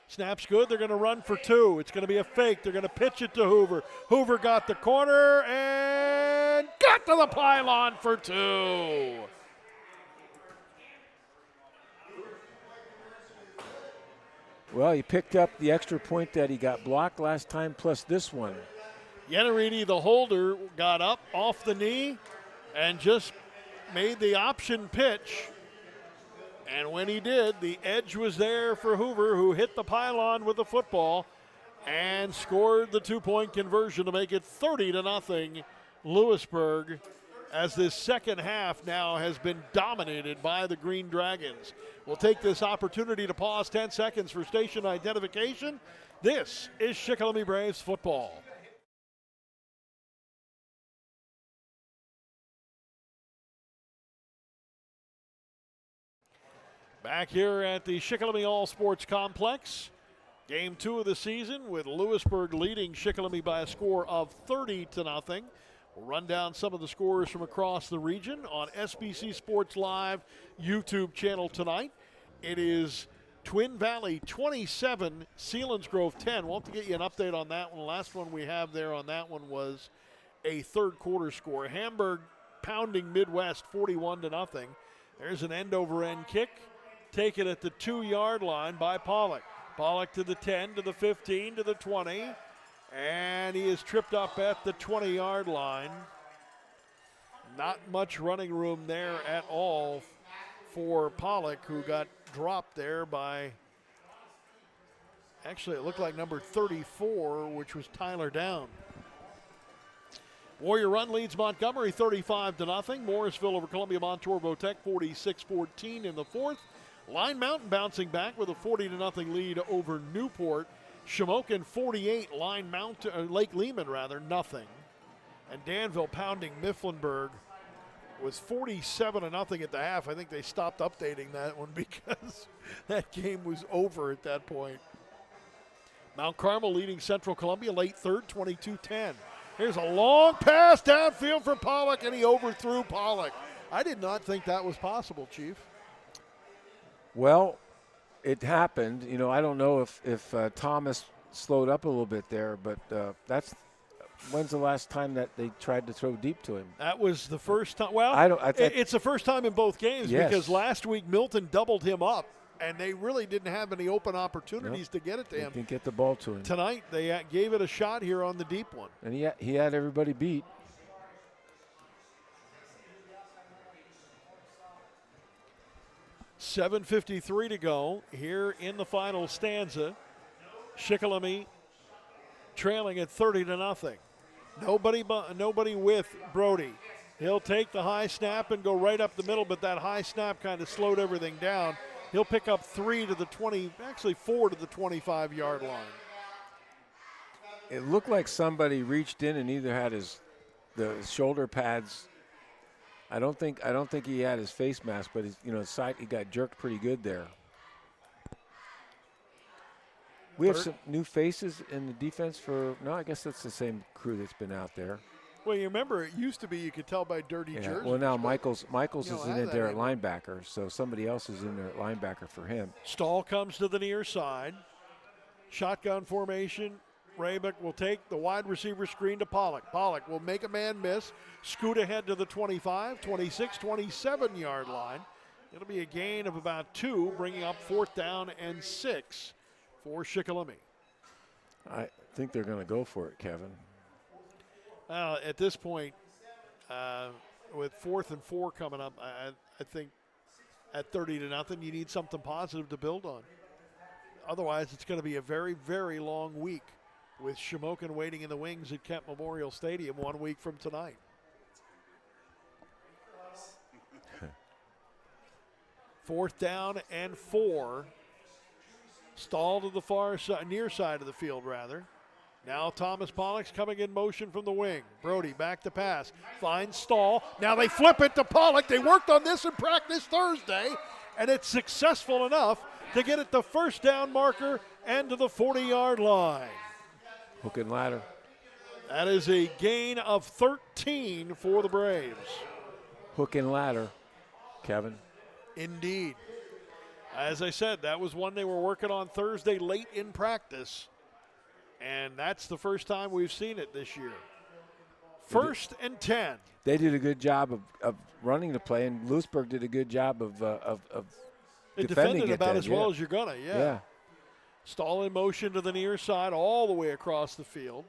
Snap's good. They're going to run for 2. It's going to be a fake. They're going to pitch it to Hoover. Hoover got the corner and got to the pylon for 2. Well, he picked up the extra point that he got blocked last time, plus this one. Yenaridi, the holder, got up off the knee and just made the option pitch. And when he did, the edge was there for Hoover, who hit the pylon with the football and scored the 2-point conversion to make it 30-0 Lewisburg, as this second half now has been dominated by the Green Dragons. We'll take this opportunity to pause 10 seconds for station identification. This is Shikellamy Braves football. Back here at the Shikellamy All Sports Complex. Game 2 of the season with Lewisburg leading Shikellamy by a score of 30-0. We'll run down some of the scores from across the region on SBC Sports Live YouTube channel tonight. It is Twin Valley 27, Selinsgrove 10. We'll have to get you an update on that one. The last one we have there on that one was a third quarter score. Hamburg pounding Midwest 41-0. There's an end-over-end kick. Taken at the 2-yard line by Pollock. Pollock to the 10, to the 15, to the 20. And he is tripped up at the 20-yard line. Not much running room there at all for Pollock, who got dropped there by, actually it looked like number 34, which was Tyler Down. Warrior Run leads Montgomery 35-0. Morrisville over Columbia Montour Votech 46-14 in the fourth. Line Mountain bouncing back with a 40-0 lead over Newport. Shamokin 48, Lake Lehman nothing. And Danville pounding Mifflinburg was 47-0 at the half. I think they stopped updating that one because that game was over at that point. Mount Carmel leading Central Columbia late third, 22-10. Here's a long pass downfield for Pollock, and he overthrew Pollock. I did not think that was possible, Chief. Well, it happened. You know, I don't know if Thomas slowed up a little bit there, but when's the last time that they tried to throw deep to him? That was the first time. Well, it's the first time in both games, yes, because last week Milton doubled him up, and they really didn't have any open opportunities to get it to him. Didn't get the ball to him. Tonight they gave it a shot here on the deep one. And he had everybody beat. $7:53 to go here in the final stanza. Shikellamy trailing at 30-0. Nobody with Brody. He'll take the high snap and go right up the middle, but that high snap kind of slowed everything down. He'll pick up 3 to the 20, actually 4 to the 25-yard line. It looked like somebody reached in and either had the shoulder pads. I don't think he had his face mask, but he got jerked pretty good there. We have some new faces in the defense I guess that's the same crew that's been out there. Well, you remember it used to be you could tell by dirty jerseys. Well, now Michaels is in there at linebacker, so somebody else is in there at linebacker for him. Stahl comes to the near side. Shotgun formation. Raybuck will take the wide receiver screen to Pollock. Pollock will make a man miss, scoot ahead to the 25, 26, 27-yard line. It'll be a gain of about 2, bringing up 4th down and 6 for Shikellamy. I think they're going to go for it, Kevin. At this point, with 4th and 4 coming up, I think at 30-0. You need something positive to build on. Otherwise, it's going to be a very, very long week with Shamokin waiting in the wings at Kent Memorial Stadium 1 week from tonight. Fourth down and 4. Stall to the far side, near side of the field, rather. Now Thomas Pollock's coming in motion from the wing. Brody back to pass. Finds Stall. Now they flip it to Pollock. They worked on this in practice Thursday, and it's successful enough to get it the first down marker and to the 40-yard line. Hook and ladder. That is a gain of 13 for the Braves. Hook and ladder, Kevin. Indeed. As I said, that was one they were working on Thursday late in practice, and that's the first time we've seen it this year. First and 10. They did a good job of running the play, and Lewisburg did a good job of They defending defended it about then, as well as you're going to, yeah. Stall in motion to the near side all the way across the field.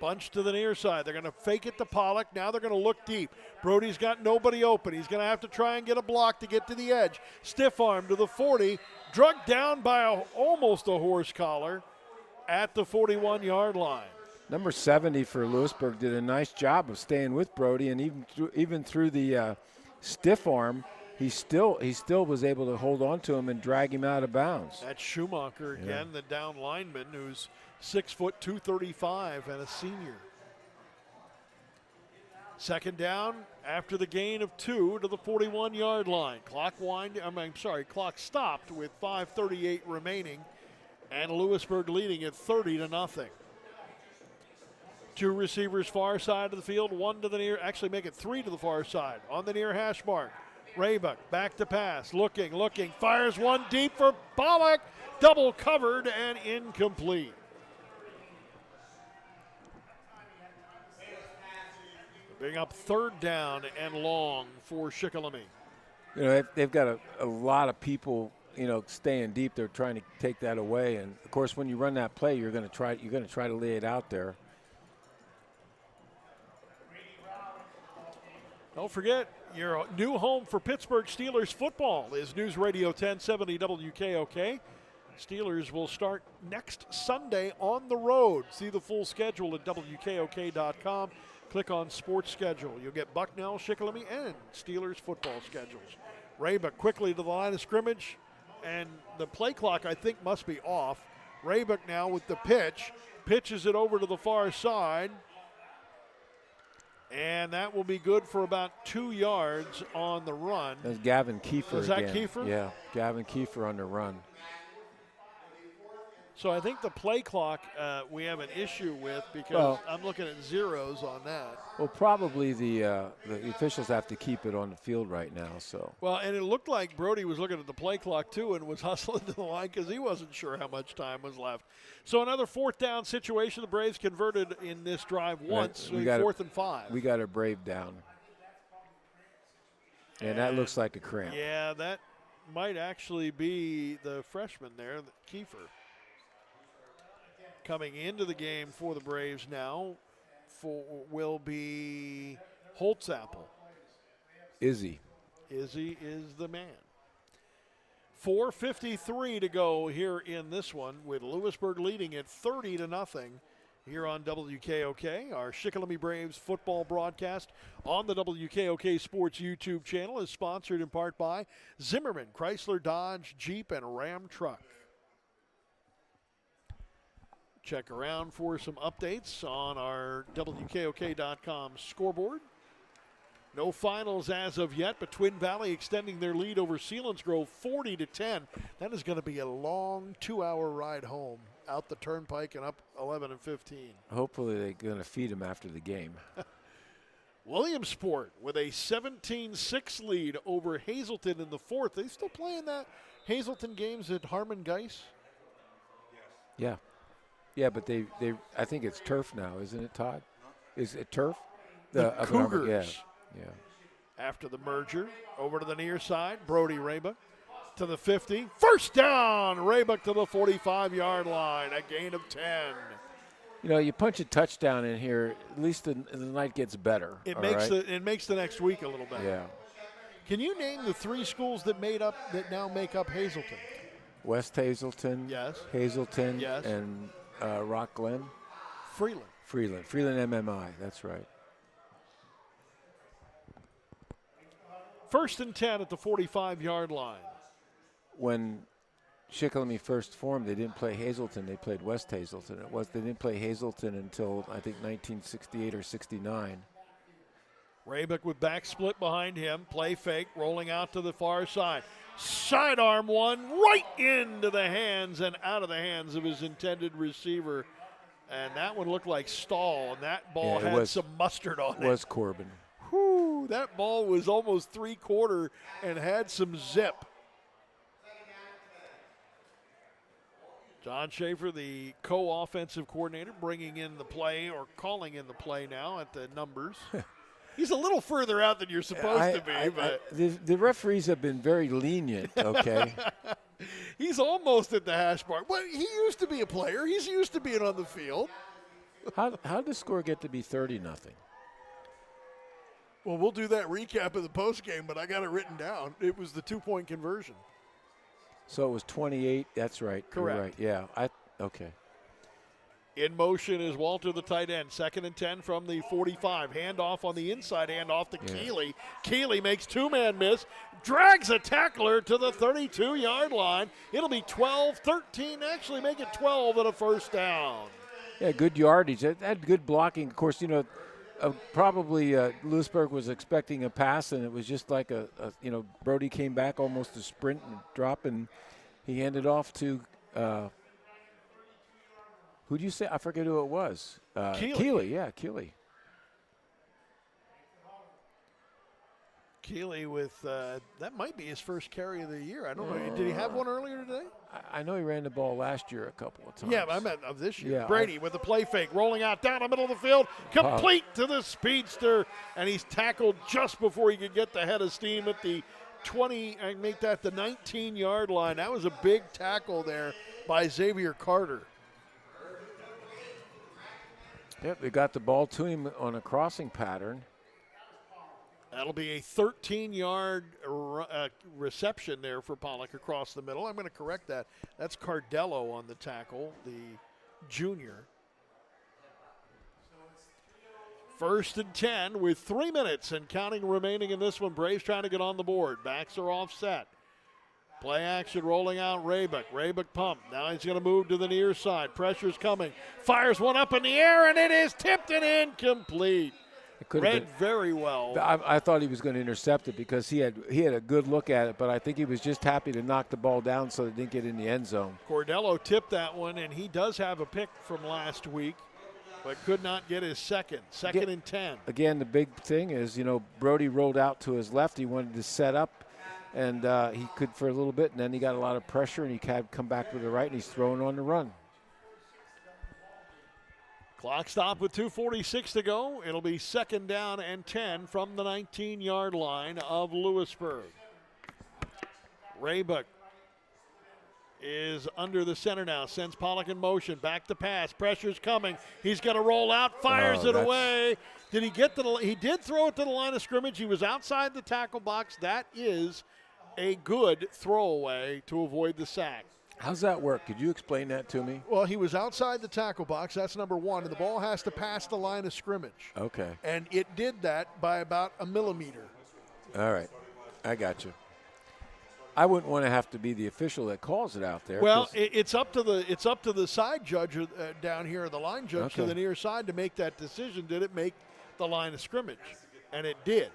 Bunch to the near side. They're going to fake it to Pollock. Now they're going to look deep. Brody's got nobody open. He's going to have to try and get a block to get to the edge. Stiff arm to the 40. Drugged down by almost a horse collar at the 41-yard line. Number 70 for Lewisburg did a nice job of staying with Brody, and even through the stiff arm, he still was able to hold on to him and drag him out of bounds. That's Schumacher again, the down lineman, who's 6 foot 235 and a senior. Second down after the gain of 2 to the 41-yard line. Clock stopped with 5:38 remaining, and Lewisburg leading at 30-0. 2 receivers far side of the field, 1 to the near, actually make it 3 to the far side on the near hash mark. Raybuck back to pass, looking, fires one deep for Pollock, double covered and incomplete. Bring up third down and long for Shikellamy. You know, they've got a lot of people, staying deep. They're trying to take that away, and of course, when you run that play, you're going to try to lay it out there. Don't forget, your new home for Pittsburgh Steelers football is News Radio 1070 WKOK. Steelers will start next Sunday on the road. See the full schedule at WKOK.com. Click on Sports Schedule. You'll get Bucknell, Shikellamy, and Steelers football schedules. Raybuck quickly to the line of scrimmage, and the play clock, I think, must be off. Raybuck now with the pitch. Pitches it over to the far side. And that will be good for about 2 yards on the run. That's Gavin Kiefer Was that again. Kiefer? Yeah, Gavin Kiefer on the run. So I think the play clock we have an issue with because I'm looking at zeros on that. Well, probably the officials have to keep it on the field right now. So. Well, and it looked like Brody was looking at the play clock too and was hustling to the line because he wasn't sure how much time was left. So another fourth down situation. The Braves converted in this drive once. We got 4th and 5. We got a Brave down. And that looks like a cramp. Yeah, that might actually be the freshman there, Kiefer. Coming into the game for the Braves now will be Holtzapple. Izzy is the man. 4:53 to go here in this one with Lewisburg leading at 30-0 here on WKOK. Our Shikellamy Braves football broadcast on the WKOK Sports YouTube channel is sponsored in part by Zimmerman, Chrysler, Dodge, Jeep, and Ram Truck. Check around for some updates on our WKOK.com scoreboard. No finals as of yet, but Twin Valley extending their lead over Selinsgrove 40-10. That is going to be a long 2-hour ride home out the turnpike and up 11 and 15. Hopefully they're going to feed him after the game. Williamsport with a 17-6 lead over Hazleton in the 4th. They still playing that Hazleton games at Harmon Geis? Yeah. Yeah, but they I think it's turf now, isn't it, Todd? Is it turf? The Cougars. Yeah. After the merger, over to the near side, Brody Raybuck to the 50. First down, Raybuck to the 45-yard line, a gain of 10. You punch a touchdown in here, at least the night gets better. It makes the next week a little better. Yeah. Can you name the 3 schools that now make up Hazleton? West Hazleton. Yes. Hazleton. Yes. And Rock Glen. Freeland. Freeland MMI. That's right. 1st and 10 at the 45-yard line. When Shikellamy first formed, they didn't play Hazleton. They played West Hazleton. They didn't play Hazleton until I think 1968 or 69. Raybuck with back split behind him. Play fake, rolling out to the far side. Sidearm one right into the hands and out of the hands of his intended receiver. And that one looked like Stahl, and that ball had some mustard on it. It was Corbin. Whew, that ball was almost 3/4 and had some zip. John Schaefer, the co-offensive coordinator, bringing in the play or calling in the play now at the numbers. He's a little further out than you're supposed to be. But the referees have been very lenient, okay? He's almost at the hash mark. Well, he used to be a player. He's used to being on the field. How did the score get to be 30-0? Well, we'll do that recap of the postgame, but I got it written down. It was the 2-point conversion. So it was 28. That's right. Correct. You're right. Yeah. Okay. In motion is Walter, the tight end. 2nd and 10 from the 45. Handoff on the inside, handoff to Keeley. Keeley makes 2-man miss, drags a tackler to the 32-yard line. It'll be 12-13, actually make it 12 and a first down. Yeah, good yardage. That had good blocking. Of course, probably Lewisburg was expecting a pass, and it was just like Brody came back almost a sprint and drop, and he handed off to who'd you say? I forget who it was. Keeley. Yeah, Keeley. Keeley with that might be his first carry of the year. I don't know. Did he have one earlier today? I know he ran the ball last year a couple of times. Yeah, I meant of this year. Yeah, Brady with the play fake, rolling out down the middle of the field, complete to the speedster, and he's tackled just before he could get the head of steam at the 20, and make that the 19-yard line. That was a big tackle there by Xavier Carter. Yep, they got the ball to him on a crossing pattern. That'll be a 13-yard reception there for Pollock across the middle. I'm going to correct that. That's Cardello on the tackle, the junior. 1st and 10 with 3 minutes and counting remaining in this one. Braves trying to get on the board. Backs are offset. Play action rolling out Raybuck. Raybuck pump. Now he's going to move to the near side. Pressure's coming. Fires one up in the air, and it is tipped and incomplete. Read very well. I thought he was going to intercept it because he had a good look at it, but I think he was just happy to knock the ball down so it didn't get in the end zone. Cordello tipped that one, and he does have a pick from last week, but could not get his second. Second and 10. Again, the big thing is, Brody rolled out to his left. He wanted to set up, and he could for a little bit, and then he got a lot of pressure, and he had come back with the right, and he's throwing on the run. Clock stop with 2:46 to go. It'll be 2nd down and 10 from the 19-yard line of Lewisburg. Raybuck is under the center now. Sends Pollock in motion. Back to pass. Pressure's coming. He's going to roll out. Fires it away. Did he get he did throw it to the line of scrimmage. He was outside the tackle box. That is a good throwaway to avoid the sack. How's that work? Could you explain that to me? Well, he was outside the tackle box. That's number one. And the ball has to pass the line of scrimmage. Okay. And it did that by about a millimeter. All right. I got you. I wouldn't want to have to be the official that calls it out there. Well, it's up to the side judge down here, the line judge to the near side to make that decision. Did it make the line of scrimmage? And it did.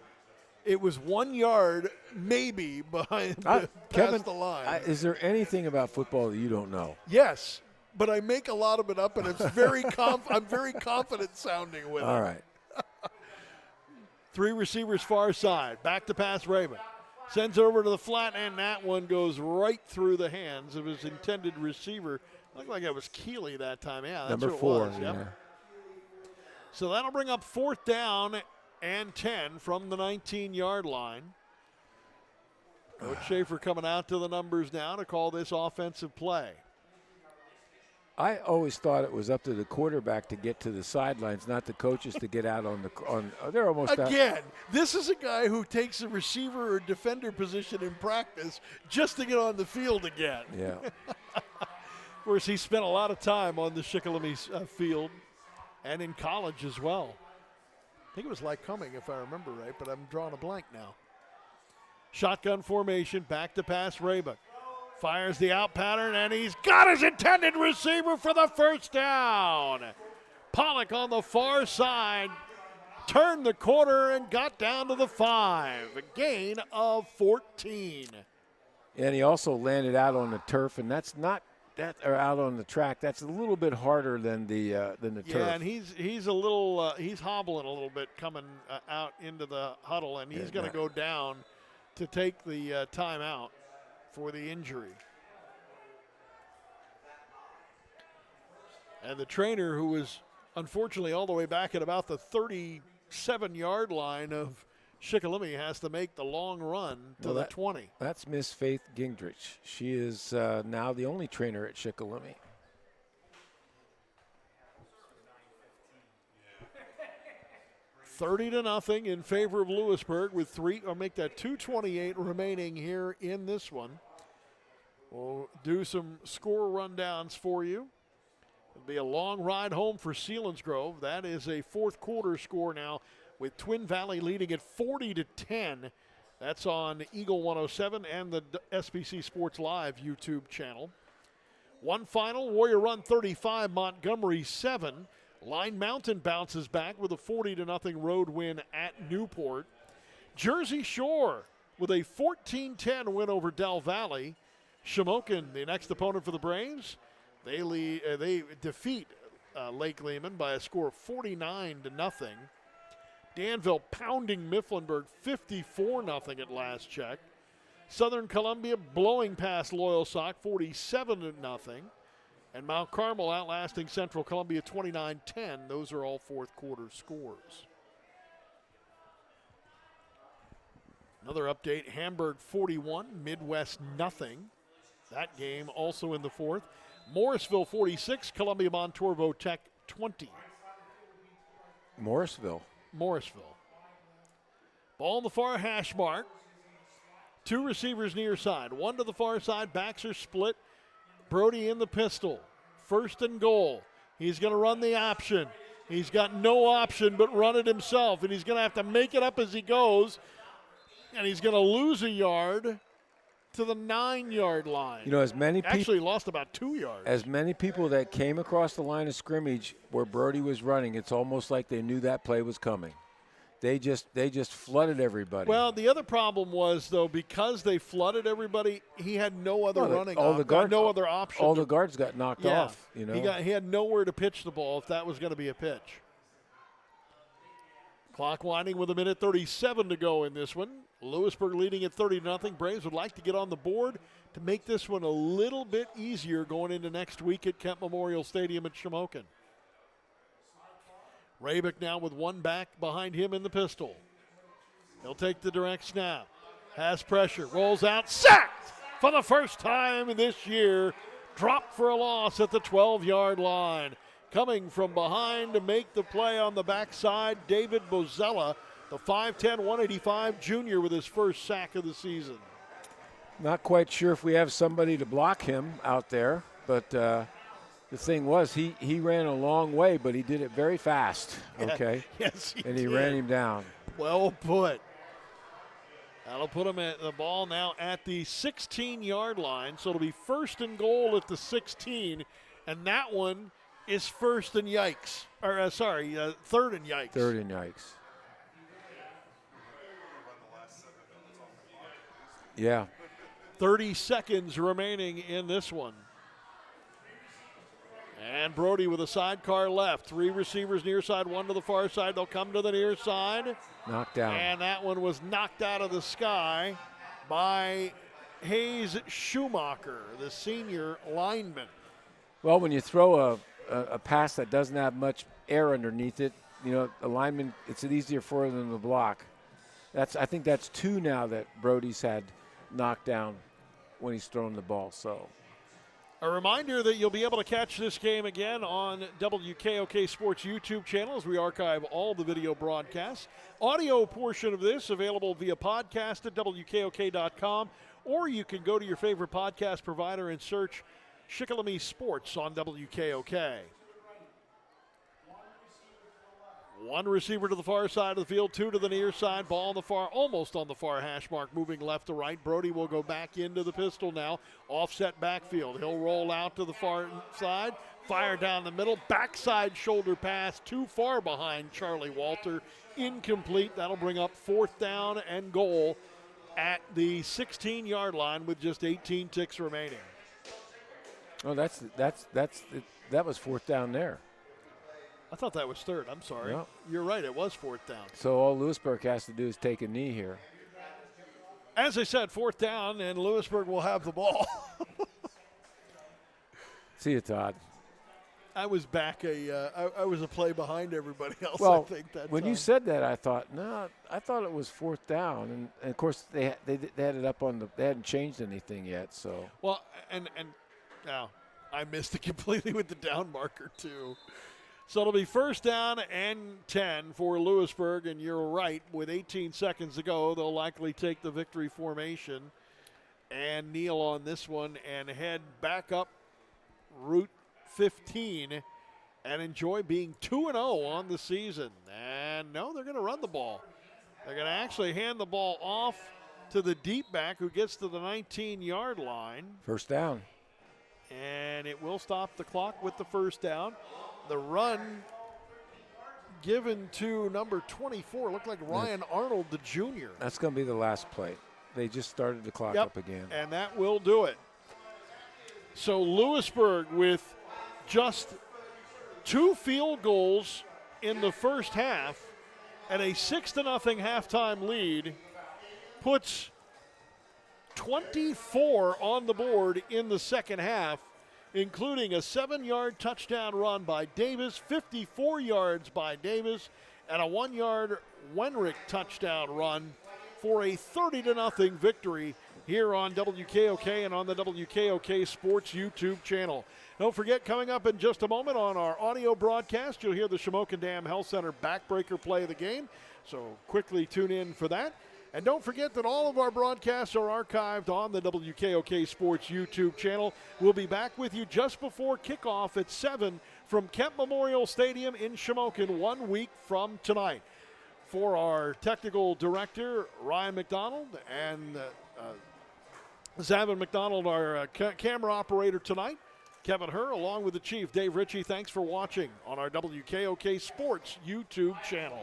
It was 1 yard, maybe, behind Kevin, past the line. Is there anything about football that you don't know? Yes, but I make a lot of it up, and it's very I'm very confident sounding with it. All right. 3 receivers far side. Back to pass Raven. Sends over to the flat, and that one goes right through the hands of his intended receiver. Looked like it was Keeley that time. Yeah, that's Number who it 4. was. Yep. Yeah. So that'll bring up 4th down and 10 from the 19-yard line. Coach Schaefer coming out to the numbers now to call this offensive play. I always thought it was up to the quarterback to get to the sidelines, not the coaches to get out on the. They're almost again. This is a guy who takes a receiver or defender position in practice just to get on the field again. Yeah. Of course, he spent a lot of time on the Shikellamy field and in college as well. I think it was Lycoming, if I remember right, but I'm drawing a blank now. Shotgun formation, back to pass Raybuck. Fires the out pattern, and he's got his intended receiver for the first down. Pollock on the far side turned the corner and got down to the 5. A gain of 14. And he also landed out on the turf, and that's not that, or out on the track. That's a little bit harder than the turf. Yeah, and he's a little he's hobbling a little bit coming out into the huddle, and he's going to go down to take the timeout for the injury. And the trainer, who was unfortunately all the way back at about the 37-yard line of Shikellamy, has to make the long run to the 20. That's Miss Faith Gingrich. She is now the only trainer at Shikellamy. $30-0 in favor of Lewisburg with 2:28 remaining here in this one. We'll do some score rundowns for you. It'll be a long ride home for Selinsgrove. That is a fourth quarter score now, with Twin Valley leading at 40-10. That's on Eagle 107 and the SBC Sports Live YouTube channel. One final, Warrior Run 35, Montgomery 7. Line Mountain bounces back with a 40-0 road win at Newport. Jersey Shore with a 14-10 win over Del Valley. Shamokin, the next opponent for the Braves, they defeat Lake Lehman by a score of 49-0. Danville pounding Mifflinburg 54-0 at last check. Southern Columbia blowing past Loyal Sock 47-0. And Mount Carmel outlasting Central Columbia 29-10. Those are all fourth quarter scores. Another update, Hamburg 41, Midwest nothing. That game also in the fourth. Morrisville 46, Columbia Montorvo Tech 20. Morrisville. Ball on the far hash mark. Two receivers near side. One to the far side, backs are split. Brody in the pistol. First and goal. He's going to run the option. He's got no option but run it himself, and he's going to have to make it up as he goes, and he's going to lose a yard to the 9-yard line. You know, as many people actually lost about 2 yards. As many people that came across the line of scrimmage where Brody was running, it's almost like they knew that play was coming. They just flooded everybody. Well, the other problem was, though, because they flooded everybody, he had no other running option. No other option. All the guards got knocked off. You know, he had nowhere to pitch the ball if that was going to be a pitch. Clock winding with 1:37 to go in this one. Lewisburg leading at 30-0. Braves would like to get on the board to make this one a little bit easier going into next week at Kemp Memorial Stadium at Shamokin. Raybuck now with one back behind him in the pistol. He'll take the direct snap. Has pressure. Rolls out. Sacked for the first time this year. Dropped for a loss at the 12-yard line. Coming from behind to make the play on the backside, David Bozella, the 5'10", 185 junior with his first sack of the season. Not quite sure if we have somebody to block him out there, but the thing was he ran a long way, but he did it very fast, okay? Yes, he And he did. ran him down. Well put. That'll put him at the ball now at the 16-yard line, so it'll be first and goal at the 16, and that one is third and yikes. Third and yikes. Yeah. 30 seconds remaining in this one. And Brody with a sidecar left. Three receivers near side, one to the far side. They'll come to the near side. Knocked down. And that one was knocked out of the sky by Hayes Schumacher, the senior lineman. Well, when you throw a pass that doesn't have much air underneath it, you know, the lineman, it's easier for them to block. I think that's two now that Brody's had knocked down when he's thrown the ball. So A reminder that you'll be able to catch this game again on WKOK Sports YouTube channel as we archive all the video broadcasts. Audio portion of this available via podcast at WKOK.com, or you can go to your favorite podcast provider and search Shikellamy Sports on WKOK. One receiver to the far side of the field, two to the near side. Ball on the far, almost on the far hash mark, moving left to right. Brody will go back into the pistol now. Offset backfield. He'll roll out to the far side, fire down the middle. Backside shoulder pass, too far behind Charlie Walter. Incomplete. That'll bring up 4th down and goal at the 16-yard line with just 18 ticks remaining. Oh, that was 4th down there. I thought that was 3rd. I'm sorry. Yep. You're right. It was 4th down. So all Lewisburg has to do is take a knee here. As I said, 4th down, and Lewisburg will have the ball. See you, Todd. I was back I was a play behind everybody else. Well, I think that when time. you said that, I thought, no, I thought it was 4th down, and of course they had it up on the. They hadn't changed anything yet, so. Well, and now I missed it completely with the down marker too. So it'll be 1st down and 10 for Lewisburg, and you're right. With 18 seconds to go, they'll likely take the victory formation and kneel on this one and head back up Route 15 and enjoy being 2-0 on the season. And no, they're going to run the ball. They're going to actually hand the ball off to the deep back who gets to the 19-yard line. 1st down. And it will stop the clock with the 1st down. The run given to number 24 looked like Ryan Arnold, the junior. That's going to be the last play. They just started the clock up again. And that will do it. So Lewisburg with just 2 field goals in the first half and a 6-0 halftime lead puts 24 on the board in the second half, including a 7-yard touchdown run by Davis, 54 yards by Davis, and a 1-yard Wenrick touchdown run for a 30-0 victory here on WKOK and on the WKOK Sports YouTube channel. Don't forget, coming up in just a moment on our audio broadcast, you'll hear the Shamokin Dam Health Center backbreaker play of the game, so quickly tune in for that. And don't forget that all of our broadcasts are archived on the WKOK Sports YouTube channel. We'll be back with you just before kickoff at 7 from Kemp Memorial Stadium in Shamokin 1 week from tonight. For our technical director, Ryan McDonald, and Zavin McDonald, our camera operator tonight, Kevin Herr, along with the chief, Dave Ritchie, thanks for watching on our WKOK Sports YouTube channel.